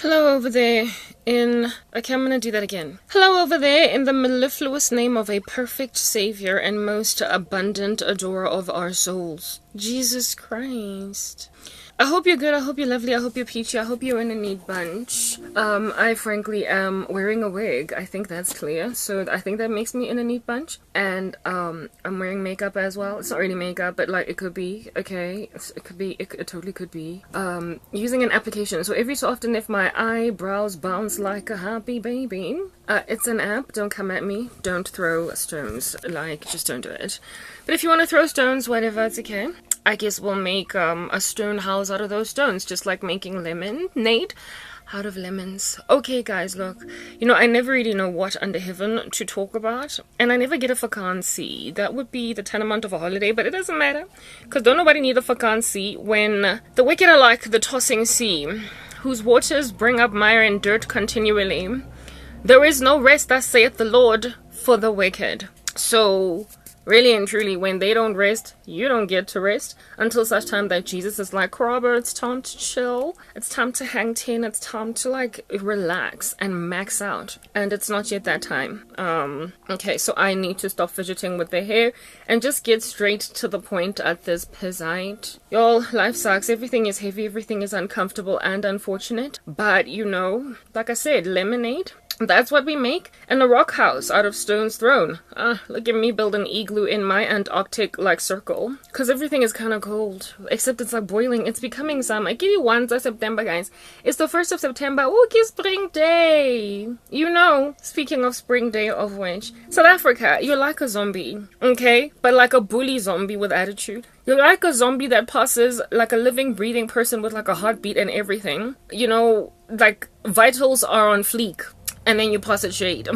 Hello over there okay, I'm gonna do that again. Hello over there in the mellifluous name of a perfect Savior and most abundant adorer of our souls, Jesus Christ. I hope you're good, I hope you're lovely, I hope you're peachy, I hope you're in a neat bunch. I frankly am wearing a wig, I think that's clear, so I think that makes me in a neat bunch. And I'm wearing makeup as well. It's not really makeup, but like it could be, okay, it totally could be. Using an application, so every so often if my eyebrows bounce like a happy baby, it's an app. Don't come at me, don't throw stones, like just don't do it. But if you want to throw stones, whatever, it's okay. I guess we'll make a stone house out of those stones, just like making lemonade out of lemons. Okay, guys, look, you know, I never really know what under heaven to talk about, and I never get a vakantie. That would be the tantamount of a holiday, but it doesn't matter, because don't nobody need a vakantie when the wicked are like the tossing sea, whose waters bring up mire and dirt continually. There is no rest, thus saith the Lord, for the wicked. So really and truly, when they don't rest, you don't get to rest until such time that Jesus is like, Robert, it's time to chill. It's time to hang 10. It's time to like relax and max out. And it's not yet that time. Okay, so I need to stop fidgeting with the hair and just get straight to the point at this pizzite. Y'all, life sucks. Everything is heavy. Everything is uncomfortable and unfortunate. But you know, like I said, lemonade. That's what we make in a rock house out of stones thrown. Look at me build an igloo in my Antarctic like circle. Because everything is kind of cold. Except it's like boiling. It's becoming summer. I give you 1 September, guys. It's the 1st of September. Okay, spring day. You know, speaking of spring day, of which, South Africa, you're like a zombie. Okay? But like a bully zombie with attitude. You're like a zombie that passes like a living, breathing person with like a heartbeat and everything. You know, like vitals are on fleek. And then you pass it shade.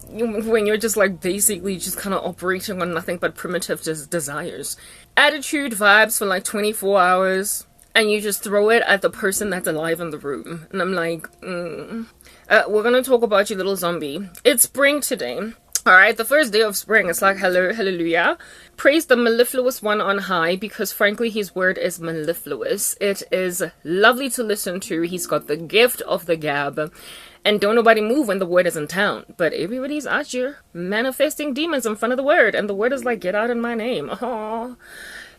When you're just like basically just kind of operating on nothing but primitive desires. Attitude vibes for like 24 hours. And you just throw it at the person that's alive in the room. And I'm like, we're gonna talk about you, little zombie. It's spring today. Alright, the first day of spring. It's like, hallelujah. Praise the mellifluous one on high, because frankly his word is mellifluous. It is lovely to listen to. He's got the gift of the gab. And don't nobody move when the word is in town. But everybody's out here manifesting demons in front of the word. And the word is like, get out in my name. Aww.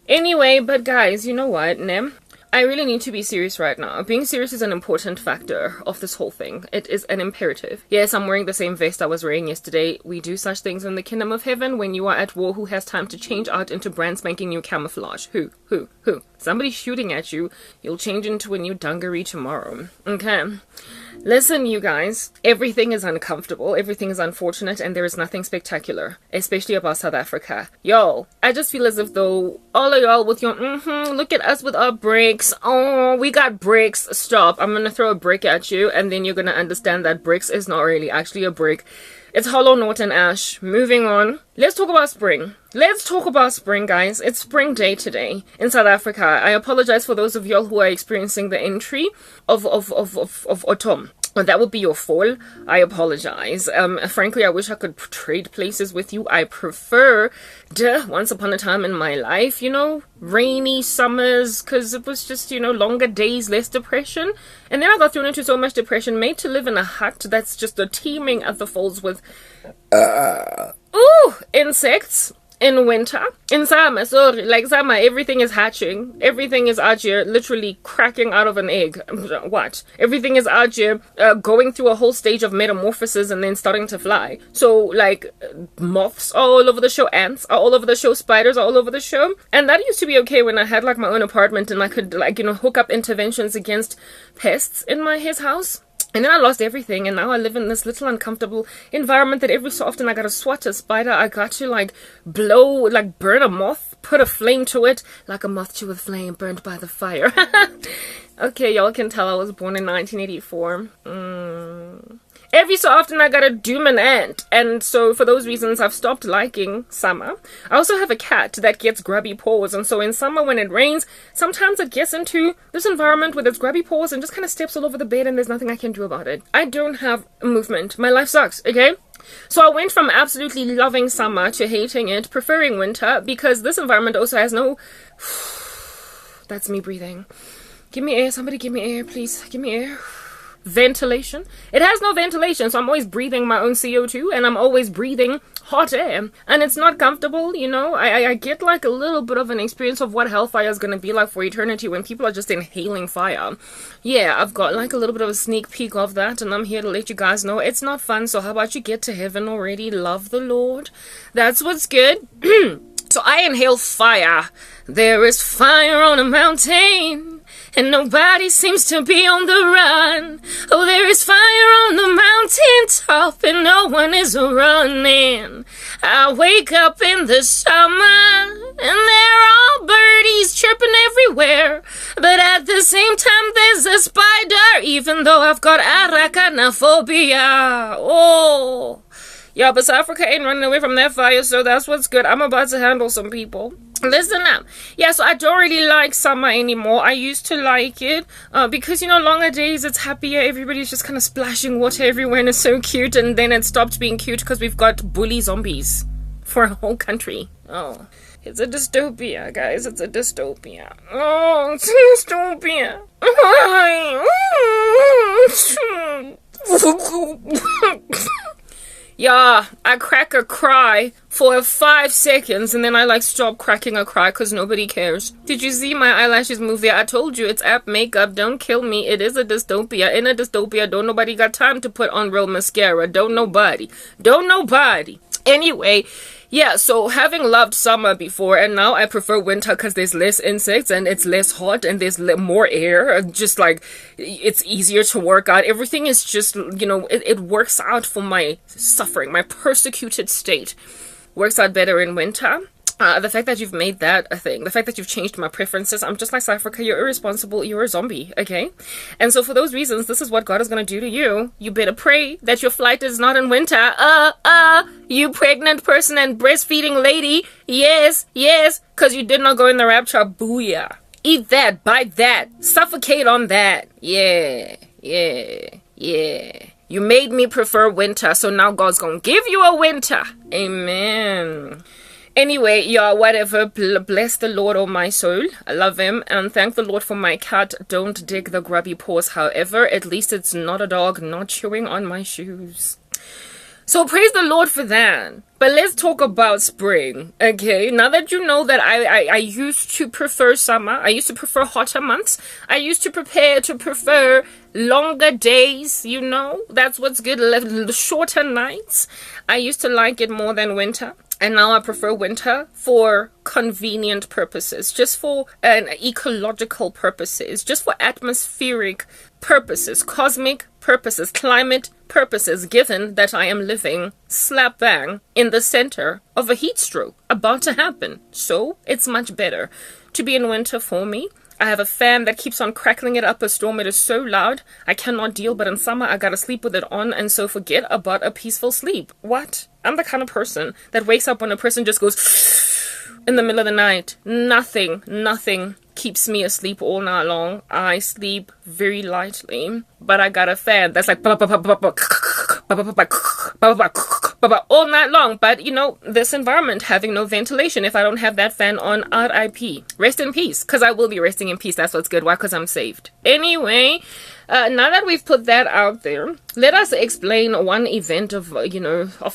Anyway, but guys, you know what, ne? I really need to be serious right now. Being serious is an important factor of this whole thing. It is an imperative. Yes, I'm wearing the same vest I was wearing yesterday. We do such things in the kingdom of heaven. When you are at war, who has time to change out into brand spanking new camouflage? Who? Somebody's shooting at you. You'll change into a new dungaree tomorrow. Okay. Listen, you guys, everything is uncomfortable, everything is unfortunate, and there is nothing spectacular, especially about South Africa. Y'all, I just feel as if though all of y'all with your, look at us with our bricks. Oh, we got bricks. Stop. I'm gonna throw a brick at you, and then you're gonna understand that bricks is not really actually a brick. It's hollow Norton ash. Moving on. Let's talk about spring. Let's talk about spring, guys. It's spring day today in South Africa. I apologize for those of y'all who are experiencing the entry of autumn. Well, that would be your fall. I apologize. Frankly, I wish I could trade places with you. I prefer once upon a time in my life, you know, rainy summers, because it was just, you know, longer days, less depression. And then I got thrown into so much depression, made to live in a hut that's just teeming at the folds with insects. In winter, in summer, summer, everything is hatching. Everything is out here literally cracking out of an egg. What? Everything is out here going through a whole stage of metamorphosis and then starting to fly. So, like, moths are all over the show, ants are all over the show, spiders are all over the show. And that used to be okay when I had, like, my own apartment and I could, like, you know, hook up interventions against pests in his house. And then I lost everything, and now I live in this little uncomfortable environment that every so often I gotta swat a spider, I got to like burn a moth, put a flame to it, like a moth to a flame burned by the fire. Okay, y'all can tell I was born in 1984. Every so often I gotta doom an ant, and so for those reasons I've stopped liking summer. I also have a cat that gets grubby paws, and so in summer when it rains, sometimes it gets into this environment with its grubby paws and just kind of steps all over the bed, and there's nothing I can do about it. I don't have movement. My life sucks, okay? So I went from absolutely loving summer to hating it, preferring winter, because this environment also has no... That's me breathing. Give me air. Somebody give me air, please. Give me air. ventilation. It has no ventilation, so I'm always breathing my own CO2, and I'm always breathing hot air, and it's not comfortable, you know. I get like a little bit of an experience of what hellfire is going to be like for eternity when people are just inhaling fire. Yeah, I've got like a little bit of a sneak peek of that, and I'm here to let you guys know it's not fun. So how about you get to heaven already? Love the Lord. That's what's good. So I inhale fire. There is fire on a mountain, and nobody seems to be on the run. Oh, there is fire on the mountain top, and no one is running. I wake up in the summer, and there are birdies chirping everywhere. But at the same time, there's a spider, even though I've got arachnophobia. Oh. Yeah, but South Africa ain't running away from that fire, so that's what's good. I'm about to handle some people. Listen up. Yeah, so I don't really like summer anymore. I used to like it because, you know, longer days, it's happier. Everybody's just kind of splashing water everywhere, and it's so cute. And then it stopped being cute because we've got bully zombies for a whole country. Oh, it's a dystopia, guys. It's a dystopia. Oh, it's a dystopia. Yeah, I crack a cry for 5 seconds, and then I like stop cracking a cry because nobody cares. Did you see my eyelashes move there? I told you, it's app makeup. Don't kill me. It is a dystopia. In a dystopia, don't nobody got time to put on real mascara. Don't nobody. Anyway, yeah, so having loved summer before, and now I prefer winter because there's less insects and it's less hot and there's more air. Just like, it's easier to work out. Everything is just, you know, it works out for my suffering, my persecuted state. Works out better in winter. The fact that you've made that a thing, the fact that you've changed my preferences, I'm just like, South Africa, you're irresponsible, you're a zombie, okay? And so for those reasons, this is what God is going to do to you. You better pray that your flight is not in winter. You pregnant person and breastfeeding lady. Yes, because you did not go in the rapture. Booyah. Eat that, bite that, suffocate on that. Yeah. You made me prefer winter, so now God's going to give you a winter. Amen. Anyway, yeah, whatever. Bless the Lord, oh my soul. I love him. And thank the Lord for my cat. Don't dig the grubby paws. However, at least it's not a dog not chewing on my shoes. So praise the Lord for that. But let's talk about spring, okay? Now that you know that I used to prefer summer, I used to prefer hotter months, I used to prefer longer days, you know? That's what's good, shorter nights. I used to like it more than winter. And now I prefer winter for convenient purposes, just for ecological purposes, just for atmospheric purposes, cosmic purposes, climate purposes, given that I am living slap bang in the center of a heat stroke about to happen. So it's much better to be in winter for me. I have a fan that keeps on crackling it up a storm. It is so loud, I cannot deal. But in summer, I gotta sleep with it on, and so forget about a peaceful sleep. What? I'm the kind of person that wakes up when a person just goes in the middle of the night. Nothing keeps me asleep all night long. I sleep very lightly, but I got a fan that's like all night long. But you know, this environment having no ventilation, if I don't have that fan on, RIP. Rest in peace, because I will be resting in peace. That's what's good. Why? Because I'm saved. Anyway, now that we've put that out there, let us explain one event of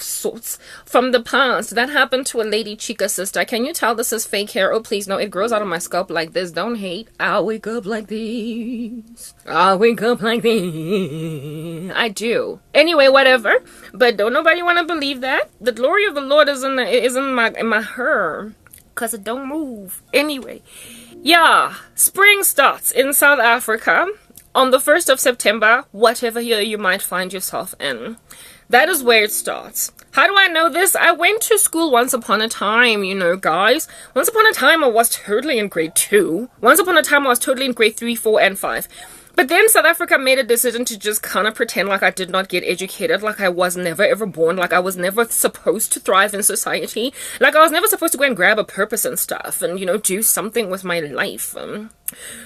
sorts from the past that happened to a lady chica sister. Can you tell this is fake hair? Oh please, no, it grows out of my scalp like this. Don't hate. I wake up like this. I wake up like this. I do. Anyway, whatever. But don't nobody want to believe that. The glory of the Lord is in my hair, cause it don't move. Anyway, yeah, spring starts in South Africa on the 1st of September, whatever year you might find yourself in. That is where it starts. How do I know this? I went to school once upon a time, you know, guys. Once upon a time, I was totally in grade 2. Once upon a time, I was totally in grade 3, 4, and 5. But then South Africa made a decision to just kind of pretend like I did not get educated, like I was never ever born, like I was never supposed to thrive in society, like I was never supposed to go and grab a purpose and stuff and, you know, do something with my life.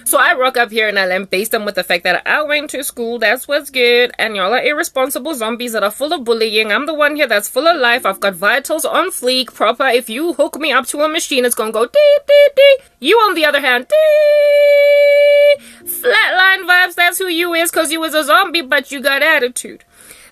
So I rock up here and I lambaste them with the fact that I went to school, that's what's good, and y'all are irresponsible zombies that are full of bullying. I'm the one here that's full of life. I've got vitals on fleek, proper. If you hook me up to a machine, it's gonna go dee, dee, dee. You, on the other hand, dee. Flatline vibes, that's who you is, because you was a zombie, but you got attitude.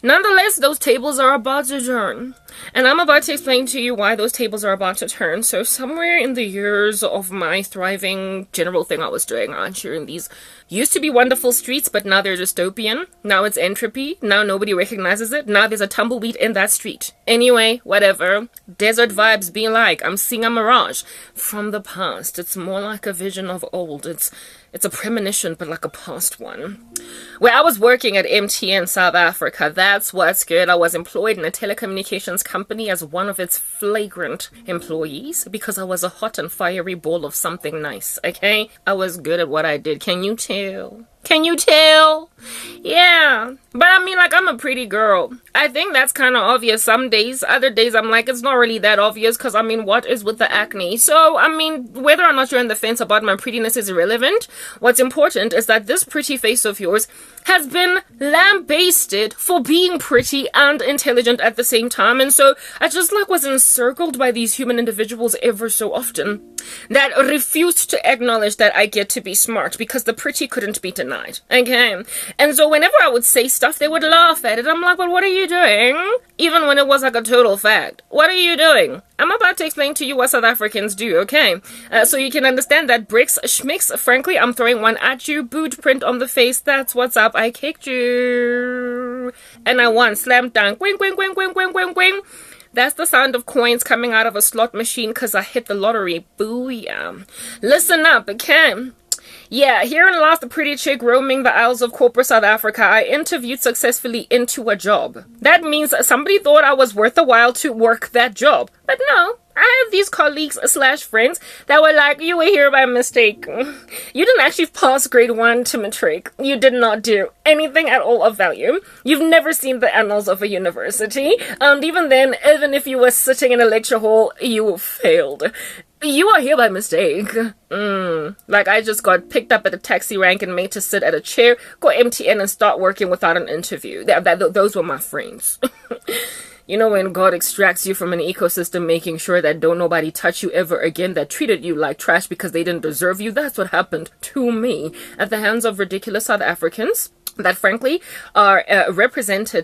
Nonetheless, those tables are about to turn. And I'm about to explain to you why those tables are about to turn. So somewhere in the years of my thriving general thing I was doing out here in these used to be wonderful streets, but now they're dystopian. Now it's entropy. Now nobody recognizes it. Now there's a tumbleweed in that street. Anyway, whatever. Desert vibes be like. I'm seeing a mirage from the past. It's more like a vision of old. It's a premonition, but like a past one. Where I was working at MTN South Africa, that's what's good. I was employed in a telecommunications company as one of its flagrant employees because I was a hot and fiery ball of something nice, okay? I was good at what I did. Can you tell? Can you tell? Yeah. But I mean, like, I'm a pretty girl. I think that's kind of obvious some days. Other days, I'm like, it's not really that obvious because, I mean, what is with the acne? So, I mean, whether or not you're on the fence about my prettiness is irrelevant. What's important is that this pretty face of yours has been lambasted for being pretty and intelligent at the same time. And so I just, like, was encircled by these human individuals ever so often that refused to acknowledge that I get to be smart because the pretty couldn't be denied. Okay? And so whenever I would say stuff, they would laugh at it. I'm like, well, what are you doing? Even when it was like a total fact. What are you doing? I'm about to explain to you what South Africans do, okay? So you can understand that bricks, schmicks, frankly, I'm throwing one at you. Boot print on the face, that's what's up. I kicked you. And I won. Slam dunk. Wing, wing, wing, wing, wing, wing, wing. That's the sound of coins coming out of a slot machine because I hit the lottery. Booyah. Listen up, okay? Yeah, here in last, the pretty chick roaming the Isles of corporate South Africa, I interviewed successfully into a job. That means somebody thought I was worth the while to work that job. But no, I have these colleagues / friends that were like, you were here by mistake. You didn't actually pass grade 1 to matric. You did not do anything at all of value. You've never seen the annals of a university. And even then, even if you were sitting in a lecture hall, you failed. You are here by mistake. Like I just got picked up at a taxi rank and made to sit at a chair, go MTN and start working without an interview. Those were my friends. You know when God extracts you from an ecosystem, making sure that don't nobody touch you ever again, that treated you like trash because they didn't deserve you? That's what happened to me at the hands of ridiculous South Africans that frankly are represented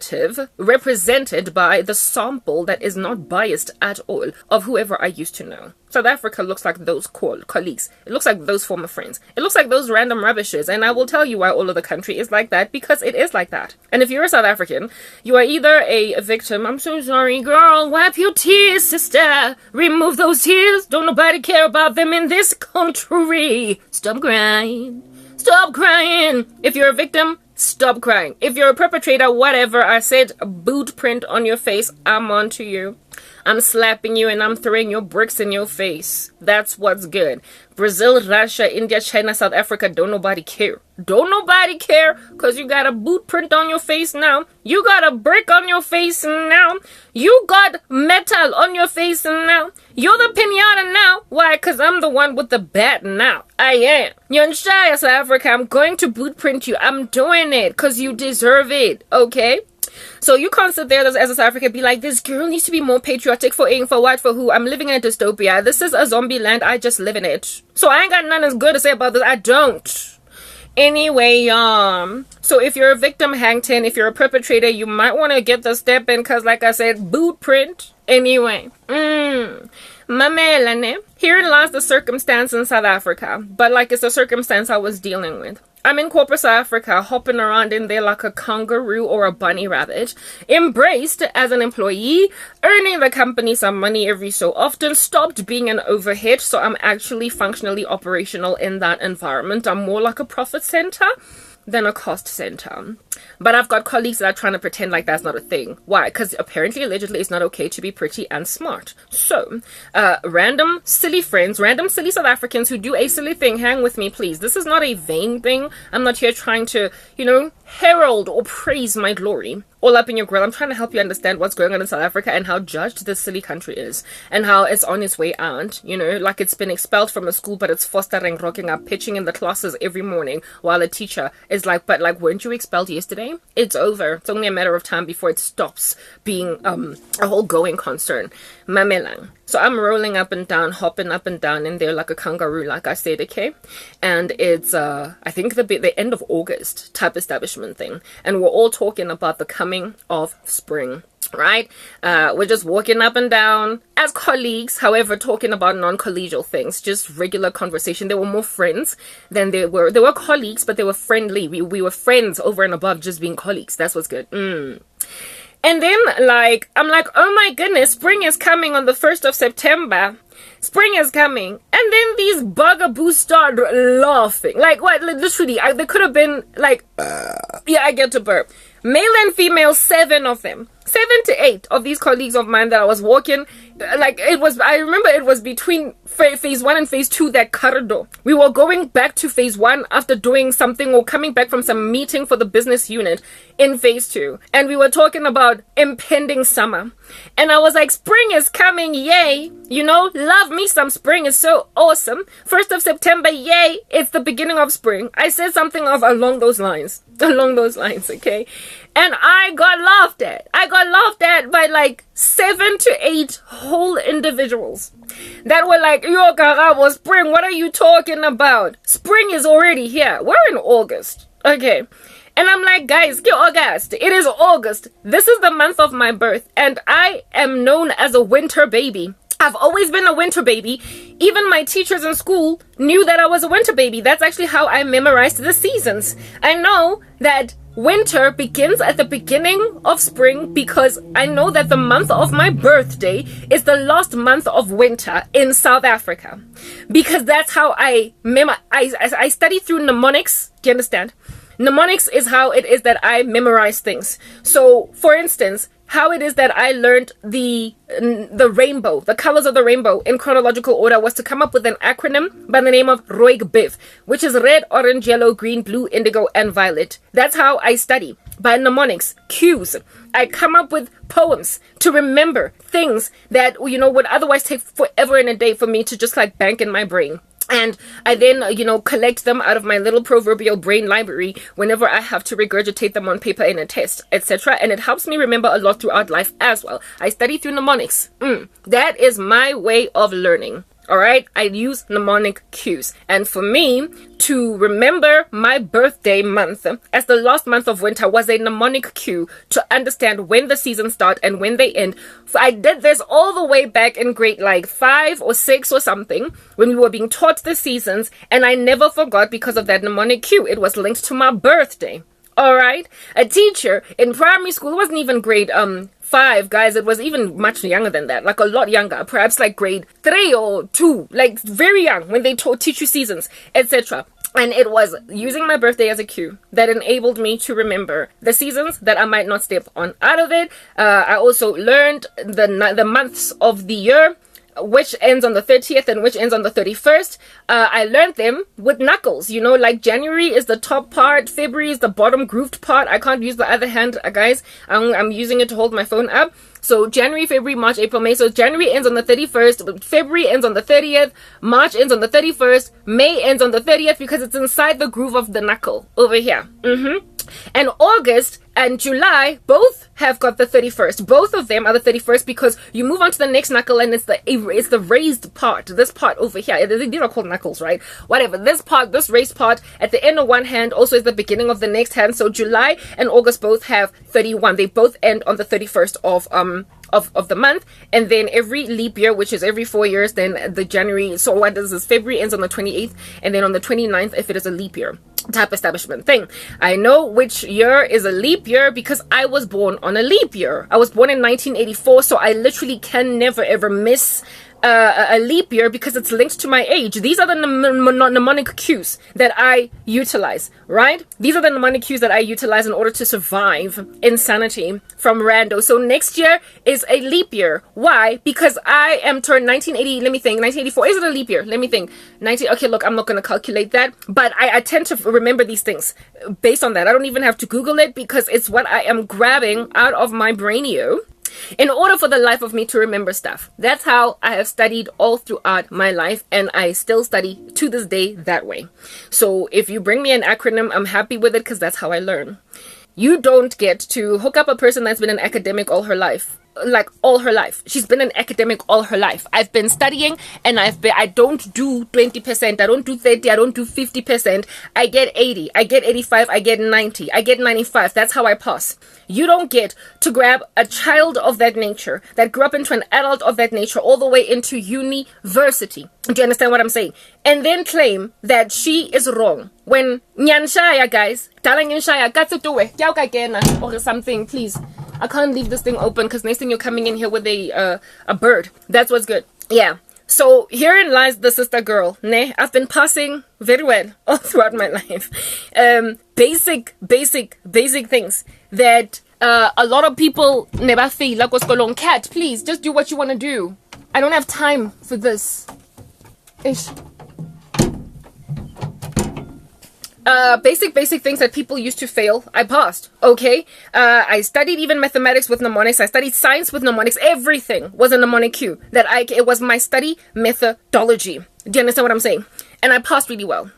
by the sample that is not biased at all of whoever I used to know. South Africa looks like those colleagues. It looks like those former friends. It looks like those random rubbishes. And I will tell you why all of the country is like that, because it is like that. And if you're a South African, you are either a victim. I'm so sorry, girl. Wipe your tears, sister. Remove those tears. Don't nobody care about them in this country. Stop crying. Stop crying. If you're a victim, stop crying. If you're a perpetrator, whatever, I said boot print on your face, I'm on to you. I'm slapping you and I'm throwing your bricks in your face. That's what's good. Brazil, Russia, India, China, South Africa, don't nobody care. Don't nobody care because you got a boot print on your face now. You got a brick on your face now. You got metal on your face now. You're the pinata now. Why? Because I'm the one with the bat now. I am. You're shy, South Africa. I'm going to boot print you. I'm doing it because you deserve it. Okay? So you can't sit there as a South African be like, this girl needs to be more patriotic for aim, for what, for who. I'm living in a dystopia. This is a zombie land. I just live in it. So I ain't got nothing good to say about this. I don't. Anyway, so if you're a victim, hang 10. If you're a perpetrator, you might want to get the step in because, like I said, boot print. Anyway, Mamelane. Herein lies the circumstance in South Africa. But like it's the circumstance I was dealing with. I'm in corporate South Africa, hopping around in there like a kangaroo or a bunny rabbit, embraced as an employee, earning the company some money every so often, stopped being an overhead, so I'm actually functionally operational in that environment. I'm more like a profit center than a cost center. But I've got colleagues that are trying to pretend like that's not a thing. Why? Because apparently, allegedly, it's not okay to be pretty and smart. So, random silly friends, random silly South Africans who do a silly thing, hang with me, please. This is not a vain thing. I'm not here trying to, herald or praise my glory. all up in your grill. I'm trying to help you understand what's going on in South Africa and how judged this silly country is and how it's on its way out. You know, like it's been expelled from a school, but it's fostering, rocking up, pitching in the classes every morning while a teacher is like, but like, weren't you expelled yesterday? It's over. It's only a matter of time before it stops being a whole going concern. Mamelang. So I'm rolling up and down, hopping up and down in there like a kangaroo, like I said, okay? And it's, I think the end of August type establishment thing. And we're all talking about the coming of spring, right? We're just walking up and down as colleagues, however, talking about non-collegial things, just regular conversation. They were more friends than they were colleagues, but they were friendly. We were friends over and above just being colleagues. That's what's good. And then, like, I'm like, oh my goodness, spring is coming on the 1st of September. Spring is coming. And then these bugaboos start laughing. Like, what? Literally, they could have been, like, yeah, I get to burp. Male and female, 7 of them. 7 to 8 of these colleagues of mine that I was walking, like, I remember it was between phase 1 and phase 2, that corridor. We were going back to phase 1 after doing something or coming back from some meeting for the business unit in phase 2. And we were talking about impending summer. And I was like, spring is coming, yay. You know, love me some spring. It's so awesome. 1st of September, yay. It's the beginning of spring. I said something along those lines. Along those lines, okay? And I got laughed at. I got laughed at by like 7 to 8 whole individuals that were like, yo, Karabo, spring, what are you talking about? Spring is already here. We're in August. Okay. And I'm like, guys, get August. It is August. This is the month of my birth. And I am known as a winter baby. I've always been a winter baby. Even my teachers in school knew that I was a winter baby. That's actually how I memorized the seasons. I know that winter begins at the beginning of spring because I know that the month of my birthday is the last month of winter in South Africa. Because that's how I study through mnemonics. Do you understand? Mnemonics is how it is that I memorize things. So, for instance, how it is that I learned the rainbow, the colors of the rainbow in chronological order was to come up with an acronym by the name of ROIG-BIV, which is red, orange, yellow, green, blue, indigo, and violet. That's how I study. By mnemonics, cues. I come up with poems to remember things that, you know, would otherwise take forever and a day for me to just like bank in my brain. And I then, you know, collect them out of my little proverbial brain library whenever I have to regurgitate them on paper in a test, etc. And it helps me remember a lot throughout life as well. I study through mnemonics. That is my way of learning. All right, I use mnemonic cues. And for me to remember my birthday month as the last month of winter was a mnemonic cue to understand when the seasons start and when they end. I did this all the way back in grade like 5 or 6 or something when we were being taught the seasons. And I never forgot because of that mnemonic cue. It was linked to my birthday. All right, a teacher in primary school, it wasn't even grade 5, guys. It was even much younger than that, like a lot younger, perhaps like grade 3 or 2, like very young when they teach you seasons, etc. And it was using my birthday as a cue that enabled me to remember the seasons that I might not step on out of it. I also learned the months of the year, which ends on the 30th and which ends on the 31st. I learned them with knuckles, you know, like January is the top part, February is the bottom grooved part. I can't use the other hand, guys. I'm using it to hold my phone up. So January, February, March, April, May. So January ends on the 31st, February ends on the 30th, March ends on the 31st, May ends on the 30th because it's inside the groove of the knuckle over here. And August and July both have got the 31st. Both of them are the 31st because you move on to the next knuckle and it's the raised part. This part over here. These are called knuckles, right? Whatever. This part, this raised part at the end of one hand also is the beginning of the next hand. So July and August both have 31. They both end on the 31st of the month, and then every leap year, which is every 4 years, then the January, so what does this, February ends on the 28th, and then on the 29th if it is a leap year type establishment thing. I know which year is a leap year because I was born on a leap year. I was born in 1984, so I literally can never ever miss a leap year because it's linked to my age. These are the mnemonic cues that I utilize, right? These are the mnemonic cues that I utilize in order to survive insanity from rando. So next year is a leap year. Why? Because I am turned 1980. Let me think. 1984. Is it a leap year? Let me think. 19. Okay, look, I'm not going to calculate that, but I tend to remember these things based on that. I don't even have to Google it because it's what I am grabbing out of my brainio in order for the life of me to remember stuff. That's how I have studied all throughout my life, and I still study to this day that way. So if you bring me an acronym, I'm happy with it because that's how I learn. You don't get to hook up a person that's been an academic all her life. Like all her life. She's been an academic all her life. I've been studying, and I don't do 20%, I don't do 30, I don't do 50%. I get 80, I get 85, I get 90, I get 95. That's how I pass. You don't get to grab a child of that nature that grew up into an adult of that nature all the way into university. Do you understand what I'm saying? And then claim that she is wrong. When Nyanshaya, guys, Talang Nyanshaya, Katsutuwe, or something, please. I can't leave this thing open because next thing you're coming in here with a bird. That's what's good. Yeah. So herein lies the sister girl. Ne, I've been passing very well all throughout my life. Basic things that a lot of people never feel like what's going on. Cat, please just do what you want to do. I don't have time for this. Ish. Basic things that people used to fail, I passed, okay? I studied even mathematics with mnemonics. I studied science with mnemonics. Everything was a mnemonic cue. It was my study methodology. Do you understand what I'm saying? And I passed really well.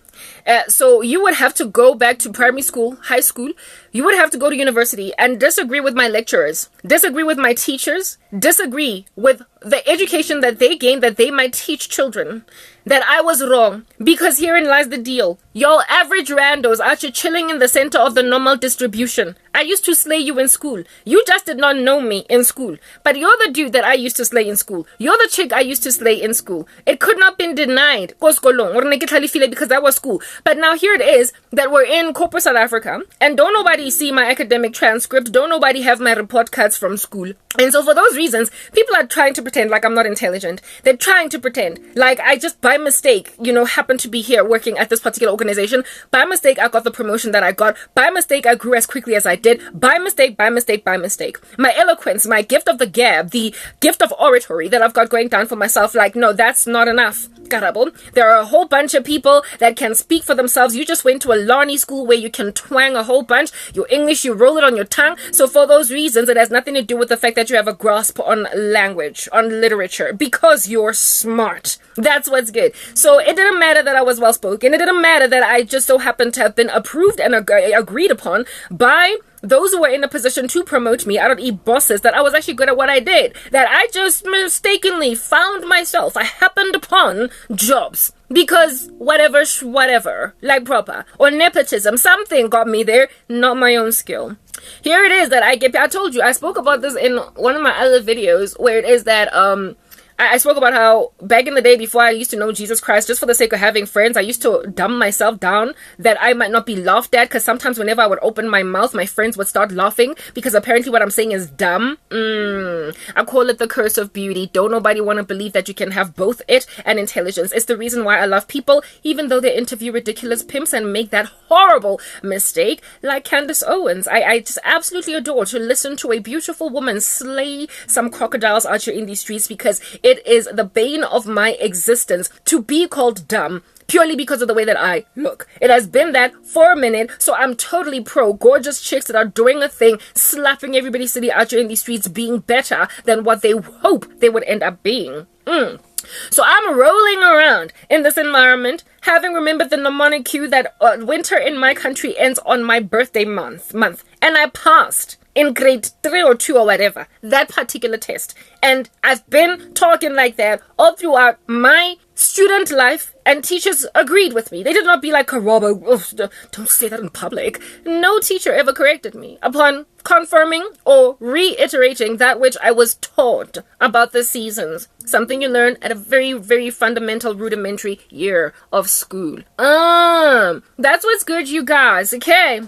So you would have to go back to primary school, high school. You would have to go to university and disagree with my lecturers, disagree with my teachers, disagree with the education that they gained that they might teach children, that I was wrong. Because herein lies the deal. Y'all average randos are chilling in the center of the normal distribution. I used to slay you in school. You just did not know me in school. But you're the dude that I used to slay in school. You're the chick I used to slay in school. It could not been denied. Because that was school. But now here it is that we're in corporate South Africa, and don't nobody see my academic transcript. Don't nobody have my report cards from school. And so for those reasons, people are trying to pretend like I'm not intelligent. They're trying to pretend like I just by mistake, happened to be here working at this particular organization. By mistake, I got the promotion that I got. By mistake, I grew as quickly as I did. By mistake. My eloquence, my gift of the gab, the gift of oratory that I've got going down for myself, like, no, that's not enough. Karabo. There are a whole bunch of people that can speak for themselves. You just went to a Lani school where you can twang a whole bunch. Your English, you roll it on your tongue. So for those reasons, it has nothing to do with the fact that you have a grasp on language, on literature, because you're smart. That's what's good. So it didn't matter that I was well spoken. It didn't matter that I just so happened to have been approved and agreed upon by those who were in a position to promote me. I don't eat bosses, that I was actually good at what I did, that I just mistakenly found myself. I happened upon jobs because whatever, like proper, or nepotism, something got me there, not my own skill. Here it is that I told you, I spoke about this in one of my other videos, where it is that I spoke about how back in the day, before I used to know Jesus Christ, just for the sake of having friends, I used to dumb myself down that I might not be laughed at, because sometimes whenever I would open my mouth, my friends would start laughing because apparently what I'm saying is dumb. I call it the curse of beauty. Don't nobody want to believe that you can have both it and intelligence. It's the reason why I love people, even though they interview ridiculous pimps and make that horrible mistake, like Candace Owens. I just absolutely adore to listen to a beautiful woman slay some crocodiles out here in these streets, because it is the bane of my existence to be called dumb purely because of the way that I look. It has been that for a minute, so I'm totally pro gorgeous chicks that are doing a thing, slapping everybody silly out here in these streets, being better than what they hope they would end up being. So I'm rolling around in this environment, having remembered the mnemonic cue that winter in my country ends on my birthday month, and I passed in grade 3 or 2 or whatever, that particular test. And I've been talking like that all throughout my student life, and teachers agreed with me. They did not be like, Karabo, don't say that in public. No teacher ever corrected me upon confirming or reiterating that which I was taught about the seasons. Something you learn at a very, very fundamental, rudimentary year of school. That's what's good, you guys, okay?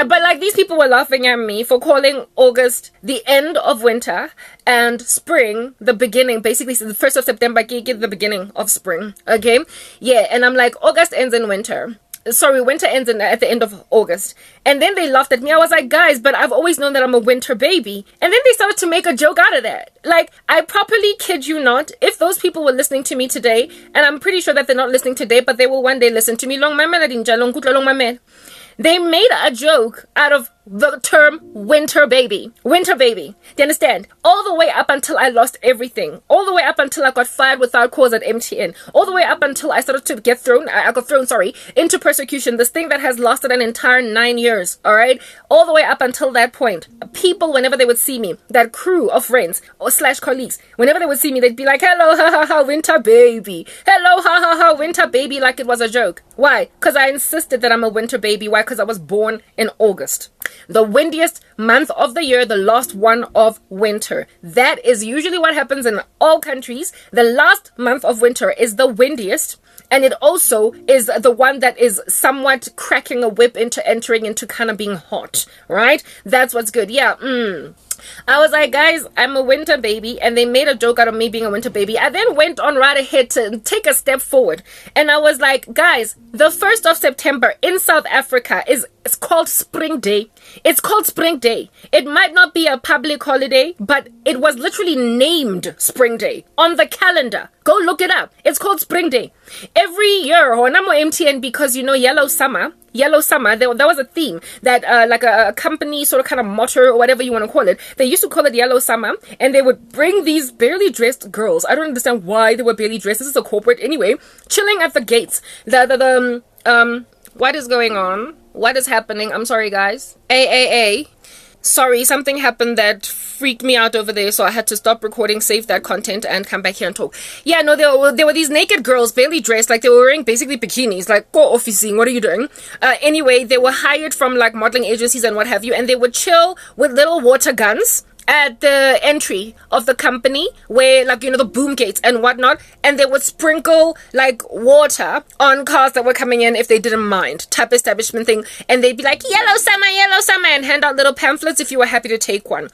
But like these people were laughing at me for calling August the end of winter and spring the beginning. Basically, so the 1st of September, the beginning of spring. Okay? Yeah, and I'm like, August ends in winter. Sorry, winter ends at the end of August. And then they laughed at me. I was like, guys, but I've always known that I'm a winter baby. And then they started to make a joke out of that. Like, I properly kid you not, if those people were listening to me today, and I'm pretty sure that they're not listening today, but they will one day listen to me. They made a joke out of the term winter baby. Winter baby. Do you understand? All the way up until I lost everything. All the way up until I got fired without cause at MTN. All the way up until I started to get thrown, into persecution. This thing that has lasted an entire 9 years. Alright? All the way up until that point. People, whenever they would see me, that crew of friends or / colleagues, whenever they would see me, they'd be like, hello, ha ha ha, winter baby. Hello, ha ha ha, winter baby, like it was a joke. Why? Because I insisted that I'm a winter baby. Why? Because I was born in August. The windiest month of the year, the last one of winter. That is usually what happens in all countries. The last month of winter is the windiest, and it also is the one that is somewhat cracking a whip into entering into kind of being hot, right? That's what's good. Yeah. I was like, guys, I'm a winter baby, and they made a joke out of me being a winter baby. I then went on right ahead to take a step forward, and I was like, guys, the 1st of September in South Africa it's called Spring Day. It's called Spring Day. It might not be a public holiday, but it was literally named Spring Day on the calendar. Go look it up. It's called Spring Day. Every year, Honamo MTN, because yellow summer, there was a theme that like a company sort of kind of motto or whatever you want to call it. They used to call it yellow summer, and they would bring these barely dressed girls. I don't understand why they were barely dressed. This is a corporate anyway, chilling at the gates. What is going on? What is happening? I'm sorry, guys. Sorry, something happened that freaked me out over there, so I had to stop recording, save that content, and come back here and talk. Yeah, no, there were these naked girls, barely dressed, like they were wearing basically bikinis, like, go officing, what are you doing? Anyway, they were hired from like modeling agencies and what have you, and they would chill with little water guns at the entry of the company where, like, the boom gates and whatnot, and they would sprinkle like water on cars that were coming in if they didn't mind, type establishment thing, and they'd be like, yellow summer, and hand out little pamphlets if you were happy to take one.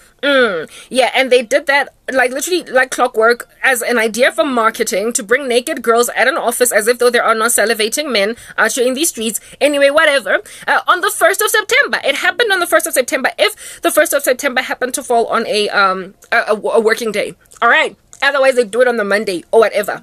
Yeah, and they did that like literally like clockwork as an idea for marketing to bring naked girls at an office as if though there are no salivating men out here in these streets. Anyway, whatever. On the 1st of September, it happened on the 1st of September. If the 1st of September happened to fall on a working day, all right. Otherwise, they do it on the Monday or whatever.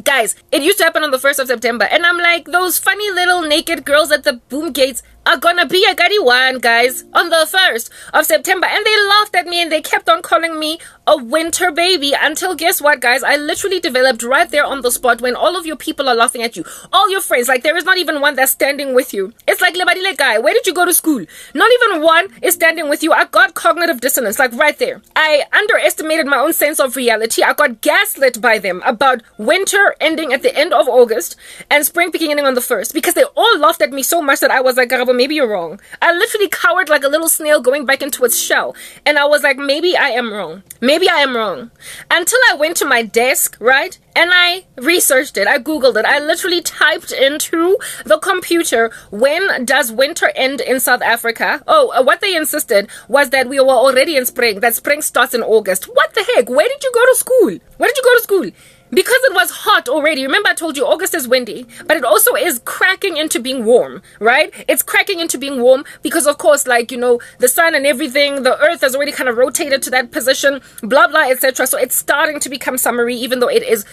Guys, it used to happen on the 1st of September, and I'm like, those funny little naked girls at the boom gates are gonna be a gadi one, guys, on the 1st of September. And they laughed at me and they kept on calling me a winter baby until, guess what, guys? I literally developed right there on the spot when all of your people are laughing at you. All your friends, like there is not even one that's standing with you. It's like, lebadile guy, where did you go to school? Not even one is standing with you. I got cognitive dissonance, like right there. I underestimated my own sense of reality. I got gaslit by them about winter ending at the end of August and spring beginning on the 1st because they all laughed at me so much that I was like, Garabo, maybe you're wrong. I literally cowered like a little snail going back into its shell. And I was like, maybe I am wrong. Maybe I am wrong. Until I went to my desk, right? And I researched it. I Googled it. I literally typed into the computer, when does winter end in South Africa? What they insisted was that we were already in spring. That spring starts in August. What the heck? Where did you go to school? Where did you go to school? Because it was hot already. Remember I told you August is windy, but it also is cracking into being warm, right? It's cracking into being warm because, of course, like, the sun and everything, the earth has already kind of rotated to that position, blah, blah, etc. So it's starting to become summery, even though it is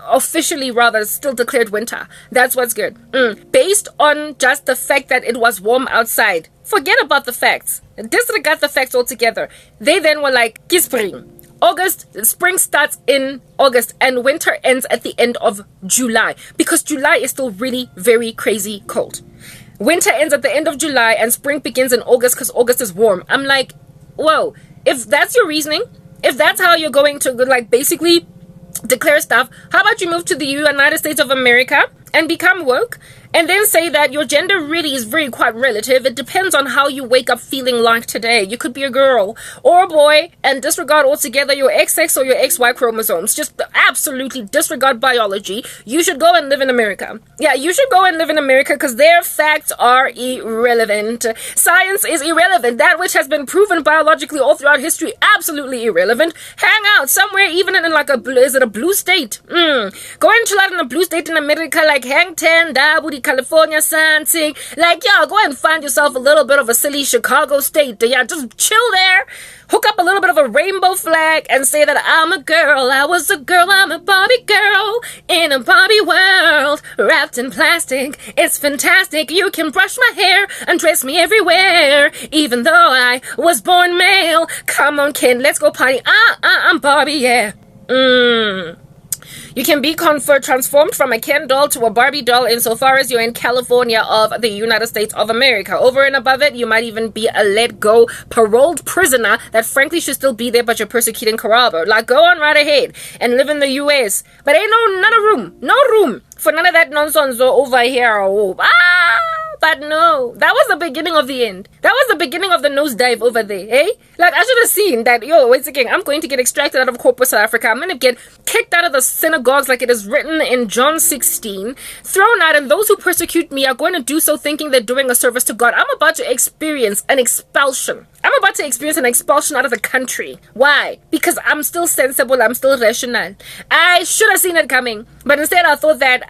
officially rather still declared winter. That's what's good. Based on just the fact that it was warm outside. Forget about the facts. Disregard the facts altogether. They then were like, Kispring. Spring starts in August and winter ends at the end of July because July is still really very crazy cold. Winter ends at the end of July and spring begins in August because August is warm. I'm like, whoa, if that's your reasoning, if that's how you're going to like basically declare stuff, how about you move to the United States of America and become woke and then say that your gender really is very quite relative. It depends on how you wake up feeling like today. You could be a girl or a boy, and disregard altogether your XX or your XY chromosomes. Just absolutely disregard biology. You should go and live in America. Yeah, you should go and live in America because their facts are irrelevant. Science is irrelevant. That which has been proven biologically all throughout history, absolutely irrelevant. Hang out somewhere, even in like is it a blue state? Go and chill out in a blue state in America, like hang 10, Dabudi, California, something. Like, yeah, go and find yourself a little bit of a silly Chicago state. Yeah, just chill there. Hook up a little bit of a rainbow flag and say that I'm a girl, I was a girl, I'm a Barbie girl in a Barbie world, wrapped in plastic. It's fantastic. You can brush my hair and dress me everywhere, even though I was born male. Come on, kid, let's go party. I'm Barbie, yeah. You can be transformed from a Ken doll to a Barbie doll insofar as you're in California of the United States of America. Over and above it, you might even be a let-go paroled prisoner that frankly should still be there, but you're persecuting Caraba. Like, go on right ahead and live in the U.S. But ain't no room for none of that nonsense over here. But no, that was the beginning of the end. That was the beginning of the nosedive over there, eh? Like, I should have seen that, wait a second, I'm going to get extracted out of corporate South Africa. I'm going to get kicked out of the synagogues like it is written in John 16, thrown out, and those who persecute me are going to do so thinking they're doing a service to God. I'm about to experience an expulsion. I'm about to experience an expulsion out of the country. Why? Because I'm still sensible, I'm still rational. I should have seen it coming, but instead I thought that,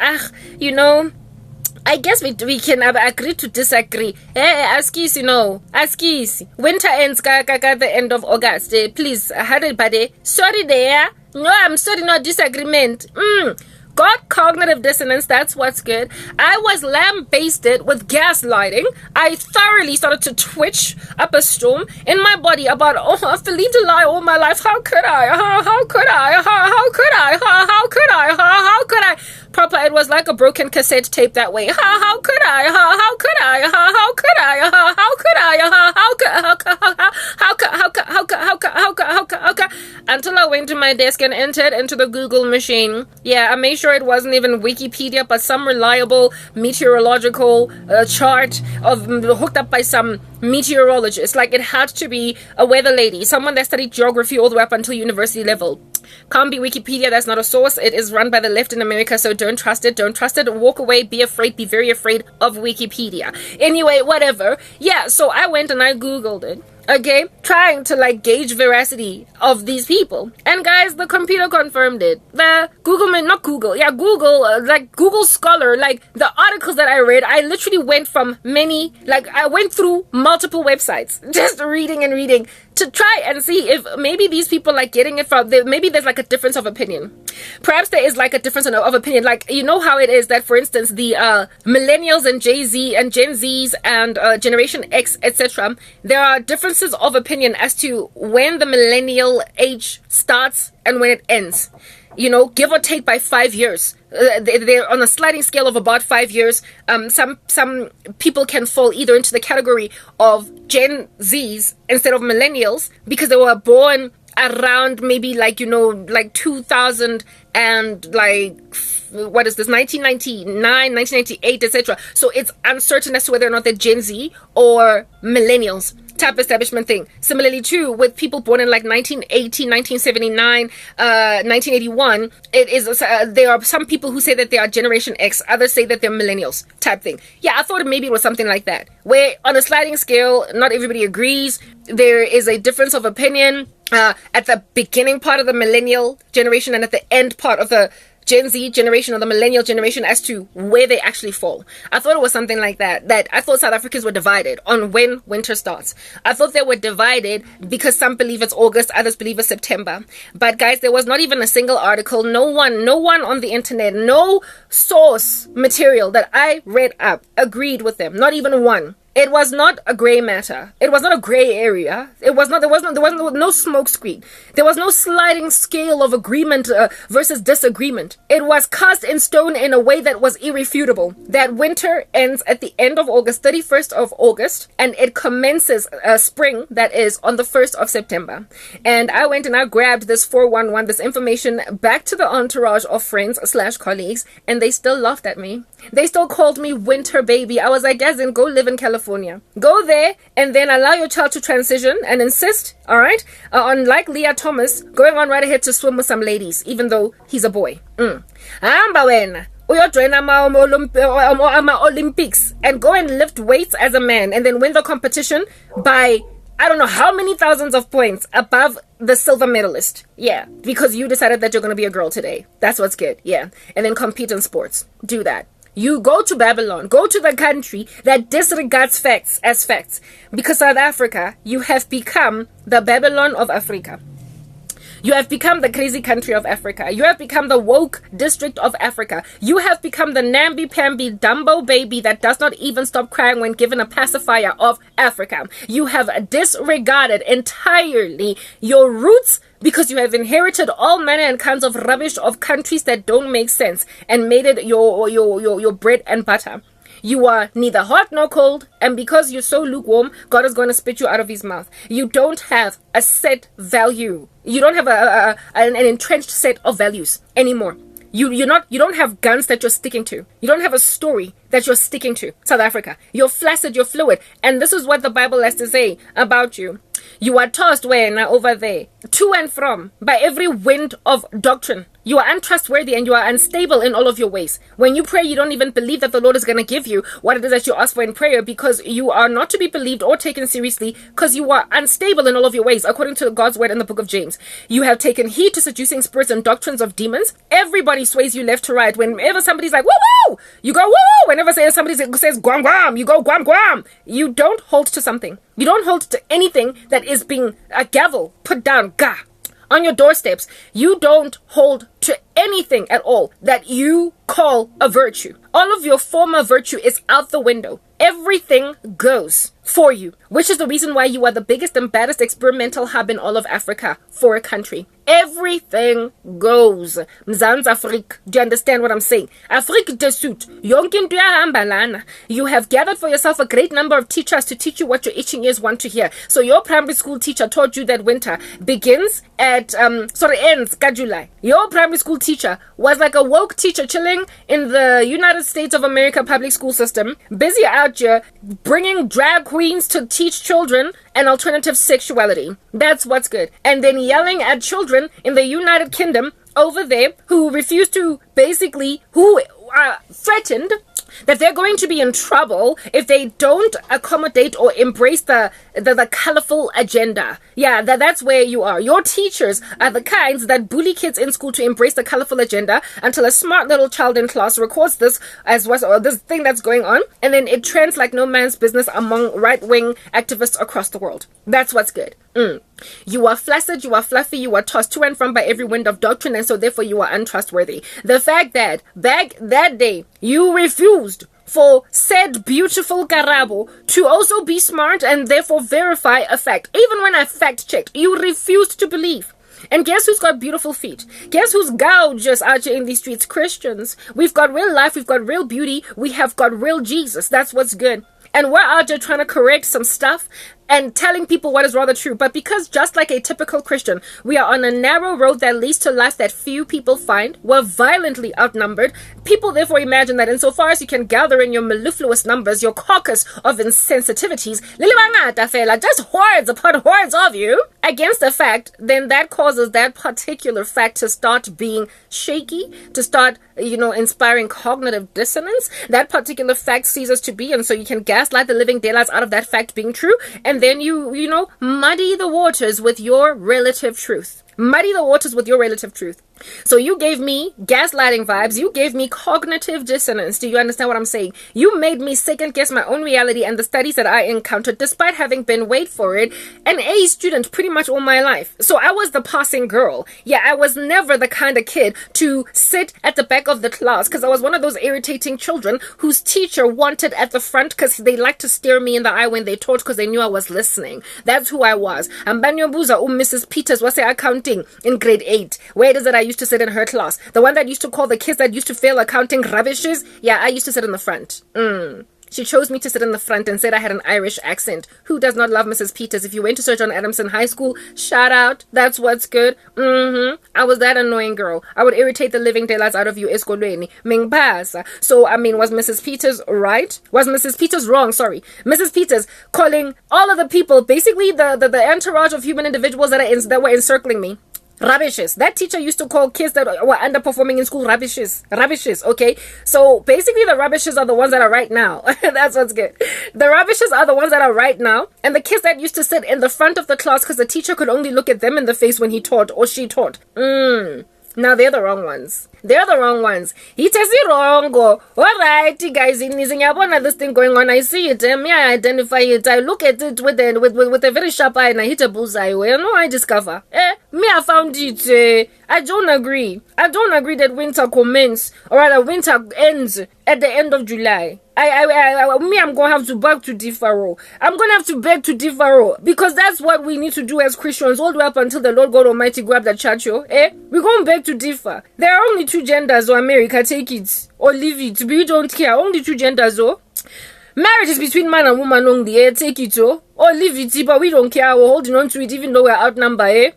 I guess we can agree to disagree. Askis, Askis. Winter ends at the end of August. Please, hurry, buddy. Sorry there. No, I'm sorry, no disagreement. Got cognitive dissonance, that's what's good. I was lambasted with gaslighting. I thoroughly started to twitch up a storm in my body about, I've believed a lie all my life. How could I? How could I? How could I? How could I? How could I? Proper, it was like a broken cassette tape that way. How could I? How could I? How could I? How could I? Until I went to my desk and entered into the Google machine. Yeah, I made sure it wasn't even Wikipedia, but some reliable meteorological chart hooked up by some meteorologist. Like, it had to be a weather lady, someone that studied geography all the way up until university level. Can't be Wikipedia, that's not a source. It is run by the left in America, so don't trust it. Don't trust it. Walk away, be afraid, be very afraid of Wikipedia. Anyway, whatever. Yeah, so I went and I Googled it. Okay, trying to gauge veracity of these people, and guys, the computer confirmed it. The Google Scholar, the articles that I read, I literally went from I went through multiple websites, just reading and reading to try and see if maybe these people getting it from, maybe there's a difference of opinion. Perhaps there is a difference of opinion. You know how it is that, for instance, the millennials and Gen Zs and Generation X, etc., there are differences of opinion as to when the millennial age starts and when it ends. Give or take by 5 years. They're on a sliding scale of about 5 years. Some people can fall either into the category of Gen Zs instead of millennials because they were born around maybe 2000 and what is this, 1999, 1998, etc. So it's uncertain as to whether or not they're Gen Z or millennials type establishment thing. Similarly too with people born in 1980, 1979, 1981, it is there are some people who say that they are Generation X, others say that they're millennials type thing. Yeah, I thought maybe it was something like that, where on a sliding scale not everybody agrees. There is a difference of opinion at the beginning part of the millennial generation and at the end part of the Gen Z generation or the millennial generation as to where they actually fall. I thought it was something like that. That I thought South Africans were divided on when winter starts. I thought they were divided because some believe it's August, others believe it's September. But guys, there was not even a single article, no one on the internet, no source material that I read up agreed with them. Not even one. It was not a gray matter. It was not a gray area. There was no smoke screen. There was no sliding scale of agreement versus disagreement. It was cast in stone in a way that was irrefutable. That winter ends at the end of August, 31st of August, and it commences spring, that is on the 1st of September. And I went and I grabbed this 411, this information back to the entourage of friends / colleagues, and they still laughed at me. They still called me winter baby. I was like, as in, go live in California. Go there and then allow your child to transition and insist, all right, on, like Leah Thomas, going on right ahead to swim with some ladies, even though he's a boy. Hamba wena. Join Olympics and go and lift weights as a man and then win the competition by I don't know how many thousands of points above the silver medalist. Yeah, because you decided that you're going to be a girl today. That's what's good. Yeah. And then compete in sports. Do that. You go to Babylon. Go to the country that disregards facts as facts. Because South Africa, you have become the Babylon of Africa. You have become the crazy country of Africa. You have become the woke district of Africa. You have become the namby-pamby Dumbo baby that does not even stop crying when given a pacifier of Africa. You have disregarded entirely your roots because you have inherited all manner and kinds of rubbish of countries that don't make sense and made it your bread and butter. You are neither hot nor cold, and because you're so lukewarm, God is going to spit you out of his mouth. You don't have a set value. You don't have an entrenched set of values anymore. You don't have guns that you're sticking to. You don't have a story that you're sticking to. South Africa. You're flaccid, you're fluid. And this is what the Bible has to say about you. You are tossed where over there, to and from, by every wind of doctrine. You are untrustworthy and you are unstable in all of your ways. When you pray, you don't even believe that the Lord is going to give you what it is that you ask for in prayer because you are not to be believed or taken seriously because you are unstable in all of your ways, according to God's word in the book of James. You have taken heed to seducing spirits and doctrines of demons. Everybody sways you left to right. Whenever somebody's like, woo-woo, you go woo-woo. Whenever somebody says guam guam, you go guam guam. You don't hold to something. You don't hold to anything that is being a gavel put down, gah, on your doorsteps. You don't hold to anything at all that you call a virtue. All of your former virtue is out the window. Everything goes for you, which is the reason why you are the biggest and baddest experimental hub in all of Africa for a country. Everything goes. Mzansi Afrika. Do you understand what I'm saying? Afrika de suit. You have gathered for yourself a great number of teachers to teach you what your itching ears want to hear. So your primary school teacher taught you that winter begins at, ends July. Your primary school teacher was like a woke teacher chilling in the United States of America public school system, busy out here bringing drag queens to teach children an alternative sexuality. That's what's good. And then yelling at children in the United Kingdom over there who refuse to who are threatened that they're going to be in trouble if they don't accommodate or embrace the colorful agenda. Yeah, that's where you are. Your teachers are the kinds that bully kids in school to embrace the colorful agenda until a smart little child in class records this this thing that's going on, and then it trends like no man's business among right-wing activists across the world. That's what's good. You are flaccid, you are fluffy, you are tossed to and from by every wind of doctrine, and so therefore you are untrustworthy. The fact that back that day you refused for said beautiful Karabo to also be smart and therefore verify a fact. Even when I fact checked, you refused to believe. And guess who's got beautiful feet? Guess who's gorgeous out here in these streets? Christians. We've got real life, we've got real beauty, we have got real Jesus. That's what's good. And we're out there trying to correct some stuff and telling people what is rather true. But because just like a typical Christian, we are on a narrow road that leads to life that few people find, we're violently outnumbered. People therefore imagine that insofar as you can gather in your mellifluous numbers, your caucus of insensitivities, just hordes upon hordes of you, against a fact, then that causes that particular fact to start being shaky, to start, inspiring cognitive dissonance. That particular fact ceases to be, and so you can gaslight the living daylights out of that fact being true, and then you muddy the waters with your relative truth. Muddy the waters with your relative truth. So you gave me gaslighting vibes. You gave me cognitive dissonance. Do you understand what I'm saying? You made me second guess my own reality and the studies that I encountered, despite having been, wait for it, an A student pretty much all my life. So I was the passing girl. Yeah, I was never the kind of kid to sit at the back of the class because I was one of those irritating children whose teacher wanted at the front because they liked to stare me in the eye when they taught because they knew I was listening. That's who I was. Ambanyobuza Mrs. Peters was accounting in grade 8. Where is it I used to sit in her class? The one that used to call the kids that used to fail accounting rubbishes? Yeah, I used to sit in the front. She chose me to sit in the front and said I had an Irish accent. Who does not love Mrs. Peters? If you went to Sir John Adamson High School, shout out. That's what's good. I was that annoying girl. I would irritate the living daylights out of you, eskolweni. Mingpasa. So, I mean, was Mrs. Peters right? Was Mrs. Peters wrong? Sorry. Mrs. Peters calling all of the people, basically the entourage of human individuals that were encircling me, rubbishes. That teacher used to call kids that were underperforming in school rubbishes. Rubbishes, okay? So basically the rubbishes are the ones that are right now. That's what's good. The rubbishes are the ones that are right now. And the kids that used to sit in the front of the class because the teacher could only look at them in the face when he taught or she taught. Now they're the wrong ones. They're the wrong ones. He says it wrong. Alright, guys, in this thing going on, I see it. I identify it. I look at it with a very sharp eye and I hit a bullseye. I discover. I found it. I don't agree. I don't agree that winter commences, or rather winter ends at the end of July. I'm gonna have to beg to differ. I'm gonna have to beg to differ because that's what we need to do as Christians all the way up until the Lord God Almighty grab the church. We're gonna beg to differ. There are only two genders, or America, take it or leave it. We don't care. Only two genders, marriage is between man and woman only. Take it or leave it, but we don't care. We're holding on to it even though we're outnumbered.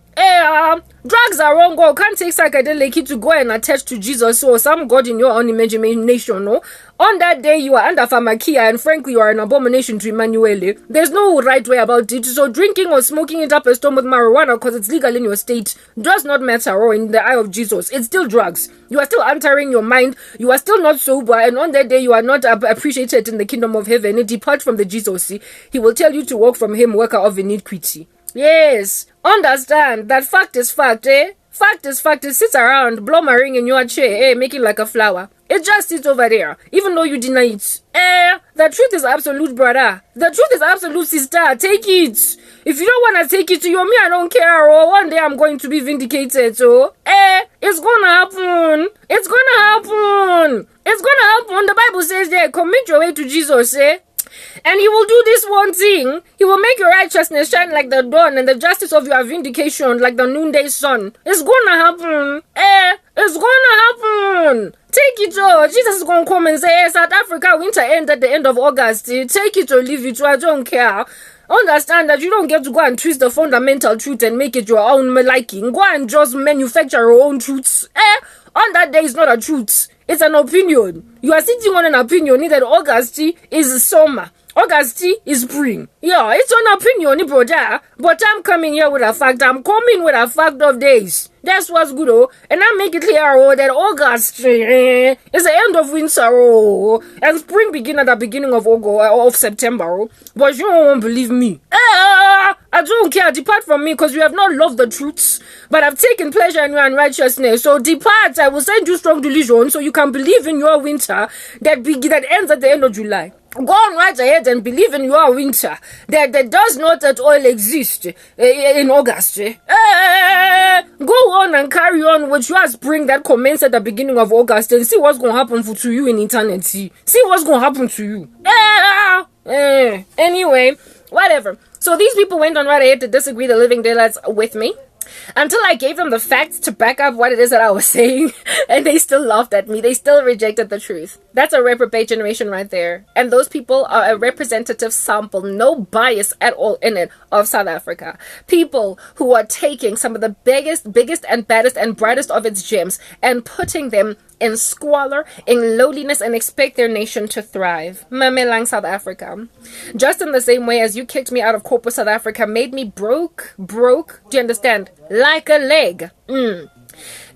Drugs are wrong. Can't take psychedelic to go and attach to Jesus or some God in your own imagination. No, on that day you are under pharmakia, and frankly you are an abomination to Emmanuel. There's no right way about it. So drinking or smoking it up a storm with marijuana because it's legal in your state does not matter. Or in the eye of Jesus, it's still drugs. You are still entering your mind. You are still not sober, and on that day you are not appreciated in the kingdom of heaven. Depart from the Jesus. He will tell you to walk from him, worker of iniquity. Yes, understand that fact is fact, Fact is fact. It sits around, blow my ring in your chair, making like a flower. It just sits over there, even though you deny it. The truth is absolute, brother. The truth is absolute, sister. Take it. If you don't want to take it to you, me, I don't care. Oh, one day I'm going to be vindicated. So, it's gonna happen. It's gonna happen. It's gonna happen. The Bible says there, commit your way to Jesus, and he will do this one thing. He will make your righteousness shine like the dawn, and the justice of your vindication like the noonday sun. It's gonna happen. It's gonna happen. Take it all. Jesus is gonna come and say, hey, South Africa winter end at the end of August. Take it or leave it. I don't care. Understand that you don't get to go and twist the fundamental truth and make it your own liking. Go and just manufacture your own truths. On that day, it's not a truth. It's an opinion. You are sitting on an opinion that August is summer. August is spring. Yeah, it's an opinion, brother. But I'm coming here with a fact. I'm coming with a fact of days. That's what's good, oh. And I make it clear, that August is the end of winter, oh. And spring begin at the beginning of August, of September, oh. But you won't believe me. I don't care. Depart from me, because you have not loved the truths, but I've taken pleasure in your unrighteousness. So depart. I will send you strong delusion, so you can believe in your winter that ends at the end of July. Go on right ahead and believe in your winter that does not at all exist in August. Go on and carry on with your spring that commenced at the beginning of August and see what's going to happen to you in eternity. See what's going to happen to you. Anyway, whatever. So these people went on right ahead to disagree the living daylights with me, until I gave them the facts to back up what it is that I was saying, and they still laughed at me. They still rejected the truth. That's a reprobate generation right there. And those people are a representative sample, no bias at all in it, of South Africa. People who are taking some of the biggest and baddest and brightest of its gems and putting them in squalor, in lowliness, and expect their nation to thrive. Mamelang South Africa. Just in the same way as you kicked me out of corporate South Africa, made me broke, do you understand? Like a leg.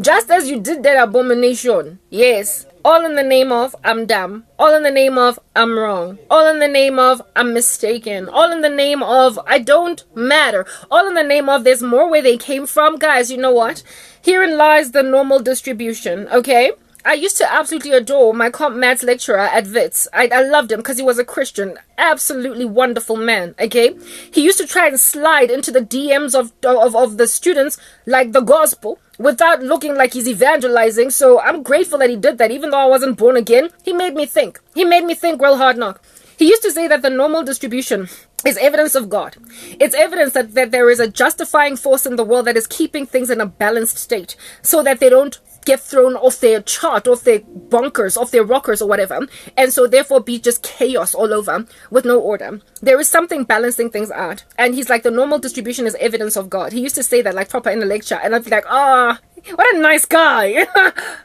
Just as you did that abomination. Yes. All in the name of I'm dumb. All in the name of I'm wrong. All in the name of I'm mistaken. All in the name of I don't matter. All in the name of there's more where they came from. Guys, you know what? Herein lies the normal distribution, okay? I used to absolutely adore my comp maths lecturer at Wits. I loved him because he was a Christian. Absolutely wonderful man, okay? He used to try and slide into the DMs of the students like the gospel without looking like he's evangelizing. So I'm grateful that he did that. Even though I wasn't born again, he made me think. He made me think real hard knock. He used to say that the normal distribution is evidence of God. It's evidence that there is a justifying force in the world that is keeping things in a balanced state so that they don't get thrown off their chart, off their bonkers, off their rockers or whatever, and so therefore be just chaos all over with no order. There is something balancing things out. And he's like, the normal distribution is evidence of God. He used to say that like proper in a lecture, and I'd be like, what a nice guy.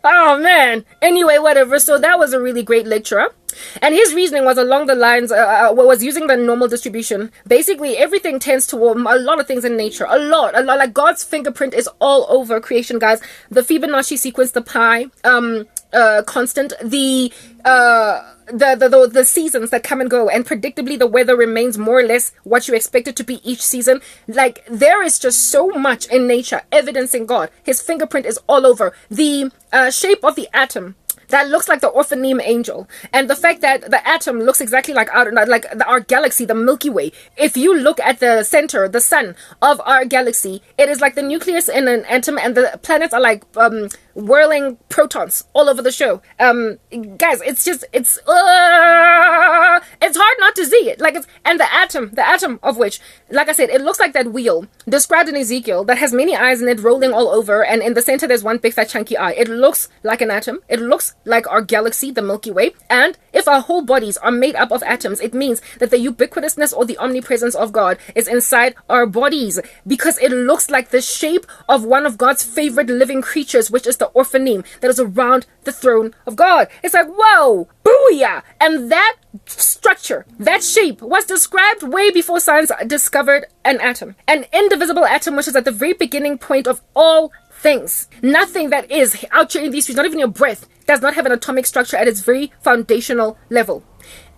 Oh man. Anyway, whatever. So that was a really great lecturer. And his reasoning was along the lines, was using the normal distribution. Basically, everything tends toward a lot of things in nature. A lot. Like God's fingerprint is all over creation, guys. The Fibonacci sequence, the pi, constant, the seasons that come and go, and predictably the weather remains more or less what you expect it to be each season. Like, there is just so much in nature evidencing God. His fingerprint is all over. The shape of the atom that looks like the orphaneme angel, and the fact that the atom looks exactly like our galaxy, the Milky Way. If you look at the center, the sun of our galaxy, it is like the nucleus in an atom, and the planets are like whirling protons all over the show. Guys, it's hard not to see it. And the atom of which, like I said, it looks like that wheel described in Ezekiel that has many eyes in it rolling all over, and in the center there's one big fat chunky eye. It looks like an atom. It looks like our galaxy, the Milky Way. And if our whole bodies are made up of atoms, it means that the ubiquitousness or the omnipresence of God is inside our bodies, because it looks like the shape of one of God's favorite living creatures, which is the orphaneme that is around the throne of God. It's like, whoa, booyah! And that structure, that shape, was described way before science discovered an atom. An indivisible atom, which is at the very beginning point of all things. Nothing that is out here in these streets, not even your breath, does not have an atomic structure at its very foundational level.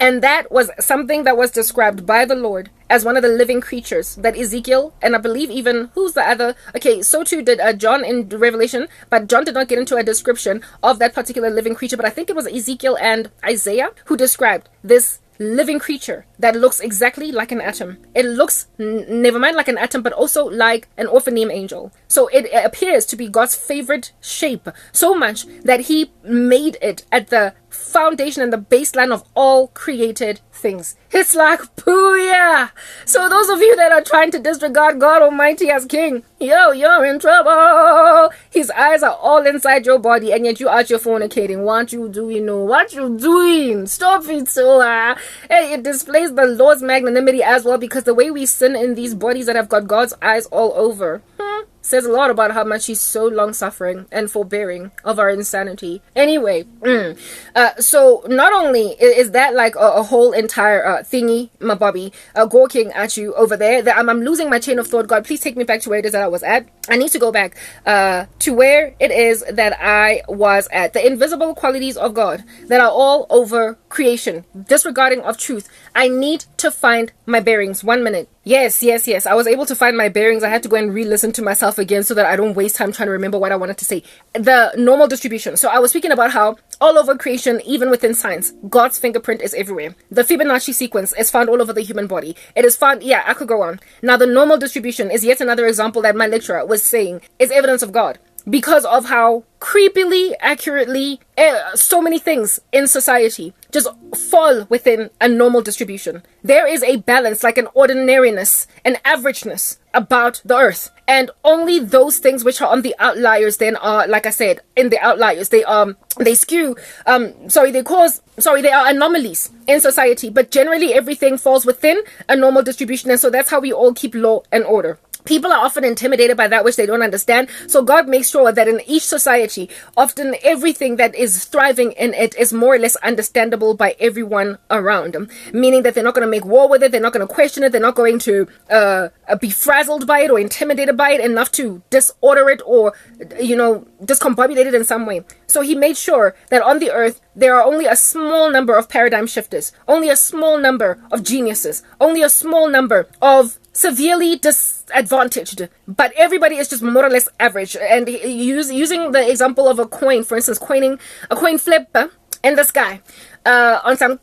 And that was something that was described by the Lord as one of the living creatures that Ezekiel, and I believe even, who's the other? Okay, so too did John in Revelation, but John did not get into a description of that particular living creature, but I think it was Ezekiel and Isaiah who described this living creature that looks exactly like an atom. It looks, never mind like an atom, but also like an orphaneme angel. So it appears to be God's favorite shape, so much that he made it at the foundation and the baseline of all created things. It's like, booyah! So those of you that are trying to disregard God Almighty as King, you're in trouble. His eyes are all inside your body, and yet you out here fornicating. What you doing? No, what you doing? Stop it, so hey, it displays the Lord's magnanimity as well, because the way we sin in these bodies that have got God's eyes all over, says a lot about how much he's so long-suffering and forbearing of our insanity. Anyway, so not only is that like a whole entire thingy, my Bobby, gawking at you over there, that I'm losing my chain of thought. God, please take me back to where it is that I was at. I need to go back to where it is that I was at. The invisible qualities of God that are all over creation, disregarding of truth. I need to find my bearings. 1 minute. Yes. I was able to find my bearings. I had to go and re-listen to myself again so that I don't waste time trying to remember what I wanted to say. The normal distribution. So I was speaking about how all over creation, even within science, God's fingerprint is everywhere. The Fibonacci sequence is found all over the human body. It is found, I could go on. Now, the normal distribution is yet another example that my lecturer was saying is evidence of God, because of how creepily, accurately, so many things in society just fall within a normal distribution. There is a balance, like an ordinariness, an averageness about the earth. And only those things which are on the outliers then are, like I said, in the outliers, they skew, they are anomalies in society. But generally everything falls within a normal distribution. And so that's how we all keep law and order. People are often intimidated by that which they don't understand. So God makes sure that in each society, often everything that is thriving in it is more or less understandable by everyone around them. Meaning that they're not going to make war with it. They're not going to question it. They're not going to be frazzled by it or intimidated by it enough to disorder it or, discombobulate it in some way. So he made sure that on the earth, there are only a small number of paradigm shifters, only a small number of geniuses, only a small number of severely disadvantaged, but everybody is just more or less average. And using the example of a coin, for instance, coining a coin flip in the sky, on some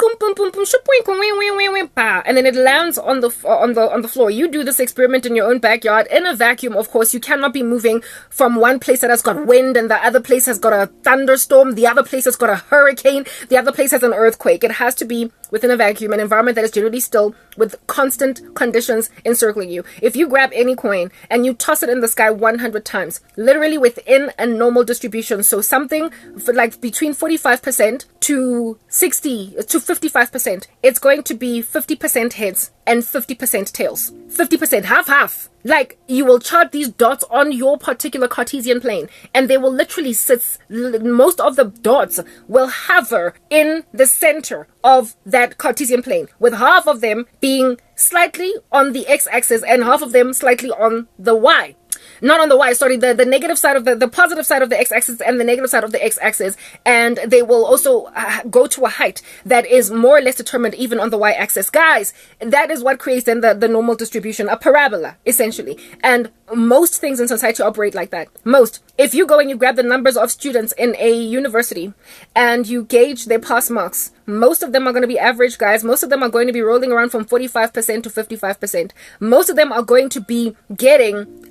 and then it lands on the floor. You do this experiment in your own backyard in a vacuum. Of course, you cannot be moving from one place that has got wind and the other place has got a thunderstorm, the other place has got a hurricane, the other place has an earthquake. It has to be within a vacuum, an environment that is generally still with constant conditions encircling you. If you grab any coin and you toss it in the sky 100 times, literally within a normal distribution, so something for like between 45% to 60 to 55%, it's going to be 50% heads and 50% tails. 50%, half. Like, you will chart these dots on your particular Cartesian plane, and they will literally sit, most of the dots will hover in the center of that Cartesian plane, with half of them being slightly on the x-axis and half of them slightly on the y. Not on the y, sorry, the negative side of the positive side of the x-axis and the negative side of the x-axis, and they will also go to a height that is more or less determined even on the y-axis. Guys, that is what creates then the normal distribution, a parabola, essentially. And most things in society operate like that. Most. If you go and you grab the numbers of students in a university and you gauge their pass marks, most of them are going to be average, guys. Most of them are going to be rolling around from 45% to 55%. Most of them are going to be getting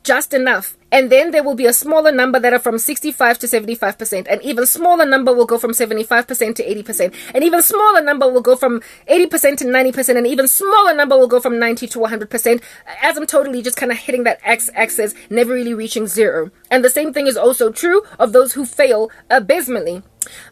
just enough. And then there will be a smaller number that are from 65 to 75%. An even smaller number will go from 75% to 80%. An even smaller number will go from 80% to 90%. An even smaller number will go from 90 to 100%. As I'm totally just kind of hitting that x-axis, never really reaching zero. And the same thing is also true of those who fail abysmally.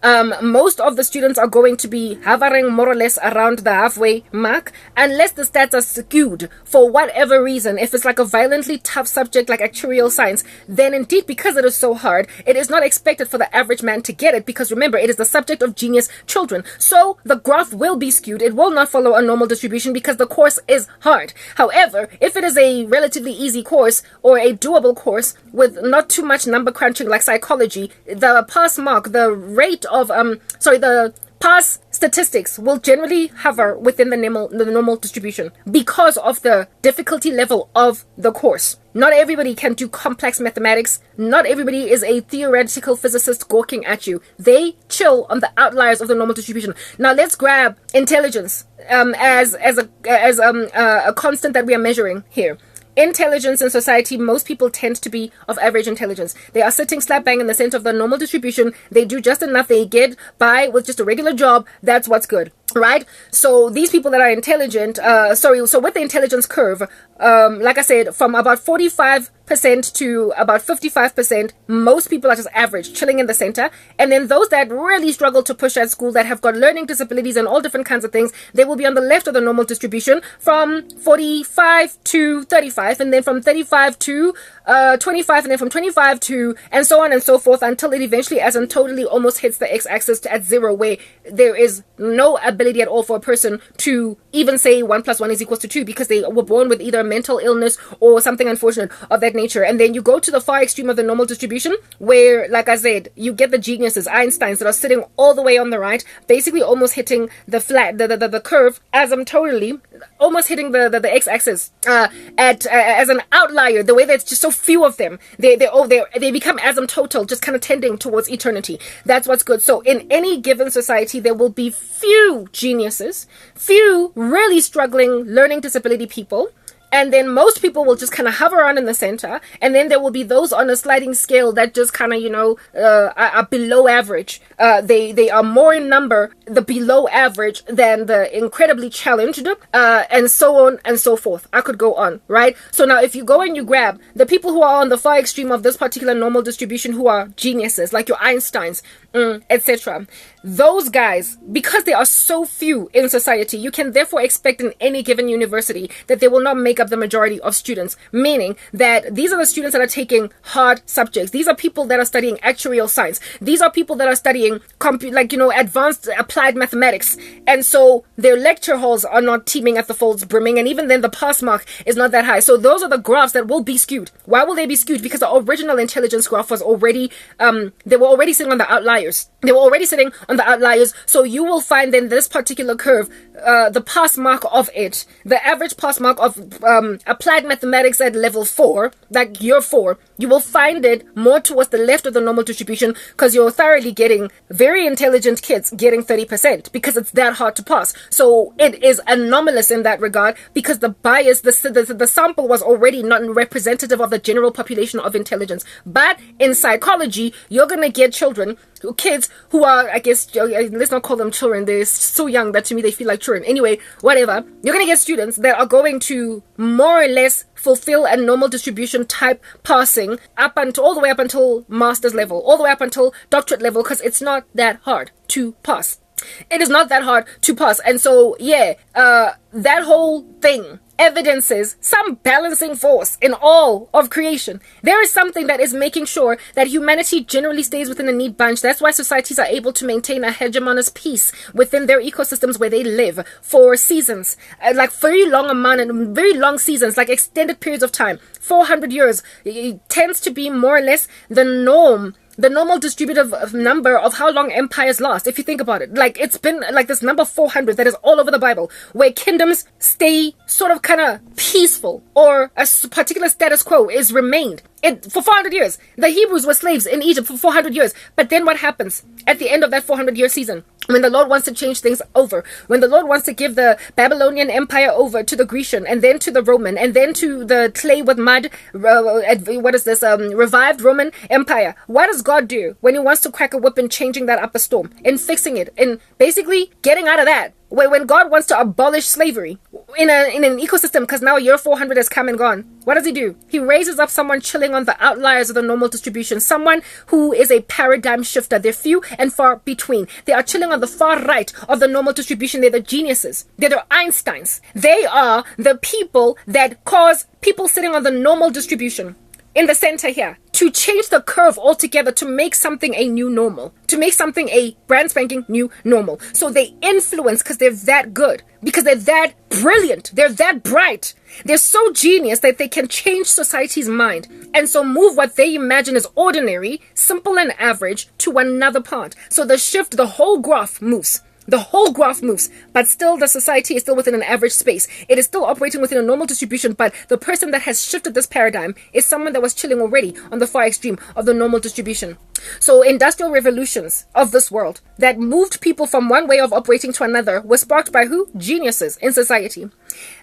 Most of the students are going to be hovering more or less around the halfway mark, unless the stats are skewed for whatever reason. If it's like a violently tough subject like actuarial science, then indeed, because it is so hard, it is not expected for the average man to get it, because remember, it is the subject of genius children. So the graph will be skewed. It will not follow a normal distribution because the course is hard. However, if it is a relatively easy course or a doable course with not too much number crunching like psychology, the pass mark, the rate of the pass statistics will generally hover within the normal distribution because of the difficulty level of the course. Not everybody can do complex mathematics. Not everybody is a theoretical physicist gawking at you. They chill on the outliers of the normal distribution. Now let's grab intelligence as a constant that we are measuring here. Intelligence in society, most people tend to be of average intelligence. They are sitting slap bang in the center of the normal distribution. They do just enough. They get by with just a regular job. That's what's good, right? So these people that are intelligent, so with the intelligence curve, like I said, from about 45% to about 55%, most people are just average, chilling in the center. And then those that really struggle to push at school, that have got learning disabilities and all different kinds of things, they will be on the left of the normal distribution from 45 to 35, and then from 35 to 25, and then from 25 to, and so on and so forth, until it eventually totally almost hits the x-axis at zero, where there is no ability at all for a person to even say 1 + 1 = 2, because they were born with either mental illness or something unfortunate of that nature. And then you go to the far extreme of the normal distribution, where, like I said, you get the geniuses, Einsteins, that are sitting all the way on the right, basically almost hitting the flat, the curve, asymptotically, almost hitting the x-axis as an outlier, the way that it's just so few of them. They become asymptotal, just kind of tending towards eternity. That's what's good. So in any given society, there will be few geniuses, few really struggling learning disability people, and then most people will just kind of hover around in the center, and then there will be those on a sliding scale that just kind of, are below average. They are more in number, the below average, than the incredibly challenged, and so on and so forth. I could go on, right? So now if you go and you grab the people who are on the far extreme of this particular normal distribution, who are geniuses, like your Einsteins, etc., those guys, because they are so few in society, you can therefore expect in any given university that they will not make up the majority of students, meaning that these are the students that are taking hard subjects. These are people that are studying actuarial science. These are people that are studying advanced applied mathematics, and so their lecture halls are not teeming at the folds, brimming, and even then the pass mark is not that high. So those are the graphs that will be skewed. Why will they be skewed? Because the original intelligence graph was already they were already sitting on the outliers. So you will find in this particular curve, the pass mark of it, the average pass mark of applied mathematics at level 4, like year 4, you will find it more towards the left of the normal distribution, because you're thoroughly getting very intelligent kids getting 30 20% because it's that hard to pass. So it is anomalous in that regard because the bias, the sample was already not representative of the general population of intelligence. But in psychology, you're going to get kids who are, I guess, let's not call them children. They're so young that to me they feel like children. Anyway, whatever. You're going to get students that are going to more or less fulfill a normal distribution type passing all the way up until master's level, all the way up until doctorate level, because it's not that hard to pass. It is not that hard to pass. And so, that whole thing evidences some balancing force in all of creation. There is something that is making sure that humanity generally stays within a neat bunch. That's why societies are able to maintain a hegemonous peace within their ecosystems where they live for seasons, like very long seasons, like extended periods of time. 400 years it tends to be more or less the normal distributive number of how long empires last. If you think about it, like it's been like this number 400 that is all over the Bible, where kingdoms stay sort of kind of peaceful, or a particular status quo is remained. For 400 years, the Hebrews were slaves in Egypt for 400 years. But then what happens at the end of that 400-year season? When the Lord wants to change things over, when the Lord wants to give the Babylonian Empire over to the Grecian, and then to the Roman, and then to the clay with mud, revived Roman Empire, what does God do when he wants to crack a whip and changing that up a storm and fixing it and basically getting out of that? When God wants to abolish slavery in an ecosystem, because now year 400 has come and gone, what does he do? He raises up someone chilling on the outliers of the normal distribution, someone who is a paradigm shifter. They're few and far between. They are chilling on the far right of the normal distribution. They're the geniuses. They're the Einsteins. They are the people that cause people sitting on the normal distribution in the center here to change the curve altogether, to make something a new normal, to make something a brand spanking new normal. So they influence because they're that good, because they're that brilliant, they're that bright, they're so genius that they can change society's mind, and so move what they imagine as ordinary, simple and average to another part. So the whole graph moves. The whole graph moves, but still the society is still within an average space. It is still operating within a normal distribution, but the person that has shifted this paradigm is someone that was chilling already on the far extreme of the normal distribution. So industrial revolutions of this world that moved people from one way of operating to another were sparked by who? Geniuses in society.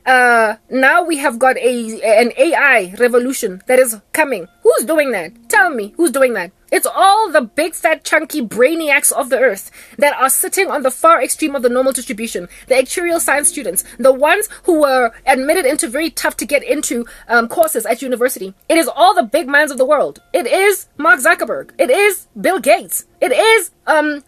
Now we have got an AI revolution that is coming. Who's doing that? Tell me, who's doing that? It's all the big, fat, chunky brainiacs of the earth that are sitting on the far extreme of the normal distribution. The actuarial science students, the ones who were admitted into very tough to get into courses at university. It is all the big minds of the world. It is Mark Zuckerberg. It is Bill Gates. It is,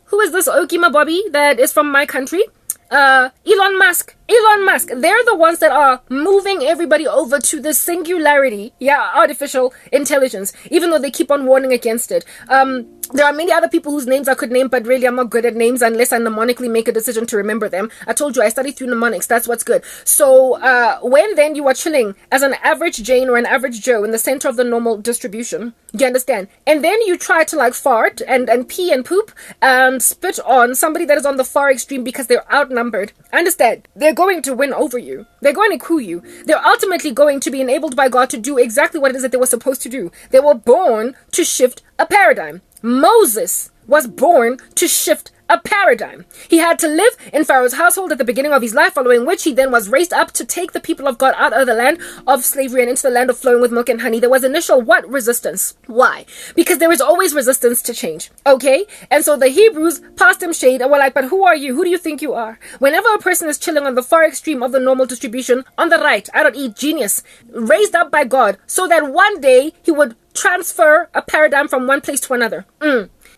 who is this Okima Bobby that is from my country? Elon Musk. They're the ones that are moving everybody over to the singularity. Yeah, artificial intelligence, even though they keep on warning against it. There are many other people whose names I could name, but really I'm not good at names unless I mnemonically make a decision to remember them. I told you I studied through mnemonics. That's what's good. So when then you are chilling as an average Jane or an average Joe in the center of the normal distribution, you understand? And then you try to like fart and pee and poop and spit on somebody that is on the far extreme because they're outnumbered. Understand? They're going to win over you. They're going to coup you. They're ultimately going to be enabled by God to do exactly what it is that they were supposed to do. They were born to shift a paradigm. Moses was born to shift a paradigm. He had to live in Pharaoh's household at the beginning of his life, following which he then was raised up to take the people of God out of the land of slavery and into the land of flowing with milk and honey. There was initial what? Resistance. Why? Because there is always resistance to change. Okay? And so the Hebrews passed him shade and were like, but who are you? Who do you think you are? Whenever a person is chilling on the far extreme of the normal distribution, on the right, I don't eat, genius, raised up by God so that one day he would transfer a paradigm from one place to another.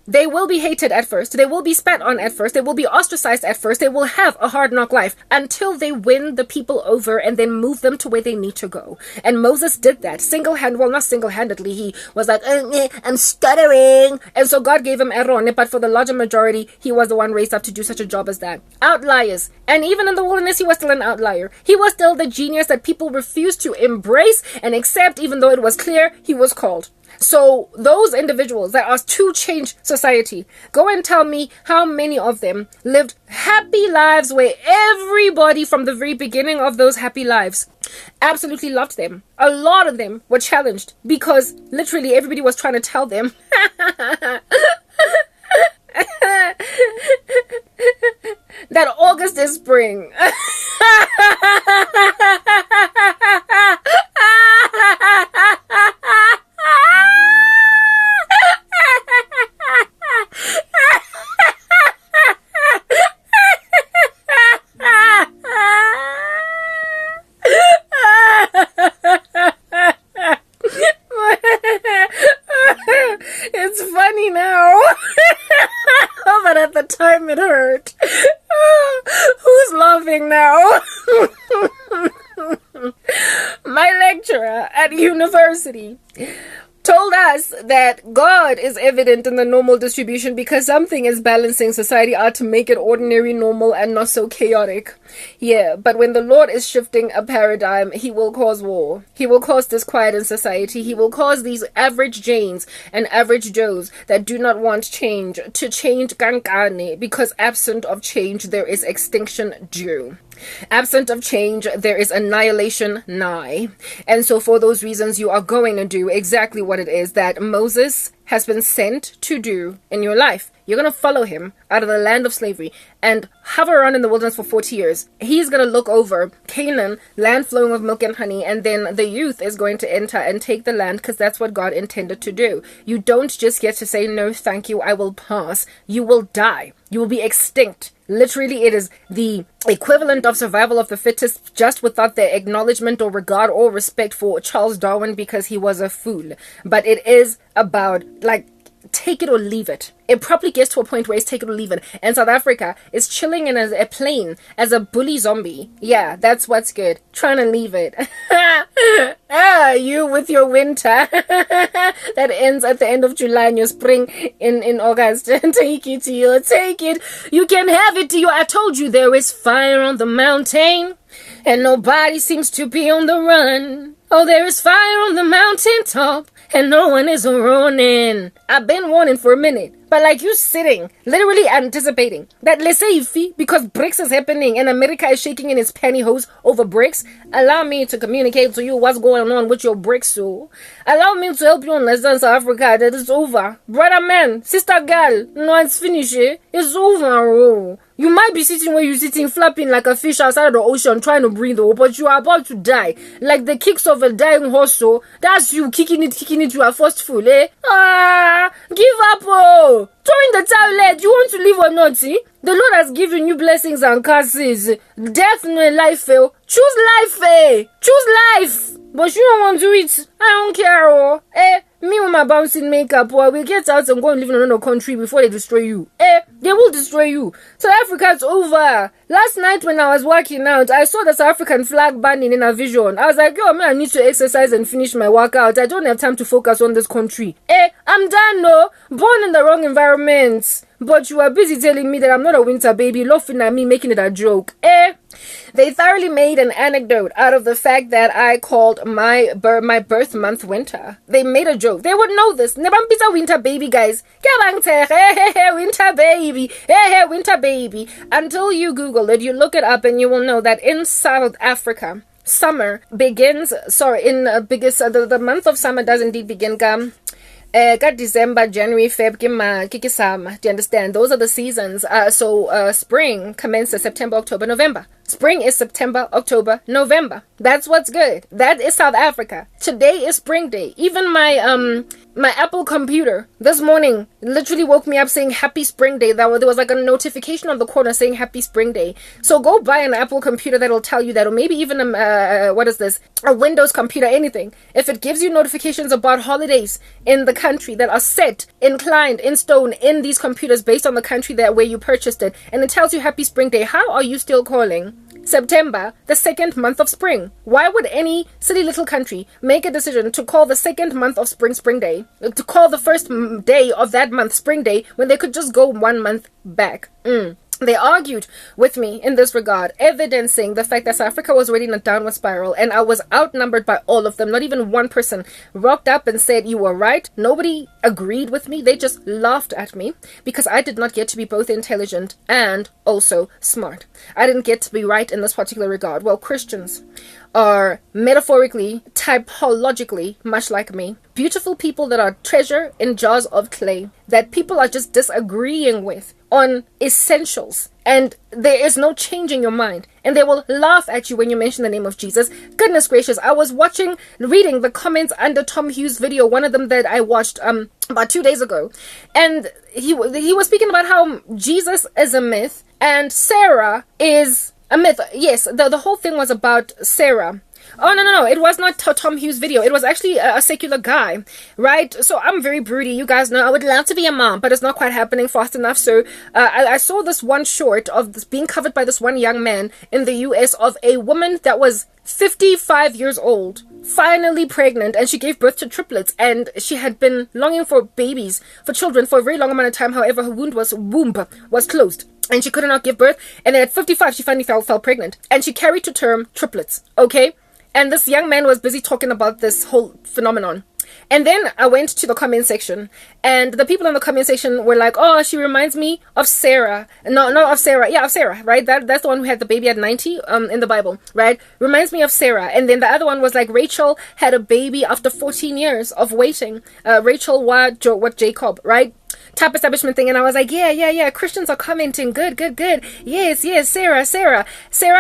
They will be hated at first. They will be spat on at first. They will be ostracized at first. They will have a hard knock life until they win the people over and then move them to where they need to go. And Moses did that not single-handedly. He was like, I'm stuttering. And so God gave him Aaron, but for the larger majority, he was the one raised up to do such a job as that. Outliers. And even in the wilderness, he was still an outlier. He was still the genius that people refused to embrace and accept, even though it was clear he was called. So those individuals that are to change society, go and tell me how many of them lived happy lives where everybody from the very beginning of those happy lives absolutely loved them. A lot of them were challenged because literally everybody was trying to tell them that August is spring. It's funny now. But at the time it hurt. Who's laughing now? My lecturer at university told us that God is evident in the normal distribution because something is balancing society out to make it ordinary, normal, and not so chaotic. Yeah, but when the Lord is shifting a paradigm, he will cause war. He will cause disquiet in society. He will cause these average Janes and average Joes that do not want change to change kankane, because absent of change, there is extinction due. Absent of change, there is annihilation nigh. And so for those reasons, you are going to do exactly what it is that Moses has been sent to do in your life. You're going to follow him out of the land of slavery and hover around in the wilderness for 40 years. He's going to look over Canaan, land flowing with milk and honey, and then the youth is going to enter and take the land because that's what God intended to do. You don't just get to say, no, thank you, I will pass. You will die. You will be extinct. Literally, it is the equivalent of survival of the fittest, just without the acknowledgement or regard or respect for Charles Darwin because he was a fool. But it is about, like, take it or leave it. It probably gets to a point where it's take it or leave it. And South Africa is chilling in a plane as a bully zombie. Yeah, that's what's good. Trying to leave it. You with your winter that ends at the end of July and your spring in August. Take it to you. Take it. You can have it to you. I told you there is fire on the mountain and nobody seems to be on the run. Oh, there is fire on the mountaintop and no one is running. I've been warning for a minute. But like you sitting, literally anticipating that let's say ifi, because BRICS is happening and America is shaking in its pantyhose over BRICS, allow me to communicate to you what's going on with your BRICS. So allow me to help you understand South Africa that it's over. Brother man, sister girl, no, it's finished. It's over. Oh. You might be sitting where you're sitting, flapping like a fish outside of the ocean, trying to breathe, oh, but you are about to die. Like the kicks of a dying horse, so that's you kicking it, you are forceful, eh? Give up, oh! Throw in the towel, you want to live or not, see? The Lord has given you blessings and curses. Death and life, eh? Choose life, eh? Choose life! But you don't want to do it. I don't care, oh. Eh? Me with my bouncing makeup, or we get out and go and live in another country before they destroy you. Eh, they will destroy you. South Africa's over. Last night when I was working out, I saw the South African flag burning in a vision. I was like, yo, man, I need to exercise and finish my workout. I don't have time to focus on this country. Eh, I'm done, no. Born in the wrong environment. But you are busy telling me that I'm not a winter baby, laughing at me, making it a joke. Eh? They thoroughly made an anecdote out of the fact that I called my birth month winter. They made a joke. They would know this. Nebampisa winter baby, guys. Winter baby. Winter baby. Until you Google it, you look it up, and you will know that in South Africa, summer begins. The month of summer does indeed begin. December, January, Feb, March, Kikisama. Do you understand? Those are the seasons. So spring commences September, October, November. Spring is September, October, November. That's what's good. That is South Africa. Today is spring day. Even my Apple computer this morning literally woke me up saying happy spring day. There was like a notification on the corner saying happy spring day. So go buy an Apple computer that'll tell you that, or maybe even a Windows computer, anything. If it gives you notifications about holidays in the country that are set, inclined, in stone in these computers based on the country where you purchased it, and it tells you happy spring day, how are you still calling September the second month of spring? Why would any silly little country make a decision to call the second month of spring day, to call the first day of that month spring day, when they could just go 1 month back? They argued with me in this regard, evidencing the fact that South Africa was already in a downward spiral, and I was outnumbered by all of them. Not even one person rocked up and said, you were right. Nobody agreed with me. They just laughed at me because I did not get to be both intelligent and also smart. I didn't get to be right in this particular regard. Well, Christians are metaphorically, typologically much like me. Beautiful people that are treasure in jars of clay, that people are just disagreeing with on essentials, and there is no changing your mind, and they will laugh at you when you mention the name of Jesus. Goodness gracious, I was reading the comments under Tom Hughes' video, one of them that I watched about 2 days ago, and he was speaking about how Jesus is a myth and Sarah is a myth. Yes, the whole thing was about Sarah. Oh, no, it was not Tom Hughes' video. It was actually a secular guy, right? So I'm very broody. You guys know I would love to be a mom, but it's not quite happening fast enough. So I saw this one short of this being covered by this one young man in the US of a woman that was 55 years old, finally pregnant, and she gave birth to triplets, and she had been longing for babies, for children, for a very long amount of time. However, her womb was closed, and she could not give birth, and then at 55 she finally fell pregnant, and she carried to term triplets. Okay, and this young man was busy talking about this whole phenomenon. And then I went to the comment section, and the people in the comment section were like, oh, she reminds me of Sarah. No, not of Sarah. Yeah, of Sarah, right? That's the one who had the baby at 90 in the Bible, right? Reminds me of Sarah. And then the other one was like, Rachel had a baby after 14 years of waiting. Rachel, what Jacob, right? Type establishment thing. And I was like, yeah, Christians are commenting, good, yes, Sarah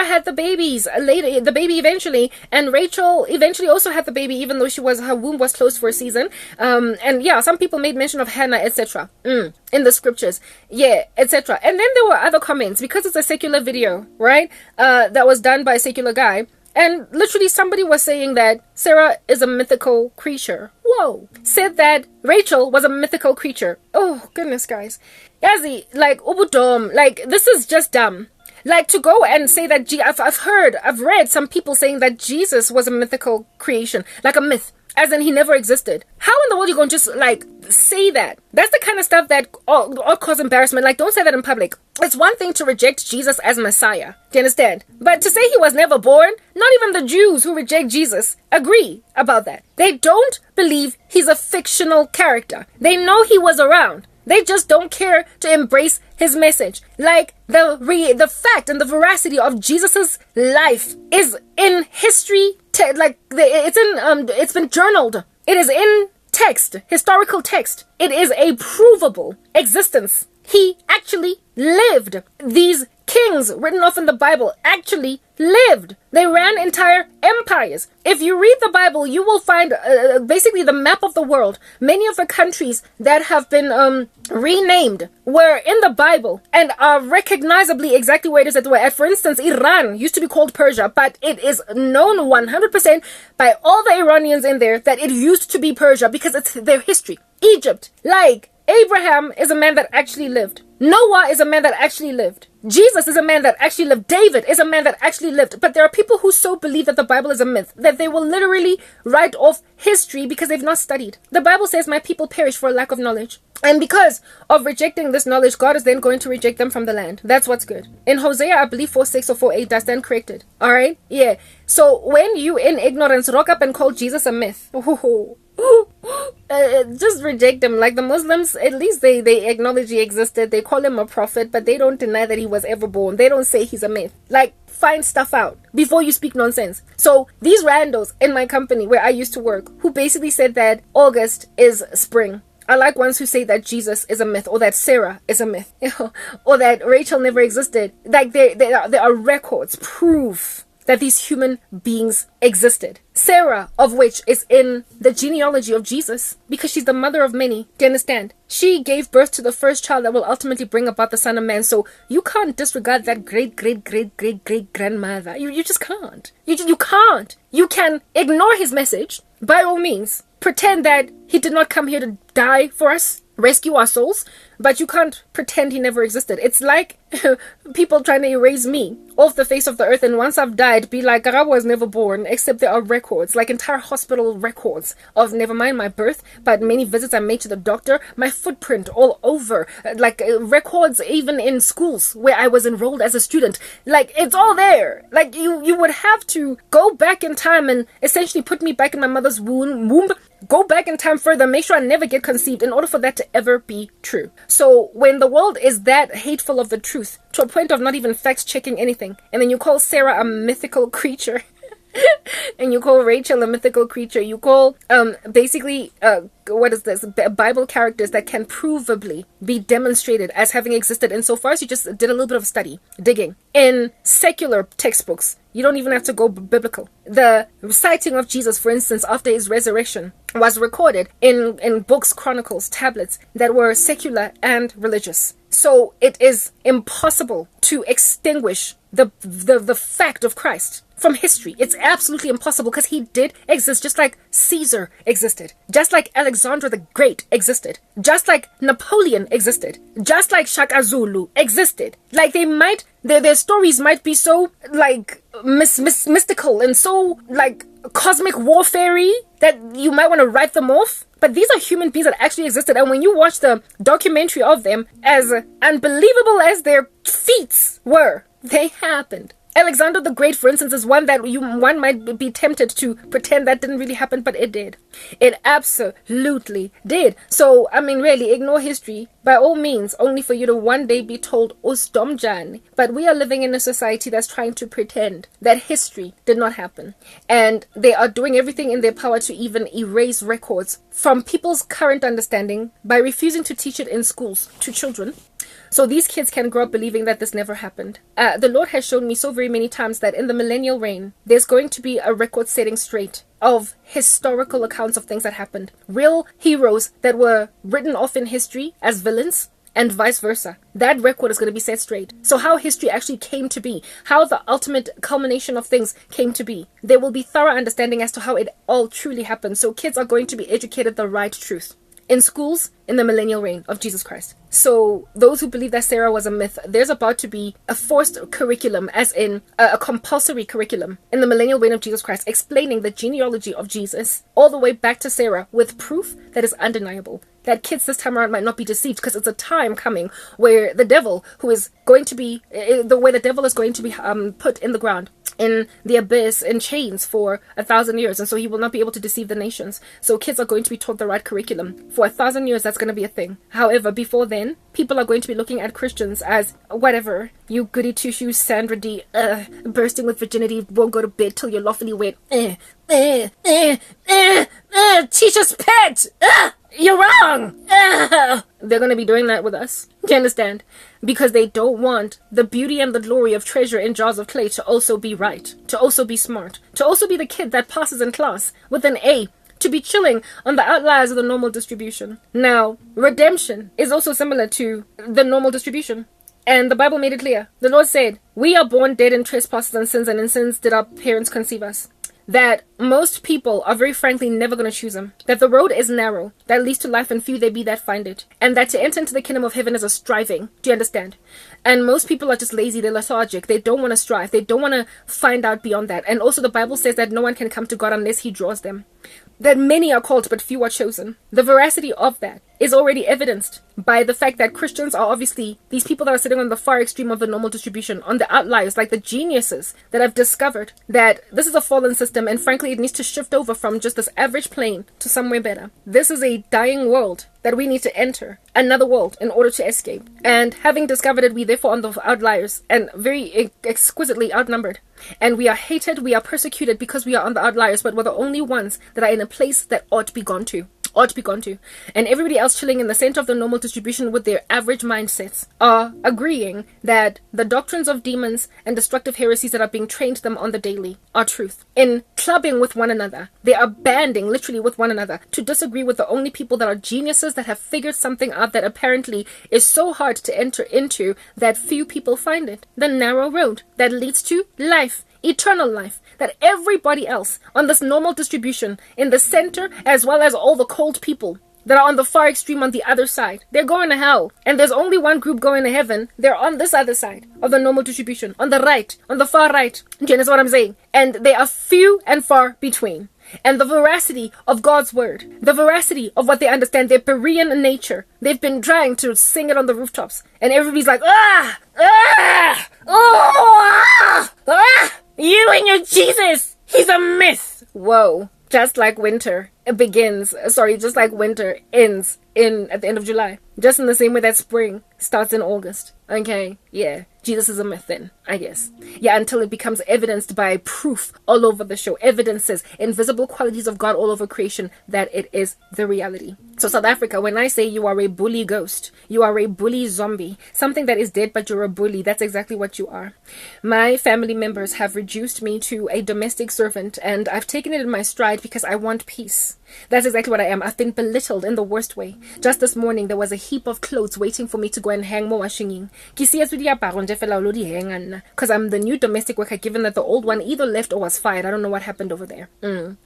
had the babies later, the baby eventually, and Rachel eventually also had the baby, even though her womb was closed for a season. And yeah, some people made mention of Hannah, etc. In the scriptures, yeah, etc. And then there were other comments, because it's a secular video, right, that was done by a secular guy. And literally somebody was saying that Sarah is a mythical creature. Whoa. Said that Rachel was a mythical creature. Oh, goodness, guys. Yazi, like, ubudom, like, this is just dumb. Like, to go and say that, I've read some people saying that Jesus was a mythical creation, like a myth, as in he never existed. How in the world are you going to just, like, say that? That's the kind of stuff that all cause embarrassment. Like, don't say that in public. It's one thing to reject Jesus as Messiah. Do you understand? But to say he was never born, not even the Jews who reject Jesus agree about that. They don't believe he's a fictional character. They know he was around. They just don't care to embrace his message. Like, the fact and the veracity of Jesus's life is in history. It's been journaled. It is in text, historical text. It is a provable existence. He actually lived. These kings written off in the Bible actually lived. They ran entire empires. If you read the Bible, you will find basically the map of the world. Many of the countries that have been renamed were in the Bible and are recognizably exactly where it is that they were at. For instance, Iran used to be called Persia, but it is known 100% by all the Iranians in there that it used to be Persia because it's their history. Egypt, like Abraham, is a man that actually lived. Noah is a man that actually lived. Jesus is a man that actually lived. David is a man that actually lived. But there are people who so believe that the Bible is a myth that they will literally write off history because they've not studied. The Bible says, my people perish for lack of knowledge. And because of rejecting this knowledge, God is then going to reject them from the land. That's what's good. In Hosea, I believe 4:6 or 4:8, that's then corrected. All right? Yeah. So when you in ignorance rock up and call Jesus a myth, just reject him. Like the Muslims, at least they acknowledge he existed. They call him a prophet, but they don't deny that he was ever born. They don't say he's a myth. Like, find stuff out before you speak nonsense. So these randos in my company where I used to work, who basically said that August is spring, I like ones who say that Jesus is a myth, or that Sarah is a myth, or that Rachel never existed. Like, there are records, proof that these human beings existed. Sarah, of which is in the genealogy of Jesus, because she's the mother of many. Do you understand? She gave birth to the first child that will ultimately bring about the Son of Man. So you can't disregard that great grandmother. You just can't. You can't. You can ignore his message, by all means. Pretend that he did not come here to die for us, rescue our souls, but you can't pretend he never existed. It's like people trying to erase me off the face of the earth, and once I've died, be like, I was never born, except there are records, like entire hospital records of, never mind my birth, but many visits I made to the doctor, my footprint all over, like records even in schools where I was enrolled as a student. Like, it's all there. Like, you would have to go back in time and essentially put me back in my mother's womb, go back in time further, make sure I never get conceived in order for that to ever be true. So when the world is that hateful of the truth, to a point of not even fact checking anything, and then you call Sarah a mythical creature, And you call Rachel a mythical creature. You call basically what is this? Bible characters that can provably be demonstrated as having existed insofar as you just did a little bit of study, digging in secular textbooks. You don't even have to go biblical. The sighting of Jesus, for instance, after his resurrection was recorded in books, chronicles, tablets that were secular and religious. So it is impossible to extinguish the fact of Christ from history. It's absolutely impossible because he did exist, just like Caesar existed, just like Alexander the Great existed, just like Napoleon existed, just like Shaka Zulu existed. Like their stories might be so like mystical and so like cosmic warfare-y that you might want to write them off. But these are human beings that actually existed. And when you watch the documentary of them, as unbelievable as their feats were, they happened. Alexander the Great, for instance, is one that one might be tempted to pretend that didn't really happen, but it did. It absolutely did. So, I mean, really, ignore history by all means, only for you to one day be told Ustomjan. But we are living in a society that's trying to pretend that history did not happen. And they are doing everything in their power to even erase records from people's current understanding by refusing to teach it in schools to children. So these kids can grow up believing that this never happened. The Lord has shown me so very many times that in the millennial reign, there's going to be a record setting straight of historical accounts of things that happened. Real heroes that were written off in history as villains and vice versa. That record is going to be set straight. So how history actually came to be, how the ultimate culmination of things came to be. There will be thorough understanding as to how it all truly happened. So kids are going to be educated the right truth in schools in the millennial reign of Jesus Christ. So those who believe that Sarah was a myth, there's about to be a forced curriculum, as in a compulsory curriculum in the millennial reign of Jesus Christ, explaining the genealogy of Jesus all the way back to Sarah with proof that is undeniable. That kids this time around might not be deceived, because it's a time coming where the devil, who is going to be, the devil is going to be put in the ground, in the abyss, in chains for 1,000 years, and so he will not be able to deceive the nations. So kids are going to be taught the right curriculum. For 1,000 years, that's going to be a thing. However, before then, people are going to be looking at Christians as whatever, you goody two-shoes Sandra D, bursting with virginity, won't go to bed till you're lawfully wed, teacher's pet, you're wrong. They're going to be doing that with us. Do you understand? Because they don't want the beauty and the glory of treasure in jars of clay to also be right, to also be smart, to also be the kid that passes in class with an A, to be chilling on the outliers of the normal distribution. Now, redemption is also similar to the normal distribution. And the Bible made it clear. The Lord said, we are born dead in trespasses and sins, and in sins did our parents conceive us. That most people are very frankly never going to choose him. That the road is narrow, that leads to life, and few there be that find it. And that to enter into the kingdom of heaven is a striving. Do you understand? And most people are just lazy, they're lethargic. They don't want to strive. They don't want to find out beyond that. And also the Bible says that no one can come to God unless he draws them. That many are called, but few are chosen. The veracity of that is already evidenced by the fact that Christians are obviously these people that are sitting on the far extreme of the normal distribution, on the outliers, like the geniuses that have discovered that this is a fallen system, and frankly it needs to shift over from just this average plane to somewhere better. This is a dying world that we need to enter, another world, in order to escape. And having discovered it, we therefore are the outliers and very exquisitely outnumbered. And we are hated, we are persecuted because we are on the outliers, but we're the only ones that are in a place that ought to be gone to. And everybody else chilling in the center of the normal distribution with their average mindsets are agreeing that the doctrines of demons and destructive heresies that are being trained them on the daily are truth. In clubbing with one another, they are banding literally with one another to disagree with the only people that are geniuses that have figured something out that apparently is so hard to enter into that few people find it. The narrow road that leads to life. Eternal life, that everybody else on this normal distribution in the center, as well as all the cold people that are on the far extreme on the other side, they're going to hell. And there's only one group going to heaven. They're on this other side of the normal distribution, on the right, on the far right. Do you understand what I'm saying? And they are few and far between. And the veracity of God's word, the veracity of what they understand, their Berean nature, they've been trying to sing it on the rooftops, and everybody's like, you and your Jesus, he's a myth. Whoa. Just like winter begins, just like winter ends at the end of July. Just in the same way that spring starts in August. Okay, yeah. Jesus is a myth then, I guess. Yeah, until it becomes evidenced by proof all over the show. Evidences, invisible qualities of God all over creation that it is the reality. So South Africa, when I say you are a bully ghost, you are a bully zombie, something that is dead but you're a bully, that's exactly what you are. My family members have reduced me to a domestic servant, and I've taken it in my stride because I want peace. That's exactly what I am. I've been belittled in the worst way. Just this morning, there was a heap of clothes waiting for me to go and hang more washing. Because I'm the new domestic worker, given that the old one either left or was fired. I don't know what happened over there. And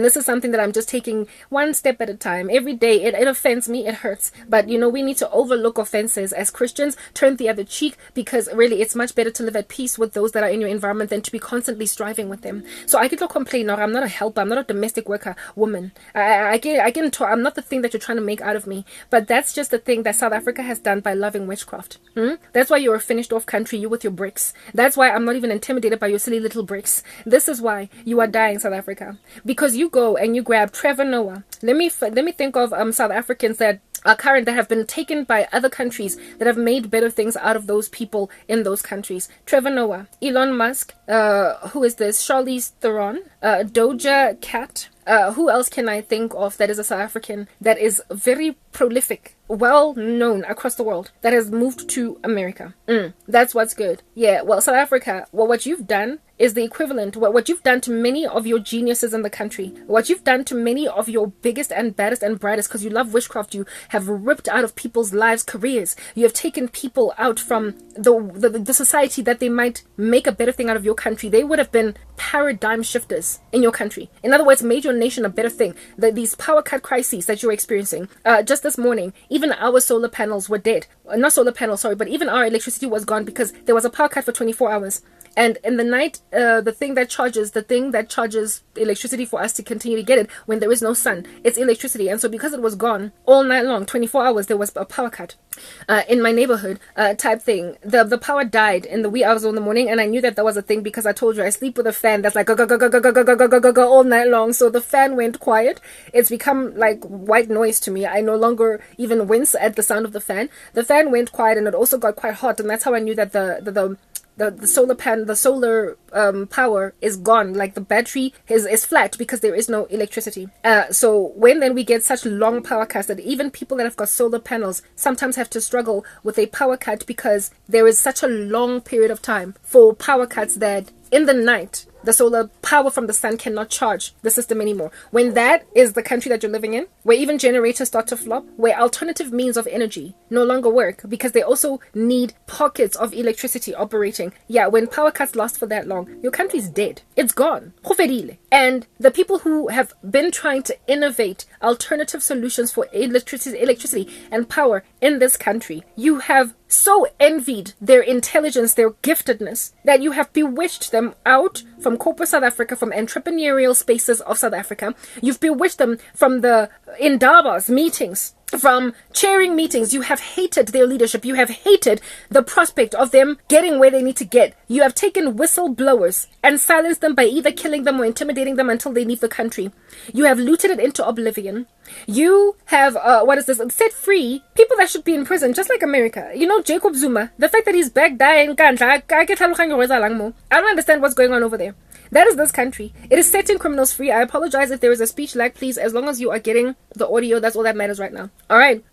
this is something that I'm just taking one step at a time. Every day, it offends me, it hurts. But, we need to overlook offenses as Christians, turn the other cheek, because really it's much better to live at peace with those that are in your environment than to be constantly striving with them. So I get to complain, or I'm not a helper, I'm not a domestic worker woman. I can talk, I'm not the thing that you're trying to make out of me, but that's just the thing that South Africa has done by loving witchcraft. That's why you're a finished off country, you with your bricks. That's why I'm not even intimidated by your silly little bricks. This is why you are dying, South Africa, because you go and you grab Trevor Noah. Let me think of South Africans that are current, that have been taken by other countries, that have made better things out of those people in those countries. Trevor Noah, Elon Musk, who is this? Charlize Theron, Doja Cat. Who else can I think of that is a South African that is very prolific, well known across the world, that has moved to America? That's what's good. Yeah, well, South Africa, well, what you've done is the equivalent, what you've done to many of your geniuses in the country, what you've done to many of your biggest and baddest and brightest, because you love witchcraft, you have ripped out of people's lives, careers. You have taken people out from the society that they might make a better thing out of your country. They would have been paradigm shifters in your country. In other words, made your nation a better thing. These power cut crises that you're experiencing. Just this morning, even our solar panels were dead. Not solar panels, sorry, but even our electricity was gone because there was a power cut for 24 hours. And in the night, the thing that charges electricity for us to continue to get it when there is no sun, it's electricity. And so because it was gone all night long, 24 hours, there was a power cut in my neighborhood type thing. The power died in the wee hours of the morning, and I knew that was a thing because I told you I sleep with a fan that's like go all night long. So the fan went quiet. It's become like white noise to me. I no longer even wince at the sound of the fan. The fan went quiet, and it also got quite hot, and that's how I knew that the solar power is gone. Like the battery is flat because there is no electricity. So when then we get such long power cuts that even people that have got solar panels sometimes have to struggle with a power cut because there is such a long period of time for power cuts that in the night the solar power from the sun cannot charge the system anymore. When that is the country that you're living in, where even generators start to flop, where alternative means of energy no longer work because they also need pockets of electricity operating. Yeah, when power cuts last for that long, your country's dead. It's gone. And the people who have been trying to innovate alternative solutions for electricity and power in this country, you have so envied their intelligence, their giftedness, that you have bewitched them out from corporate South Africa, from entrepreneurial spaces of South Africa. You've bewitched them from the Indabas meetings, from chairing meetings. You have hated their leadership. You have hated the prospect of them getting where they need to get. You have taken whistleblowers and silenced them by either killing them or intimidating them until they leave the country. You have looted it into oblivion. You have, set free people that should be in prison, just like America. Jacob Zuma, the fact that he's back dying, I don't understand what's going on over there. That is this country. It is setting criminals free. I apologize if there is a speech lag, please. As long as you are getting the audio, that's all that matters right now. All right.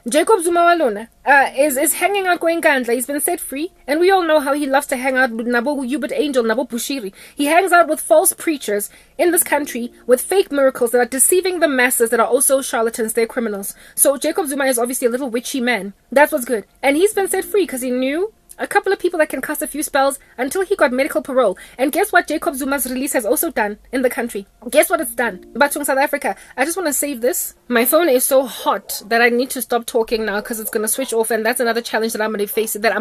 Jacob Zuma Walona is hanging out going Kandla. He's been set free. And we all know how he loves to hang out with Nabo Hubert Angel, Nabo Bushiri. He hangs out with false preachers in this country with fake miracles that are deceiving the masses that are also charlatans. They're criminals. So Jacob Zuma is obviously a little witchy man. That's what's good. And he's been set free because he knew a couple of people that can cast a few spells until he got medical parole. And guess what Jacob Zuma's release has also done in the country? Guess what it's done? But from South Africa, I just want to save this. My phone is so hot that I need to stop talking now because it's going to switch off, and that's another challenge that I'm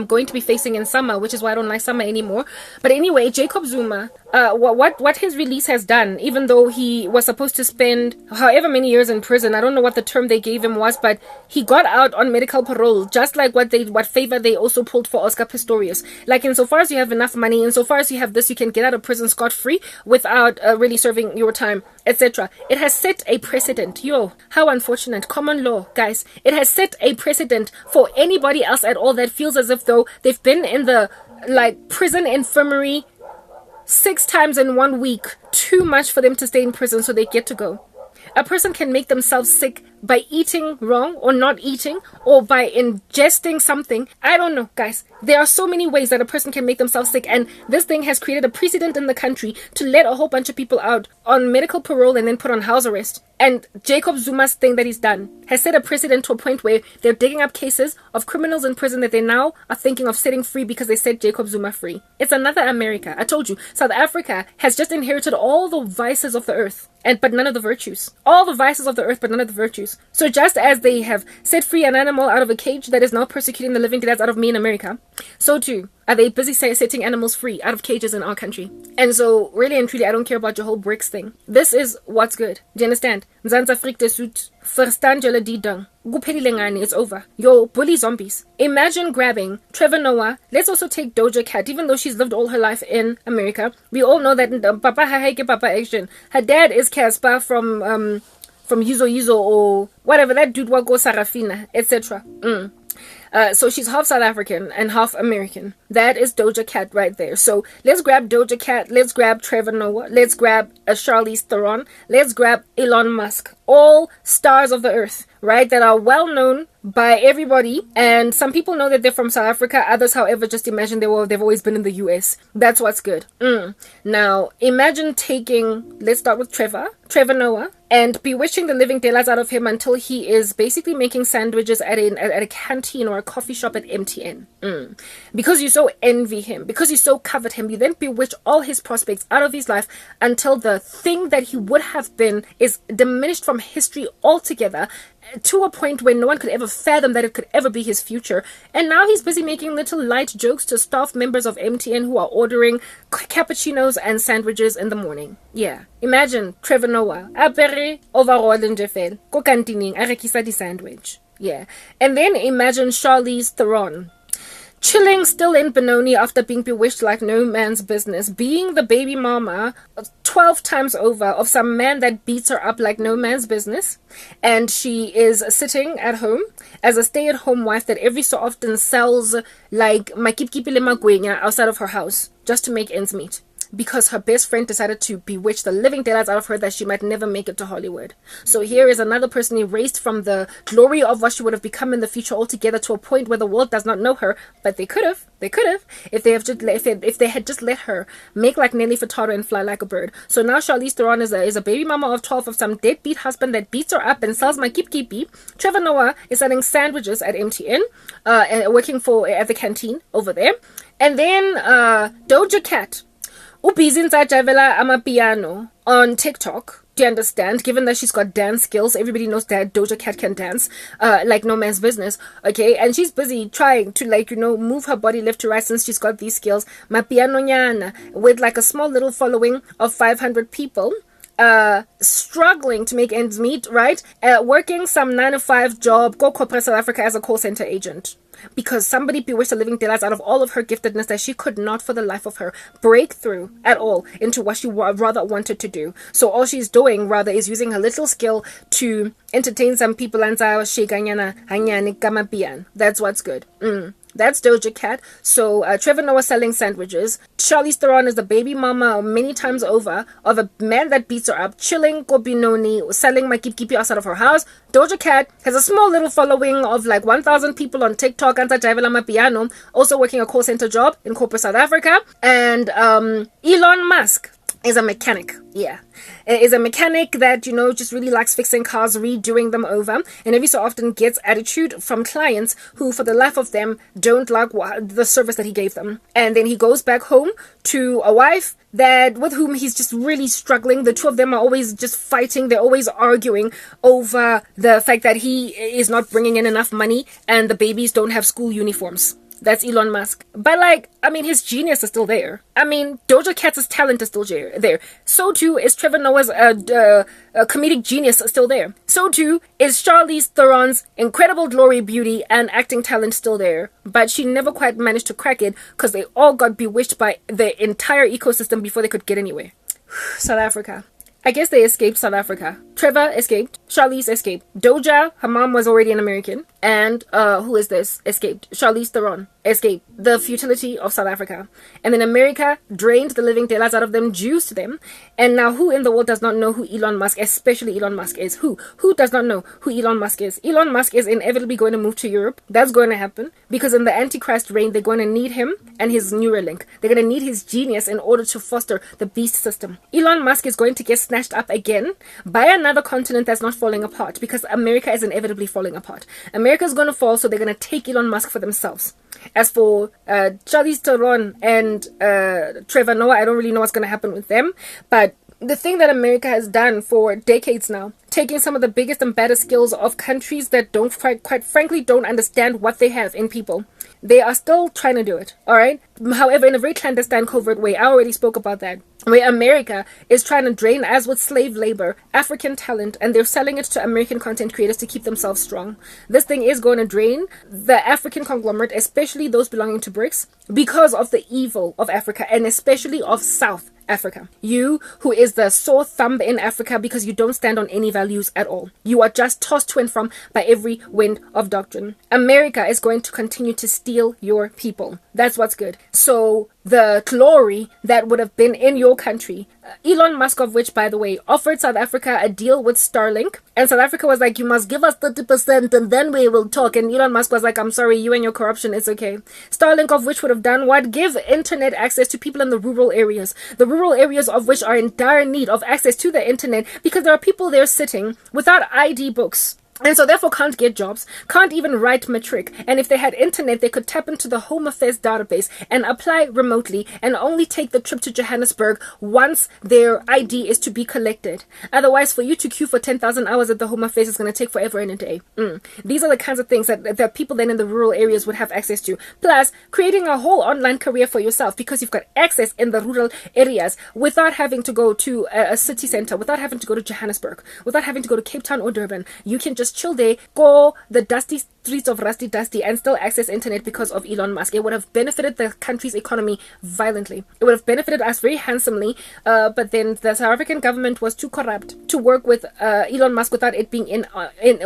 going to be facing in summer, which is why I don't like summer anymore. But anyway, Jacob Zuma what his release has done, even though he was supposed to spend however many years in prison. I don't know what the term they gave him was, but he got out on medical parole, just like what favor they also pulled for Oscar Pistorius. Like, insofar as you have enough money, insofar as you have this, you can get out of prison scot-free without really serving your time, etc. It has set a precedent. Yo, how unfortunate. Common law, guys. It has set a precedent for anybody else at all that feels as if though they've been in the prison infirmary 6 times in 1 week. Too much for them to stay in prison, so they get to go. A person can make themselves sick by eating wrong or not eating, or by ingesting something. I don't know, guys. There are so many ways that a person can make themselves sick, and this thing has created a precedent in the country to let a whole bunch of people out on medical parole and then put on house arrest. And Jacob Zuma's thing that he's done has set a precedent to a point where they're digging up cases of criminals in prison that they now are thinking of setting free because they set Jacob Zuma free. It's another America. I told you, South Africa has just inherited all the vices of the earth, but none of the virtues. All the vices of the earth, but none of the virtues. So just as they have set free an animal out of a cage that is now persecuting the living daylights out of me in America, so too are they busy setting animals free out of cages in our country. And so, really and truly, I don't care about your whole BRICS thing. This is what's good. Do you understand? Mzansi Afrika suit verstaan julle die ding. Kuphelile ngani, it's over. Yo, bully zombies. Imagine grabbing Trevor Noah. Let's also take Doja Cat, even though she's lived all her life in America. We all know that Papa Haike Papa Action. Her dad is Casper from Yuzo Yuzo or whatever, that dude Wago Sarafina, etc. So she's half South African and half American. That is Doja Cat right there. So let's grab Doja Cat, let's grab Trevor Noah, let's grab Charlize Theron, let's grab Elon Musk. All stars of the earth, right, that are well known by everybody, and some people know that they're from South Africa. Others, however, just imagine they've always been in the US. That's what's good. Now imagine taking, let's start with Trevor Noah, and bewitching the living daylights out of him until he is basically making sandwiches at a canteen or a coffee shop at MTN. Because you so envy him, because you so covet him, you then bewitch all his prospects out of his life until the thing that he would have been is diminished from history altogether, to a point where no one could ever fathom that it could ever be his future. And now he's busy making little light jokes to staff members of MTN who are ordering cappuccinos and sandwiches in the morning. Yeah, imagine Trevor Noah apere overall in Jeffel ko kantining a rekisa di sandwich. Yeah, and then imagine Charlize Theron chilling still in Benoni after being bewitched like no man's business, being the baby mama 12 times over of some man that beats her up like no man's business, and she is sitting at home as a stay-at-home wife that every so often sells like makipkipile magwenya outside of her house just to make ends meet, because her best friend decided to bewitch the living daylights out of her that she might never make it to Hollywood. So here is another person erased from the glory of what she would have become in the future altogether, to a point where the world does not know her, but they could have, if they had just let her make like Nelly Furtado and fly like a bird. So now Charlize Theron is a baby mama of 12 of some deadbeat husband that beats her up and sells my keep. Trevor Noah is selling sandwiches at MTN, and working at the canteen over there. And then Doja Cat, ubhizi nsajavela amapiano on TikTok. Do you understand? Given that she's got dance skills, everybody knows that Doja Cat can dance like no man's business. Okay, and she's busy trying to move her body left to right since she's got these skills. Mapiano nyana, with like a small little following of 500 people. Struggling to make ends meet, right? Working some 9-to-5 job, go corporate South Africa as a call center agent. Because somebody bewitched the living daylights out of all of her giftedness that she could not for the life of her break through at all into what she rather wanted to do. So all she's doing rather is using her little skill to entertain some people. That's what's good. That's Doja Cat. So Trevor Noah selling sandwiches. Charlize Theron is the baby mama many times over of a man that beats her up, chilling Kobinoni, selling my kipi outside of her house. Doja Cat has a small little following of like 1,000 people on TikTok, piano, also working a call center job in corporate South Africa. And Elon Musk is a mechanic. Yeah, is a mechanic that just really likes fixing cars, redoing them over, and every so often gets attitude from clients who for the life of them don't like the service that he gave them. And then he goes back home to a wife with whom he's just really struggling. The two of them are always just fighting. They're always arguing over the fact that he is not bringing in enough money and the babies don't have school uniforms. That's Elon Musk. But like, I mean, his genius is still there. I mean, Doja Cat's talent is still there. So too is Trevor Noah's comedic genius still there. So too is Charlize Theron's incredible glory, beauty, and acting talent still there. But she never quite managed to crack it because they all got bewitched by the entire ecosystem before they could get anywhere. South Africa. I guess they escaped South Africa. Trevor escaped. Charlize escaped. Doja, her mom was already an American. And who is this? Escaped. Charlize Theron escaped the futility of South Africa. And then America drained the living daylights out of them, juiced them. And now who in the world does not know who Elon Musk, especially Elon Musk, is? Who? Who does not know who Elon Musk is? Elon Musk is inevitably going to move to Europe. That's going to happen. Because in the Antichrist reign, they're going to need him and his Neuralink. They're going to need his genius in order to foster the beast system. Elon Musk is going to get snatched up again by another continent that's not falling apart, because America is inevitably falling apart. America is going to fall, so they're going to take Elon Musk for themselves. As for Charlize Theron and Trevor Noah, I don't really know what's going to happen with them. But the thing that America has done for decades now, taking some of the biggest and baddest skills of countries that don't quite frankly don't understand what they have in people. They are still trying to do it, all right? However, in a very clandestine, covert way. I already spoke about that. Where America is trying to drain, as with slave labor, African talent, and they're selling it to American content creators to keep themselves strong. This thing is going to drain the African conglomerate, especially those belonging to BRICS, because of the evil of Africa, and especially of South Africa. You, who is the sore thumb in Africa because you don't stand on any values at all. You are just tossed to and from by every wind of doctrine. America is going to continue to steal your people. That's what's good. So the glory that would have been in your country, Elon Musk, of which, by the way, offered South Africa a deal with Starlink, and South Africa was like, you must give us 30% and then we will talk. And Elon Musk was like, I'm sorry, you and your corruption, it's okay. Starlink, of which would have done what? Give internet access to people in the rural areas. The rural areas of which are in dire need of access to the internet, because there are people there sitting without ID books. And so therefore can't get jobs, can't even write matric. And if they had internet, they could tap into the Home Affairs database and apply remotely and only take the trip to Johannesburg once their ID is to be collected. Otherwise, for you to queue for 10,000 hours at the Home Affairs is going to take forever and a day. These are the kinds of things that people then in the rural areas would have access to. Plus, creating a whole online career for yourself, because you've got access in the rural areas without having to go to a city center, without having to go to Johannesburg, without having to go to Cape Town or Durban. You can just chill there, go the dusty streets of Rusty Dusty, and still access internet because of Elon Musk. It would have benefited the country's economy violently. It would have benefited us very handsomely, but then the South African government was too corrupt to work with Elon Musk without it being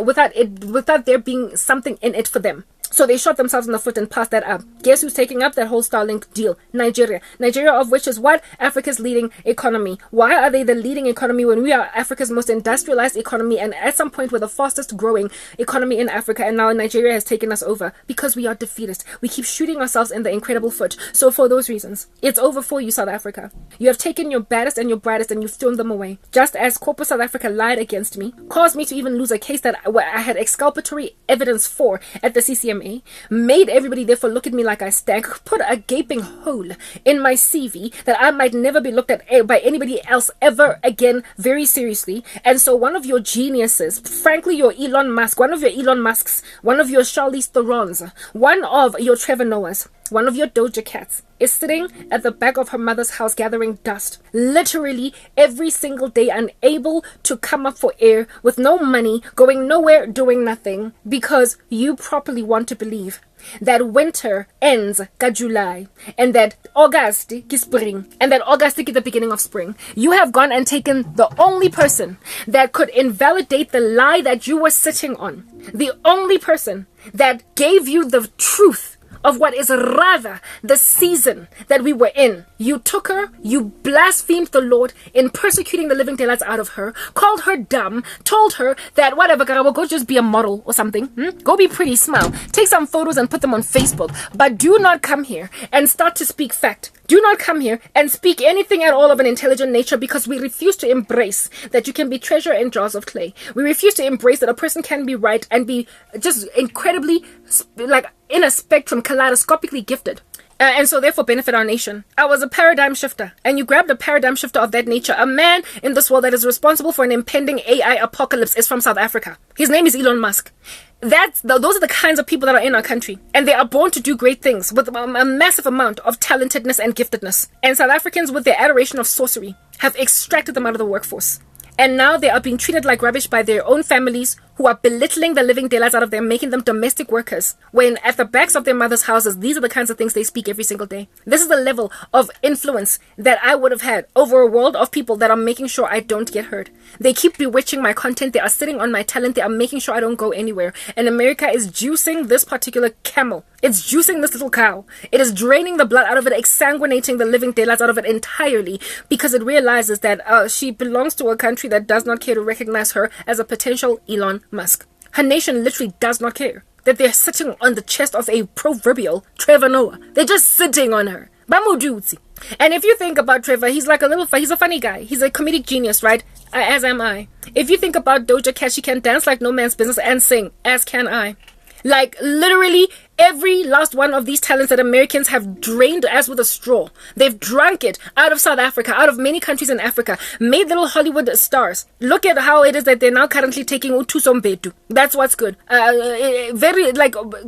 without there being something in it for them. So they shot themselves in the foot and passed that up. Guess who's taking up that whole Starlink deal? Nigeria. Nigeria, of which is what? Africa's leading economy. Why are they the leading economy when we are Africa's most industrialized economy, and at some point we're the fastest growing economy in Africa, and now Nigeria has taken us over? Because we are defeatist. We keep shooting ourselves in the incredible foot. So for those reasons, it's over for you, South Africa. You have taken your baddest and your brightest and you've thrown them away. Just as corporate South Africa lied against me, caused me to even lose a case that I had exculpatory evidence for at the CCMA, made everybody therefore look at me like I stank, put a gaping hole in my CV that I might never be looked at by anybody else ever again very seriously. And so one of your geniuses, frankly your Elon Musk, one of your Elon Musks, one of your Charlize Therons, one of your Trevor Noahs, one of your Doja Cats is sitting at the back of her mother's house gathering dust, literally every single day, unable to come up for air, with no money, going nowhere, doing nothing, because you properly want to believe that winter ends ka July, and that August is spring, and that August is the beginning of spring. You have gone and taken the only person that could invalidate the lie that you were sitting on, the only person that gave you the truth of what is rather the season that we were in. You took her, you blasphemed the Lord in persecuting the living daylights out of her, called her dumb, told her that whatever, go just be a model or something. Go be pretty, smile, take some photos and put them on Facebook. But do not come here and start to speak fact. Do not come here and speak anything at all of an intelligent nature, because we refuse to embrace that you can be treasure in jars of clay. We refuse to embrace that a person can be right and be just incredibly, like, in a spectrum, kaleidoscopically gifted. and so therefore benefit our nation. I was a paradigm shifter, and you grabbed a paradigm shifter of that nature. A man in this world that is responsible for an impending AI apocalypse is from South Africa. His name is Elon Musk. Those are the kinds of people that are in our country, and they are born to do great things with a massive amount of talentedness and giftedness. And South Africans, with their adoration of sorcery, have extracted them out of the workforce. And now they are being treated like rubbish by their own families, who are belittling the living daylights out of them, making them domestic workers, when at the backs of their mothers' houses, these are the kinds of things they speak every single day. This is the level of influence that I would have had over a world of people that are making sure I don't get hurt. They keep bewitching my content. They are sitting on my talent. They are making sure I don't go anywhere. And America is juicing this particular camel. It's juicing this little cow. It is draining the blood out of it, exsanguinating the living daylights out of it entirely, because it realizes that she belongs to a country that does not care to recognize her as a potential Elon Musk. Her nation literally does not care that they're sitting on the chest of a proverbial Trevor Noah. They're just sitting on her. Bamudutsi. And if you think about Trevor, he's a funny guy. He's a comedic genius, right? As am I. If you think about Doja Cat, she can dance like no man's business and sing, as can I. Like, literally, every last one of these talents that Americans have drained as with a straw. They've drunk it out of South Africa, out of many countries in Africa, made little Hollywood stars. Look at how it is that they're now currently taking Utuso Mbedu. That's what's good.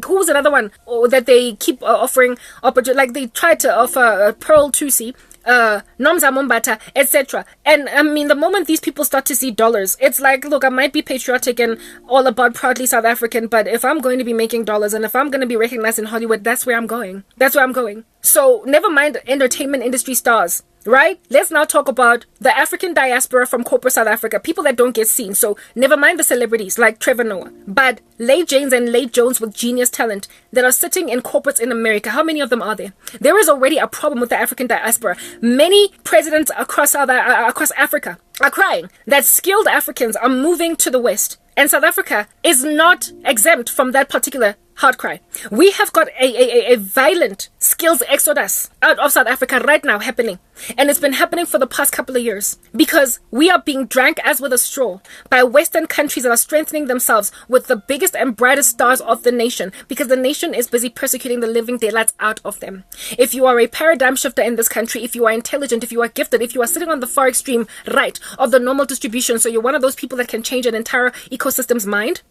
Who's another one that they keep offering? Like, they tried to offer Pearl Tusi, Nomza Mombata, etc. And I mean, the moment these people start to see dollars, it's like, look, I might be patriotic and all about proudly South African, but if I'm going to be making dollars and if I'm going to be recognized in Hollywood, that's where I'm going. That's where I'm going. So never mind entertainment industry stars, right? Let's now talk about the African diaspora from corporate South Africa, people that don't get seen. So never mind the celebrities like Trevor Noah, but late Janes and late Jones with genius talent that are sitting in corporates in America. How many of them are there? There is already a problem with the African diaspora. Many presidents across Africa are crying that skilled Africans are moving to the West. And South Africa is not exempt from that particular hard cry. We have got a violent skills exodus out of South Africa right now happening. And it's been happening for the past couple of years because we are being drank as with a straw by Western countries that are strengthening themselves with the biggest and brightest stars of the nation, because the nation is busy persecuting the living daylights out of them. If you are a paradigm shifter in this country, if you are intelligent, if you are gifted, if you are sitting on the far extreme right of the normal distribution, so you're one of those people that can change an entire ecosystem's mind,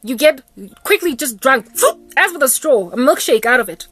you get quickly just drunk as with a straw, a milkshake out of it.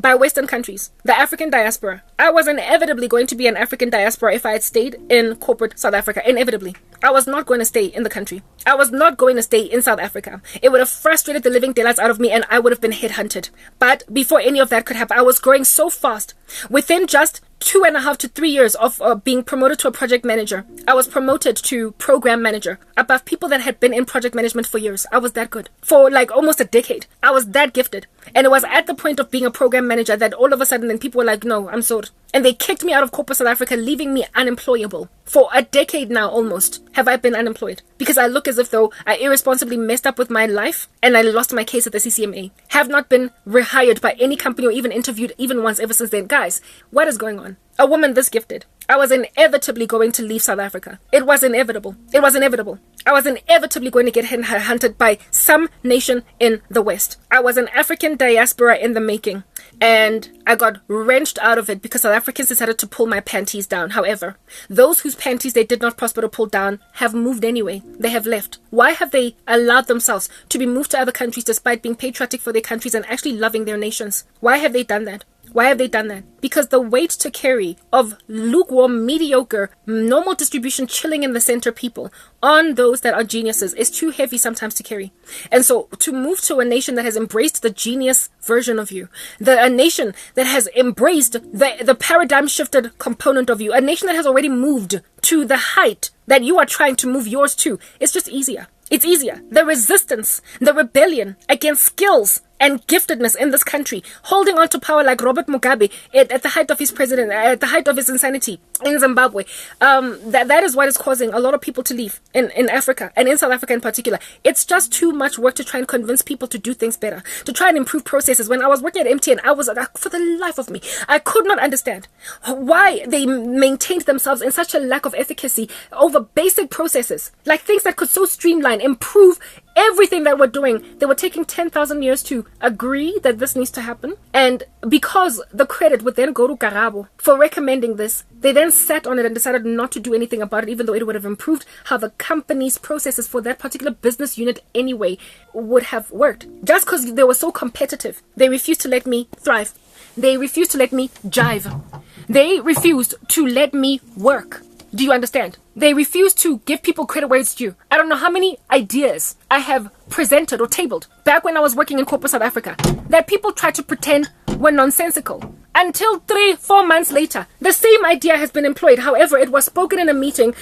By Western countries, the African diaspora. I was inevitably going to be an African diaspora if I had stayed in corporate South Africa. Inevitably. I was not going to stay in the country. I was not going to stay in South Africa. It would have frustrated the living daylights out of me and I would have been headhunted. But before any of that could happen, I was growing so fast. Within just 2.5 to 3 years of being promoted to a project manager, I was promoted to program manager above people that had been in project management for years. I was that good. For like almost a decade. I was that gifted. And it was at the point of being a program manager that all of a sudden then people were like, no, I'm sold. And they kicked me out of corporate South Africa, leaving me unemployable. For a decade now almost have I been unemployed. Because I look as if though I irresponsibly messed up with my life and I lost my case at the CCMA. Have not been rehired by any company or even interviewed even once ever since then. Guys, what is going on? A woman this gifted. I was inevitably going to leave South Africa. It was inevitable. It was inevitable. I was inevitably going to get hunted by some nation in the West. I was an African diaspora in the making. And I got wrenched out of it because South Africans decided to pull my panties down. However, those whose panties they did not prosper to pull down have moved anyway. They have left. Why have they allowed themselves to be moved to other countries despite being patriotic for their countries and actually loving their nations? Why have they done that? Why have they done that? Because the weight to carry of lukewarm, mediocre, normal distribution, chilling in the center people on those that are geniuses is too heavy sometimes to carry. And so to move to a nation that has embraced the genius version of you, a nation that has embraced the paradigm shifted component of you, a nation that has already moved to the height that you are trying to move yours to, it's just easier. It's easier. The resistance, the rebellion against skills and giftedness in this country, holding on to power like Robert Mugabe at the height of his insanity. in Zimbabwe. That is what is causing a lot of people to leave in Africa, and in South Africa in particular. It's just too much work to try and convince people to do things better, to try and improve processes. When I was working at MTN, I was, for the life of me, I could not understand why they maintained themselves in such a lack of efficacy over basic processes, like things that could so streamline, improve everything that we're doing. They were taking 10,000 years to agree that this needs to happen. And because the credit would then go to Karabo for recommending this, they then sat on it and decided not to do anything about it, even though it would have improved how the company's processes for that particular business unit anyway would have worked. Just because they were so competitive, they refused to let me thrive. They refused to let me jive. They refused to let me work. Do you understand? They refuse to give people credit where it's due. I don't know how many ideas I have presented or tabled back when I was working in corporate South Africa that people tried to pretend were nonsensical. Until 3-4 months later, the same idea has been employed. However, it was spoken in a meeting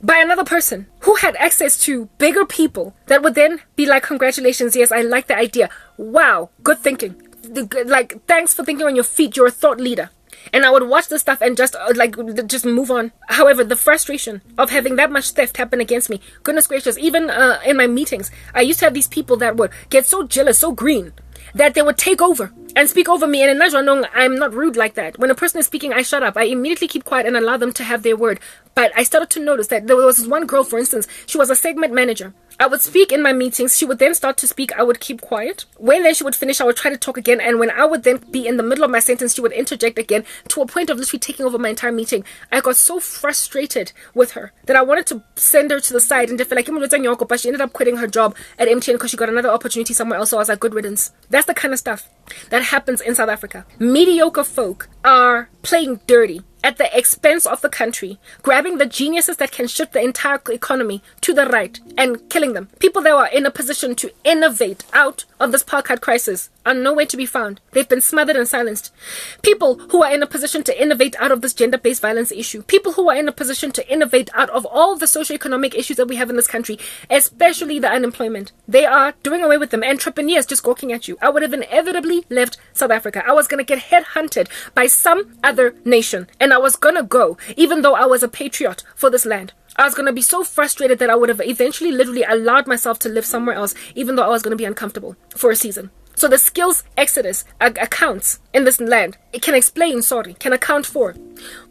by another person who had access to bigger people that would then be like, congratulations, yes, I like the idea. Wow, good thinking. Like, thanks for thinking on your feet. You're a thought leader. And I would watch this stuff and just move on. However, the frustration of having that much theft happen against me, goodness gracious, even in my meetings, I used to have these people that would get so jealous, so green, that they would take over and speak over me. And in Najwanong, I'm not rude like that. When a person is speaking, I shut up. I immediately keep quiet and allow them to have their word. But I started to notice that there was this one girl, for instance, she was a segment manager. I would speak in my meetings. She would then start to speak. I would keep quiet. When then she would finish, I would try to talk again. And when I would then be in the middle of my sentence, she would interject again, to a point of literally taking over my entire meeting. I got so frustrated with her that I wanted to send her to the side and just feel like, but she ended up quitting her job at MTN because she got another opportunity somewhere else. So I was like, good riddance. That's the kind of stuff that happens in South Africa. Mediocre folk are playing dirty at the expense of the country, grabbing the geniuses that can shift the entire economy to the right and killing them. People that are in a position to innovate out of this apartheid crisis are nowhere to be found. They've been smothered and silenced. People who are in a position to innovate out of this gender-based violence issue, people who are in a position to innovate out of all the socioeconomic issues that we have in this country, especially the unemployment, they are doing away with them. Entrepreneurs just gawking at you. I would have inevitably left South Africa. I was going to get headhunted by some other nation, and I was going to go, even though I was a patriot for this land. I was going to be so frustrated that I would have eventually literally allowed myself to live somewhere else, even though I was going to be uncomfortable for a season. So the skills exodus accounts in this land. It can account for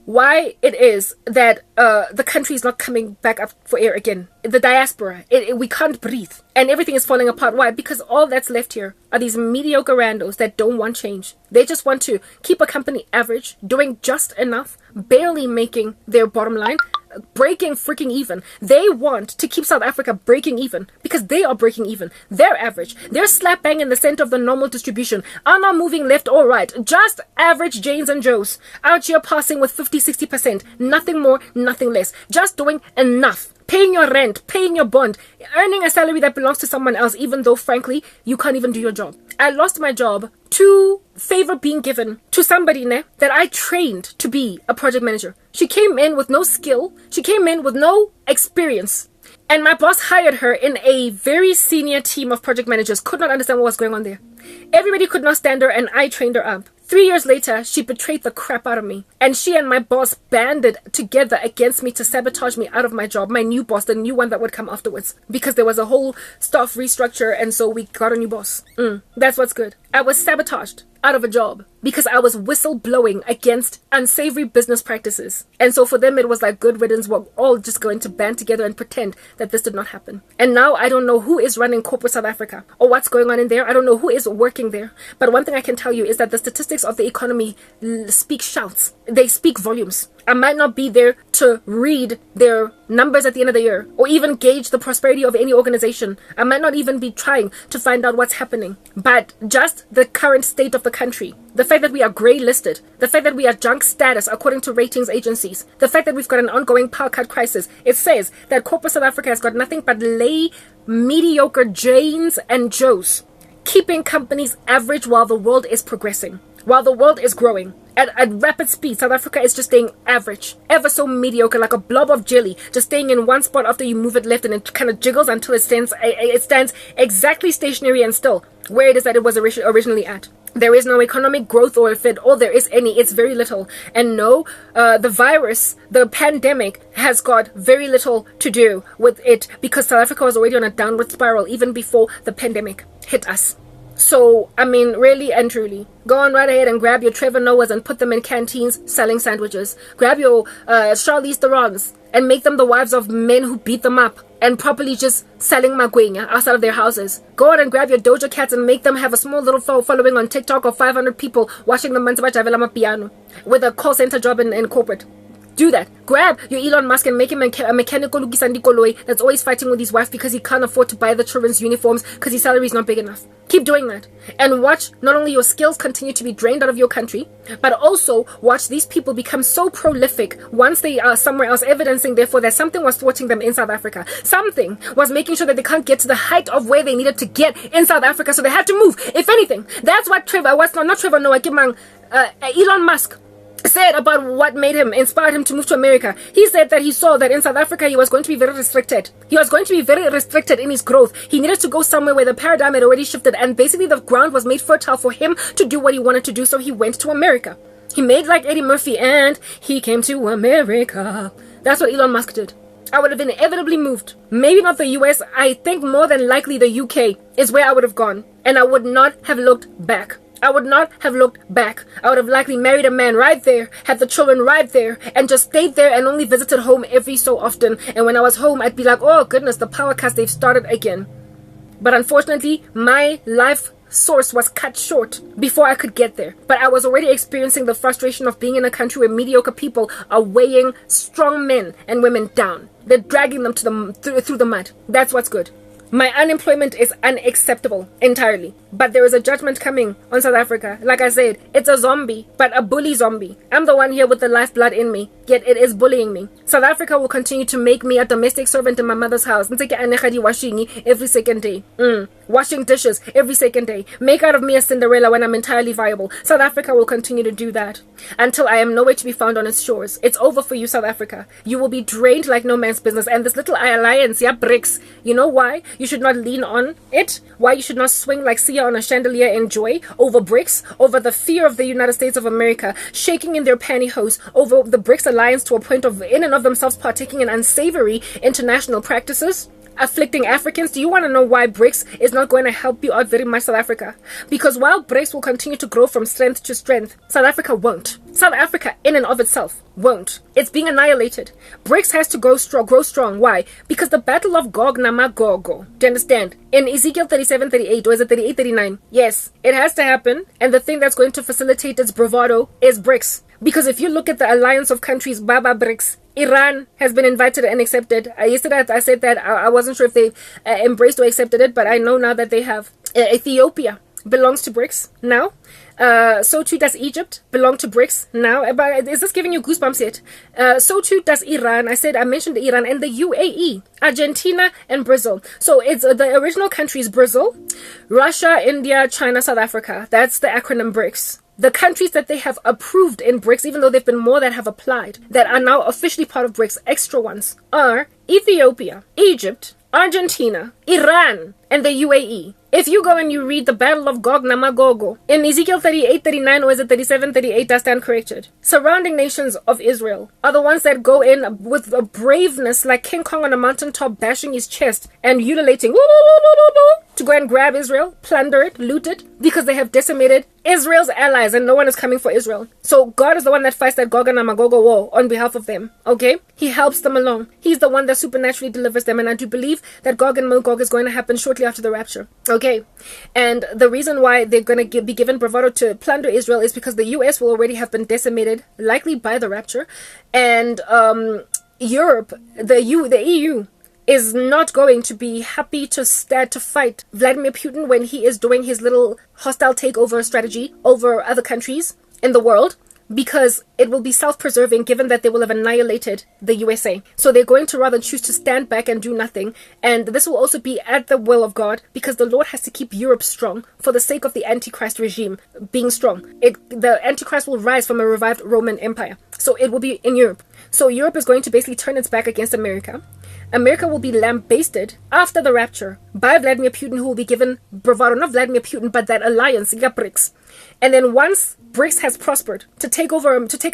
why it is that the country is not coming back up for air again. The diaspora, we can't breathe. And everything is falling apart. Why? Because all that's left here are these mediocre randos that don't want change. They just want to keep a company average, doing just enough, barely making their bottom line, breaking freaking even. They want to keep South Africa breaking even because they are breaking even. They're average. They're slap bang in the center of the normal distribution, are not moving left or right. Just average Janes and Joes out here passing with 50-60%. Nothing more, nothing less. Just doing enough. Paying your rent, paying your bond, earning a salary that belongs to someone else, even though, frankly, you can't even do your job. I lost my job to favor being given to somebody that I trained to be a project manager. She came in with no skill. She came in with no experience. And my boss hired her in a very senior team of project managers. Could not understand what was going on there. Everybody could not stand her, and I trained her up. 3 years later, she betrayed the crap out of me. And she and my boss banded together against me to sabotage me out of my job. My new boss, the new one that would come afterwards. Because there was a whole staff restructure, and so we got a new boss. That's what's good. I was sabotaged out of a job because I was whistleblowing against unsavory business practices. And so for them, it was like good riddance. We're all just going to band together and pretend that this did not happen. And now I don't know who is running corporate South Africa or what's going on in there. I don't know who is working there. But one thing I can tell you is that the statistics of the economy speak shouts. They speak volumes. I might not be there to read their numbers at the end of the year or even gauge the prosperity of any organization. I might not even be trying to find out what's happening. But just the current state of the country, the fact that we are grey listed, the fact that we are junk status according to ratings agencies, the fact that we've got an ongoing power cut crisis, it says that corporate South Africa has got nothing but lay mediocre Janes and Joes, keeping companies average while the world is progressing, while the world is growing. At rapid speed, South Africa is just staying average, ever so mediocre, like a blob of jelly, just staying in one spot after you move it left, and it kind of jiggles until it stands exactly stationary and still, where it is that it was originally at. There is no economic growth, or if all there is any, it's very little. And no, the virus, the pandemic, has got very little to do with it, because South Africa was already on a downward spiral even before the pandemic hit us. So, I mean, really and truly, go on right ahead and grab your Trevor Noahs and put them in canteens selling sandwiches. Grab your Charlize Therons and make them the wives of men who beat them up and properly just selling magwenya outside of their houses. Go out and grab your Doja Cats and make them have a small little following on TikTok of 500 people watching them piano with a call center job in corporate. Do that. Grab your Elon Musk and make him a mechanical Lugisandi Koloi that's always fighting with his wife because he can't afford to buy the children's uniforms because his salary is not big enough. Keep doing that. And watch not only your skills continue to be drained out of your country, but also watch these people become so prolific once they are somewhere else, evidencing therefore that something was thwarting them in South Africa. Something was making sure that they can't get to the height of where they needed to get in South Africa, so they had to move. If anything, that's what Elon Musk said about what inspired him to move to America. He said that he saw that in South Africa he was going to be very restricted. He was going to be very restricted in his growth. He needed to go somewhere where the paradigm had already shifted, and basically the ground was made fertile for him to do what he wanted to do, so he went to America. He made like Eddie Murphy and he came to America. That's what Elon Musk did. I would have inevitably moved. Maybe not the US. I think more than likely the UK is where I would have gone, and I would not have looked back. I would not have looked back. I would have likely married a man right there, had the children right there, and just stayed there and only visited home every so often. And when I was home, I'd be like, oh goodness, the power cuts, they've started again. But unfortunately, my life source was cut short before I could get there. But I was already experiencing the frustration of being in a country where mediocre people are weighing strong men and women down. They're dragging them to through the mud. That's what's good. My unemployment is unacceptable entirely. But there is a judgment coming on South Africa. Like I said, it's a zombie, but a bully zombie. I'm the one here with the lifeblood in me, yet it is bullying me. South Africa will continue to make me a domestic servant in my mother's house. Every second day. Washing dishes every second day. Make out of me a Cinderella when I'm entirely viable. South Africa will continue to do that until I am nowhere to be found on its shores. It's over for you, South Africa. You will be drained like no man's business. And this little alliance, BRICS, you know why you should not lean on it? Why you should not swing like Sia on a chandelier in joy over BRICS, over the fear of the United States of America shaking in their pantyhose over the BRICS alliance to a point of in and of themselves partaking in unsavory international practices, afflicting Africans. Do you want to know why BRICS is not going to help you out very much, South Africa? Because while BRICS will continue to grow from strength to strength, South Africa won't. South Africa in and of itself won't. It's being annihilated. BRICS has to grow strong. Why? Because the battle of Gog na Magog. Do you understand? In Ezekiel 37:38, or is it 38:39? Yes, it has to happen. And the thing that's going to facilitate its bravado is BRICS. Because if you look at the alliance of countries, Baba BRICS, Iran has been invited and accepted. Yesterday I said that I wasn't sure if they embraced or accepted it, but I know now that they have. Ethiopia belongs to BRICS now. So too does Egypt belong to BRICS now. But is this giving you goosebumps yet? So too does Iran. I mentioned Iran and the UAE, Argentina and Brazil. So it's the original countries: Brazil, Russia, India, China, South Africa. That's the acronym BRICS. The countries that they have approved in BRICS, even though there have been more that have applied, that are now officially part of BRICS, extra ones, are Ethiopia, Egypt, Argentina, Iran, and the UAE. If you go and you read the Battle of Gog na Magog in Ezekiel 38:39, or is it 37:38, I stand corrected. Surrounding nations of Israel are the ones that go in with a braveness like King Kong on a mountaintop, bashing his chest and ululating to go and grab Israel, plunder it, loot it, because they have decimated Israel's allies and no one is coming for Israel. So God is the one that fights that Gog and Magog war on behalf of them. Okay? He helps them along. He's the one that supernaturally delivers them, and I do believe that Gog and Magog is going to happen shortly after the rapture. Okay? And the reason why they're going to be given bravado to plunder Israel is because the US will already have been decimated, likely by the rapture, and Europe, the EU, is not going to be happy to fight Vladimir Putin when he is doing his little hostile takeover strategy over other countries in the world, because it will be self-preserving given that they will have annihilated the USA. So they're going to rather choose to stand back and do nothing. And this will also be at the will of God, because the Lord has to keep Europe strong for the sake of the Antichrist regime being strong. The Antichrist will rise from a revived Roman Empire. So it will be in Europe. So Europe is going to basically turn its back against America. America will be lambasted after the rapture by Vladimir Putin, who will be given bravado, not Vladimir Putin, but that alliance, BRICS. And then once BRICS has prospered to take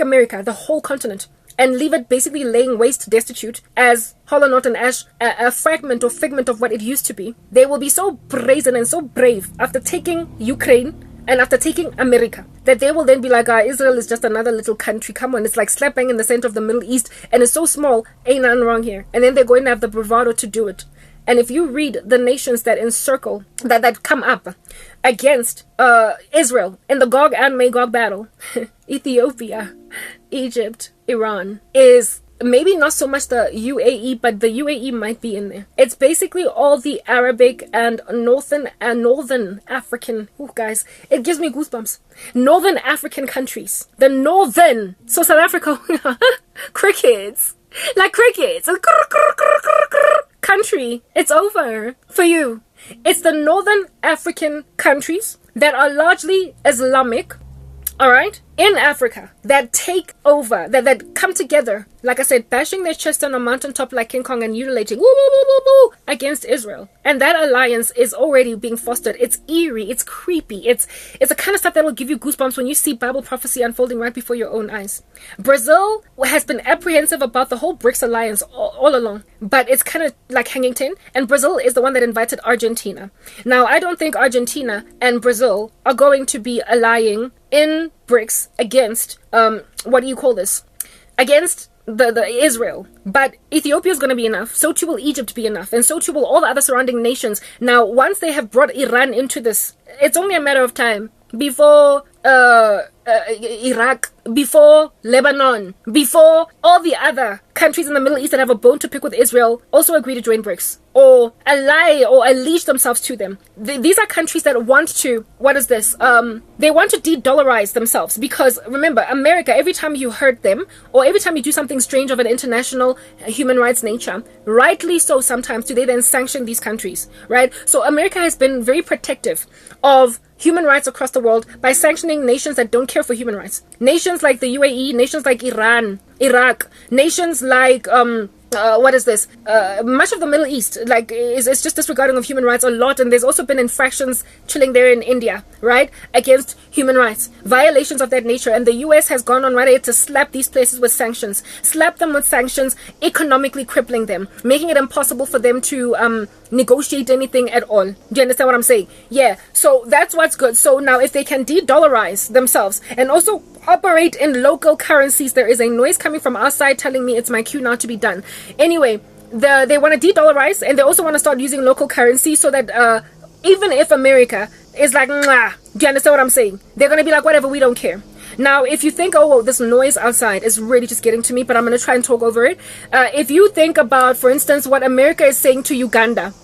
America, the whole continent, and leave it basically laying waste, destitute, as hollow knot and ash, a fragment or figment of what it used to be, they will be so brazen and so brave after taking Ukraine and after taking America, that they will then be like, Israel is just another little country. Come on, it's like slap bang in the center of the Middle East, and it's so small, ain't nothing wrong here. And then they're going to have the bravado to do it. And if you read the nations that encircle, that come up against Israel in the Gog and Magog battle, Ethiopia, Egypt, Iran, is maybe not so much the UAE, but the UAE might be in there. It's basically all the Arabic and northern African, guys, it gives me goosebumps. Northern African countries. The northern, so South Africa, crickets, like crickets, country, it's over for you. It's the northern African countries that are largely Islamic, all right, in Africa, that take over, that come together, like I said, bashing their chest on a mountaintop like King Kong and mutilating woo, woo, woo, woo, woo, against Israel. And that alliance is already being fostered. It's eerie, it's creepy, it's the kind of stuff that will give you goosebumps when you see Bible prophecy unfolding right before your own eyes. Brazil has been apprehensive about the whole BRICS alliance all along, but it's kind of like hanging tin, and Brazil is the one that invited Argentina. Now, I don't think Argentina and Brazil are going to be allying in BRICS against against the Israel, but Ethiopia is going to be enough. So too will Egypt be enough, and so too will all the other surrounding nations. Now, once they have brought Iran into this, it's only a matter of time before Iraq, before Lebanon, before all the other countries in the Middle East that have a bone to pick with Israel also agree to join BRICS or ally or unleash themselves to them. These are countries that want to, they want to de-dollarize themselves, because remember, America, every time you hurt them or every time you do something strange of an international human rights nature, rightly so sometimes do they then sanction these countries, right? So America has been very protective of human rights across the world by sanctioning nations that don't care for human rights. Nations like the UAE, nations like Iran, Iraq, nations like much of the Middle East, like, is just disregarding of human rights a lot. And there's also been infractions chilling there in India, right, against human rights, violations of that nature. And the US has gone on right ahead to slap these places with sanctions, economically crippling them, making it impossible for them to negotiate anything at all. Do you understand what I'm saying? Yeah, so that's what's good. So now if they can de-dollarize themselves and also operate in local currencies, there is a noise coming from our side telling me it's my cue now to be done. Anyway, they want to de-dollarize, and they also want to start using local currency so that even if America is like, nah, do you understand what I'm saying? They're going to be like, whatever, we don't care. Now, if you think, this noise outside is really just getting to me, but I'm going to try and talk over it. If you think about, for instance, what America is saying to Uganda,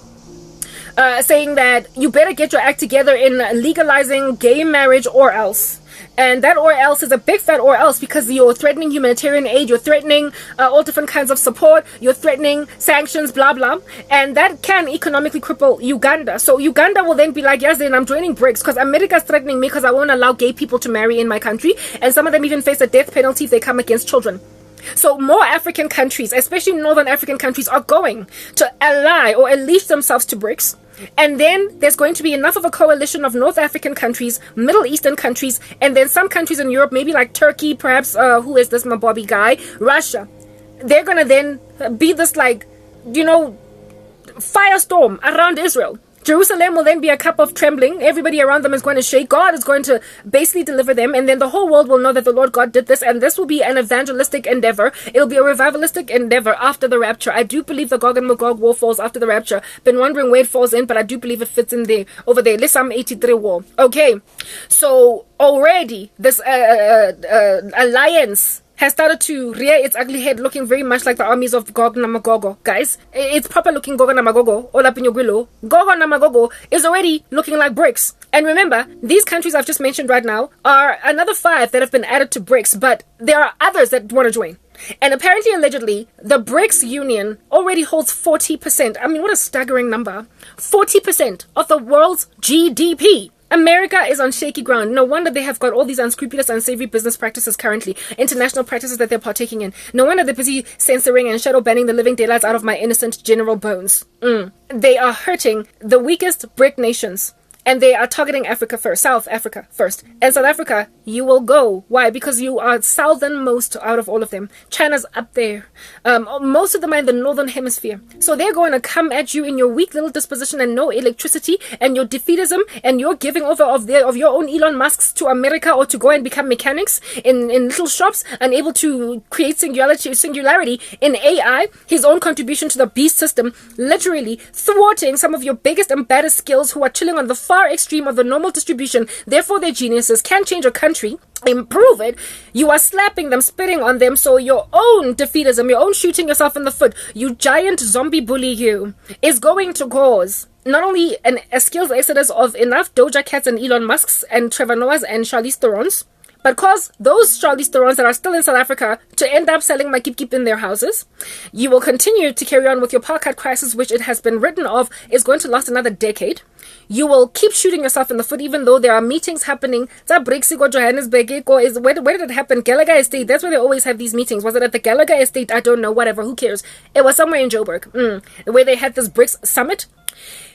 saying that you better get your act together in legalizing gay marriage or else. And that or else is a big fat or else, because you're threatening humanitarian aid, you're threatening all different kinds of support, you're threatening sanctions, blah, blah. And that can economically cripple Uganda. So Uganda will then be like, yes, then I'm joining BRICS because America's threatening me because I won't allow gay people to marry in my country. And some of them even face a death penalty if they come against children. So more African countries, especially Northern African countries, are going to ally or unleash themselves to BRICS. And then there's going to be enough of a coalition of North African countries, Middle Eastern countries, and then some countries in Europe, maybe like Turkey, perhaps, who is this, my Bobby guy? Russia. They're going to then be this, like, firestorm around Israel. Jerusalem will then be a cup of trembling. Everybody around them is going to shake. God is going to basically deliver them. And then the whole world will know that the Lord God did this. And this will be an evangelistic endeavor. It'll be a revivalistic endeavor after the rapture. I do believe the Gog and Magog war falls after the rapture. Been wondering where it falls in, but I do believe it fits in there, over there. Psalm 83 war. Okay. So already this alliance has started to rear its ugly head, looking very much like the armies of Gog and Magog. Guys, it's proper looking Gog and Magog, all up in your grillo. Gog and Magog is already looking like BRICS. And remember, these countries I've just mentioned right now are another 5 that have been added to BRICS, but there are others that want to join. And apparently, allegedly, the BRICS Union already holds 40%. I mean, what a staggering number. 40% of the world's GDP. America is on shaky ground. No wonder they have got all these unscrupulous, unsavory business practices currently, international practices that they're partaking in. No wonder they're busy censoring and shadow banning the living daylights out of my innocent general bones. They are hurting the weakest BRIC nations. And they are targeting Africa first, South Africa first. And South Africa, you will go. Why? Because you are southernmost out of all of them. China's up there. Most of them are in the northern hemisphere. So they're going to come at you in your weak little disposition and no electricity and your defeatism and your giving over of your own Elon Musks to America or to go and become mechanics in little shops, unable to create singularity in AI, his own contribution to the beast system, literally thwarting some of your biggest and baddest skills who are chilling on the far extreme of the normal distribution. Therefore their geniuses can change a country, improve it. You are slapping them, spitting on them. So your own defeatism, your own shooting yourself in the foot, you giant zombie bully, you is going to cause not only a skills exodus of enough Doja Cats and Elon Musks and Trevor Noahs and Charlize Therons, but cause those Charlize Therons that are still in South Africa to end up selling my keep in their houses. You will continue to carry on with your apartheid crisis, which it has been written of is going to last another decade. You will keep shooting yourself in the foot, even though there are meetings happening. Johannesburg, where did it happen? Gallagher Estate. That's where they always have these meetings. Was it at the Gallagher Estate? I don't know. Whatever. Who cares? It was somewhere in Joburg, where they had this BRICS summit.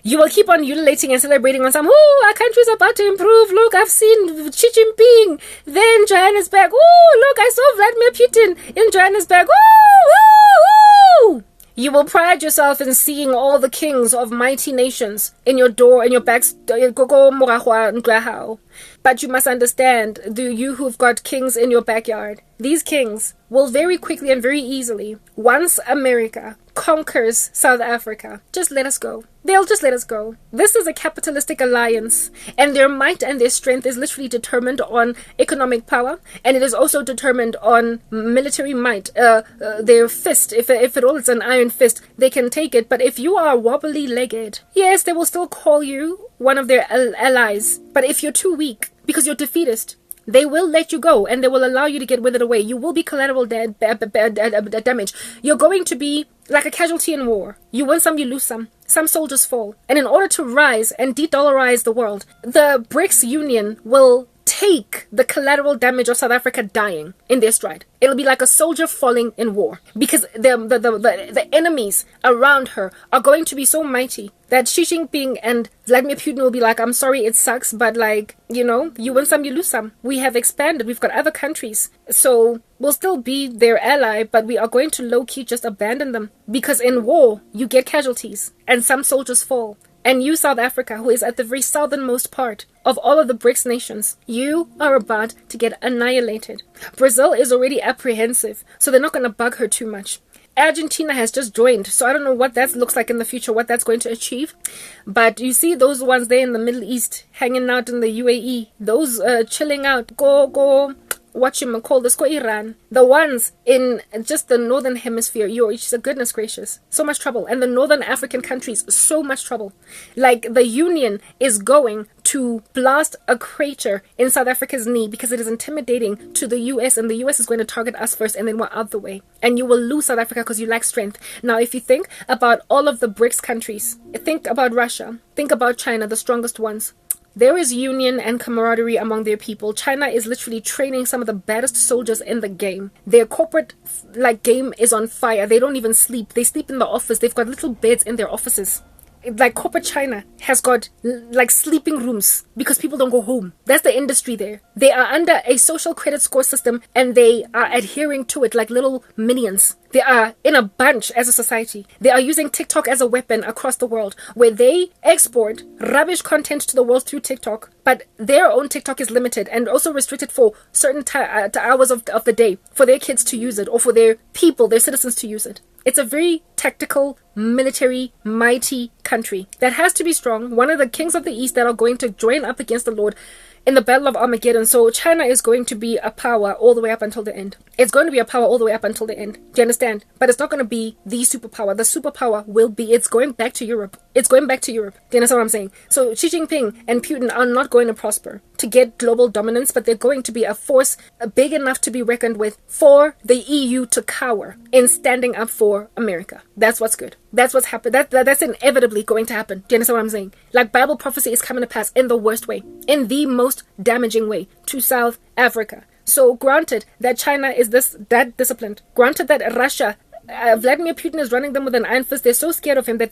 You will keep on ululating and celebrating on some, our country's about to improve. Look, I've seen Xi Jinping there in Johannesburg. Look, I saw Vladimir Putin in Johannesburg. You will pride yourself in seeing all the kings of mighty nations in your door, in your backs. But you must understand, you who've got kings in your backyard, these kings will very quickly and very easily, once America conquers South Africa, just let us go. They'll just let us go. This is a capitalistic alliance, and their might and their strength is literally determined on economic power, and it is also determined on military might. Their fist, if at all it's an iron fist, they can take it. But if you are wobbly-legged, yes, they will still call you one of their allies. But if you're too weak, because you're defeatist, they will let you go and they will allow you to get withered away. You will be collateral damage. You're going to be like a casualty in war. You win some, you lose some. Some soldiers fall. And in order to rise and de-dollarize the world, the BRICS Union will take the collateral damage of South Africa dying in their stride. It'll be like a soldier falling in war, because the enemies around her are going to be so mighty that Xi Jinping and Vladimir Putin will be like, I'm sorry, it sucks, but you win some, you lose some. We have expanded. We've got other countries. So we'll still be their ally, but we are going to low-key just abandon them, because in war, you get casualties and some soldiers fall. And you, South Africa, who is at the very southernmost part of all of the BRICS nations, you are about to get annihilated. Brazil is already apprehensive, so they're not going to bug her too much. Argentina has just joined, so I don't know what that looks like in the future, what that's going to achieve. But you see those ones there in the Middle East, hanging out in the UAE, those chilling out, go Iran. The ones in just the northern hemisphere, goodness gracious, so much trouble. And the northern African countries, so much trouble. Like the Union is going to blast a crater in South Africa's knee because it is intimidating to the US, and the US is going to target us first, and then we're out the way. And you will lose South Africa because you lack strength. Now, if you think about all of the BRICS countries, think about Russia, think about China, the strongest ones. There is union and camaraderie among their people. China is literally training some of the baddest soldiers in the game. Their corporate game is on fire. They don't even sleep. They sleep in the office. They've got little beds in their offices. Like corporate China has got sleeping rooms because people don't go home. That's the industry there. They are under a social credit score system and they are adhering to it like little minions. They are in a bunch as a society. They are using TikTok as a weapon across the world, where they export rubbish content to the world through TikTok, but their own TikTok is limited and also restricted for certain hours of the day for their kids to use it, or for their people, their citizens to use it. It's a very tactical, military, mighty country that has to be strong. One of the kings of the East that are going to join up against the Lord in the Battle of Armageddon. So China is going to be a power all the way up until the end. It's going to be a power all the way up until the end. Do you understand? But it's not going to be the superpower. The superpower will be, it's going back to Europe. It's going back to Europe. Do you understand what I'm saying? So Xi Jinping and Putin are not going to prosper. to get global dominance, but they're going to be a force big enough to be reckoned with for the EU to cower in standing up for America. That's what's good. That's what's happened. That's inevitably going to happen. Do you understand what I'm saying? Like, Bible prophecy is coming to pass in the worst way, in the most damaging way to South Africa. So granted that China is that disciplined, granted that Russia, Vladimir Putin is running them with an iron fist. They're so scared of him that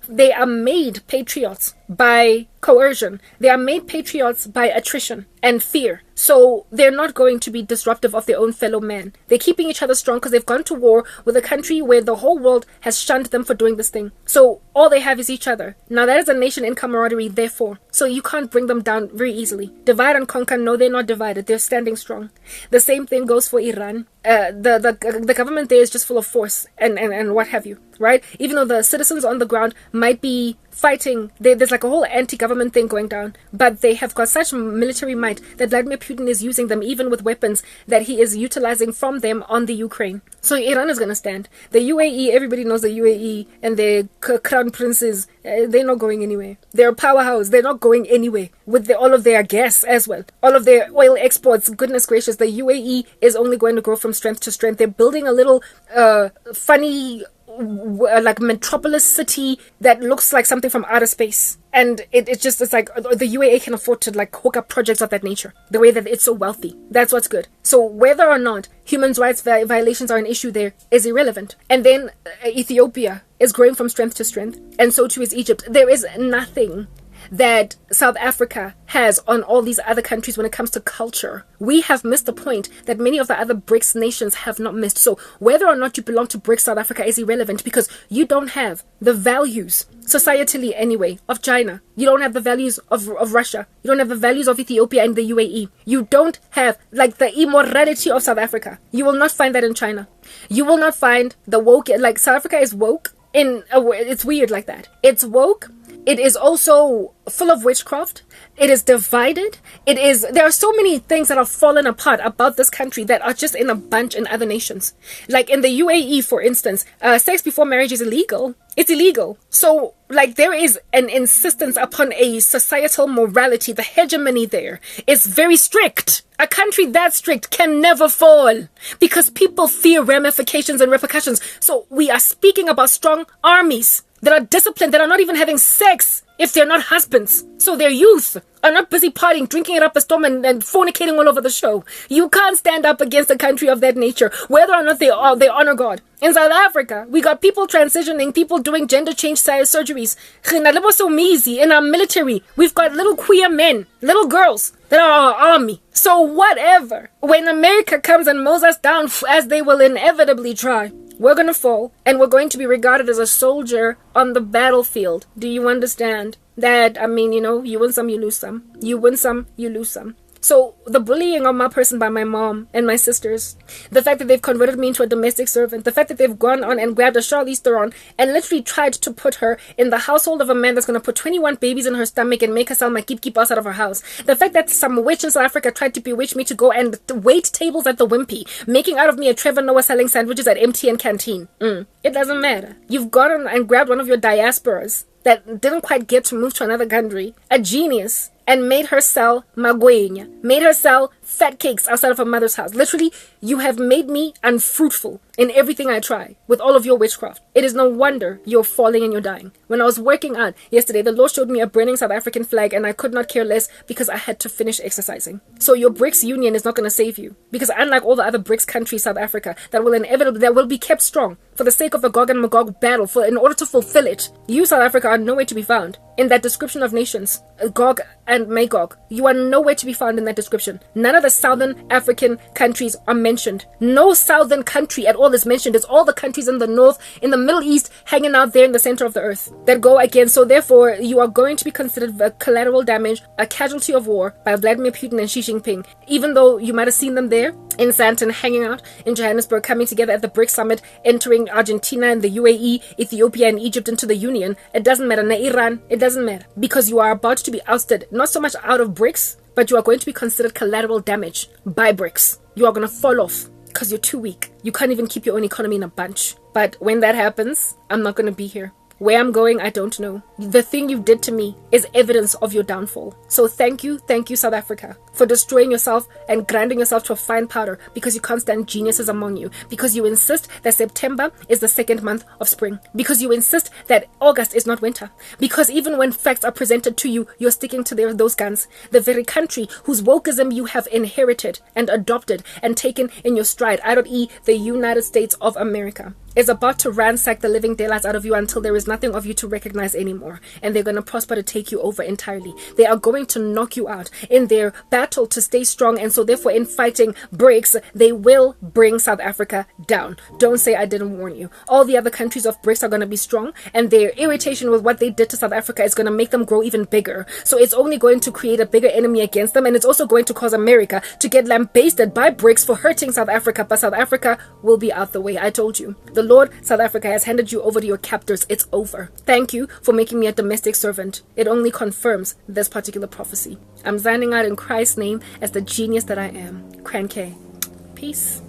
they are made patriots by coercion. They are made patriots by attrition and fear. So they're not going to be disruptive of their own fellow man. They're keeping each other strong because they've gone to war with a country where the whole world has shunned them for doing this thing. So all they have is each other. Now that is a nation in camaraderie, therefore. So you can't bring them down very easily. Divide and conquer, no, they're not divided. They're standing strong. The same thing goes for Iran. The government there is just full of force and what have you, right? Even though the citizens on the ground might be fighting, there's like a whole anti-government thing going down, but they have got such military might that Vladimir Putin is using them even with weapons that he is utilizing from them on the Ukraine. So Iran is going to stand. The UAE, everybody knows the UAE and their crown princes, they're not going anywhere. They're a powerhouse. They're not going anywhere with all of their gas as well. All of their oil exports, goodness gracious, the UAE is only going to grow from strength to strength. They're building a little funny like metropolis city that looks like something from outer space, and it's like the UAE can afford to like hook up projects of that nature, the way that it's so wealthy. That's what's good. So whether or not human rights violations are an issue there is irrelevant. And then Ethiopia is growing from strength to strength, and so too is Egypt. There is nothing that South Africa has on all these other countries when it comes to culture. We have missed the point that many of the other BRICS nations have not missed. So whether or not you belong to BRICS South Africa is irrelevant, because you don't have the values, societally anyway, of China. You don't have the values of Russia. You don't have the values of Ethiopia and the UAE. You don't have like the immorality of South Africa. You will not find that in China. You will not find the woke, like South Africa is woke in a way. It's weird like that. It's woke. It is also full of witchcraft. It is divided. There are so many things that are fallen apart about this country that are just in a bunch in other nations. Like in the UAE, for instance, sex before marriage is illegal. It's illegal. So, like, there is an insistence upon a societal morality. The hegemony there is very strict. A country that strict can never fall because people fear ramifications and repercussions. So we are speaking about strong armies that are disciplined, that are not even having sex if they're not husbands. So their youth are not busy partying, drinking it up a storm and fornicating all over the show. You can't stand up against a country of that nature, whether or not they honor God. In South Africa, we got people transitioning, people doing gender change surgeries. In our military, we've got little queer men, little girls that are our army. So whatever, when America comes and mows us down, as they will inevitably try, we're going to fall, and we're going to be regarded as a soldier on the battlefield. Do you understand? That, I mean, you win some, you lose some. You win some, you lose some. So the bullying of my person by my mom and my sisters, the fact that they've converted me into a domestic servant, the fact that they've gone on and grabbed a Charlize Theron and literally tried to put her in the household of a man that's going to put 21 babies in her stomach and make her sell my keep us out of her house. The fact that some witch in South Africa tried to bewitch me to go and wait tables at the Wimpy, making out of me a Trevor Noah selling sandwiches at MTN Canteen. It doesn't matter. You've gone on and grabbed one of your diasporas that didn't quite get to move to another country, a genius, and made her sell magwenya, made her sell fat cakes outside of her mother's house. Literally, you have made me unfruitful in everything I try with all of your witchcraft. It is no wonder you're falling and you're dying. When I was working out yesterday, the Lord showed me a burning South African flag, and I could not care less because I had to finish exercising. So your BRICS union is not going to save you, because unlike all the other BRICS countries, South Africa, that will be kept strong for the sake of the Gog and Magog battle, in order to fulfill it, you, South Africa, are nowhere to be found in that description of nations, Gog and Magog. You are nowhere to be found in that description. None of the Southern African countries are mentioned. No Southern country at all is mentioned. It's all the countries in the North, in the Middle East, hanging out there in the center of the earth that go against. So therefore, you are going to be considered a collateral damage, a casualty of war by Vladimir Putin and Xi Jinping. Even though you might have seen them there in Sandton, hanging out in Johannesburg, coming together at the BRICS summit, entering Argentina and the UAE, Ethiopia and Egypt into the union. It doesn't matter. Iran, it doesn't matter, because you are about to be ousted, not so much out of BRICS, but you are going to be considered collateral damage by BRICS. You are going to fall off because you're too weak. You can't even keep your own economy in a bunch. But when that happens, I'm not going to be here. Where I'm going, I don't know. The thing you did to me is evidence of your downfall. So thank you, South Africa, for destroying yourself and grinding yourself to a fine powder because you can't stand geniuses among you, because you insist that September is the second month of spring, because you insist that August is not winter, because even when facts are presented to you, you're sticking to those guns. The very country whose wokeism you have inherited and adopted and taken in your stride, i.e. the United States of America, is about to ransack the living daylights out of you until there is nothing of you to recognize anymore. And they're going to prosper to take you over entirely. They are going to knock you out in their battle to stay strong. And so therefore in fighting BRICS, they will bring South Africa down. Don't say I didn't warn you. All the other countries of BRICS are going to be strong, and their irritation with what they did to South Africa is going to make them grow even bigger. So it's only going to create a bigger enemy against them, and it's also going to cause America to get lambasted by BRICS for hurting South Africa. But South Africa will be out the way. I told you. The Lord, South Africa, has handed you over to your captors. It's over. Thank you for making me a domestic servant. It only confirms this particular prophecy. I'm signing out in Christ's name as the genius that I am. Cran K. Peace.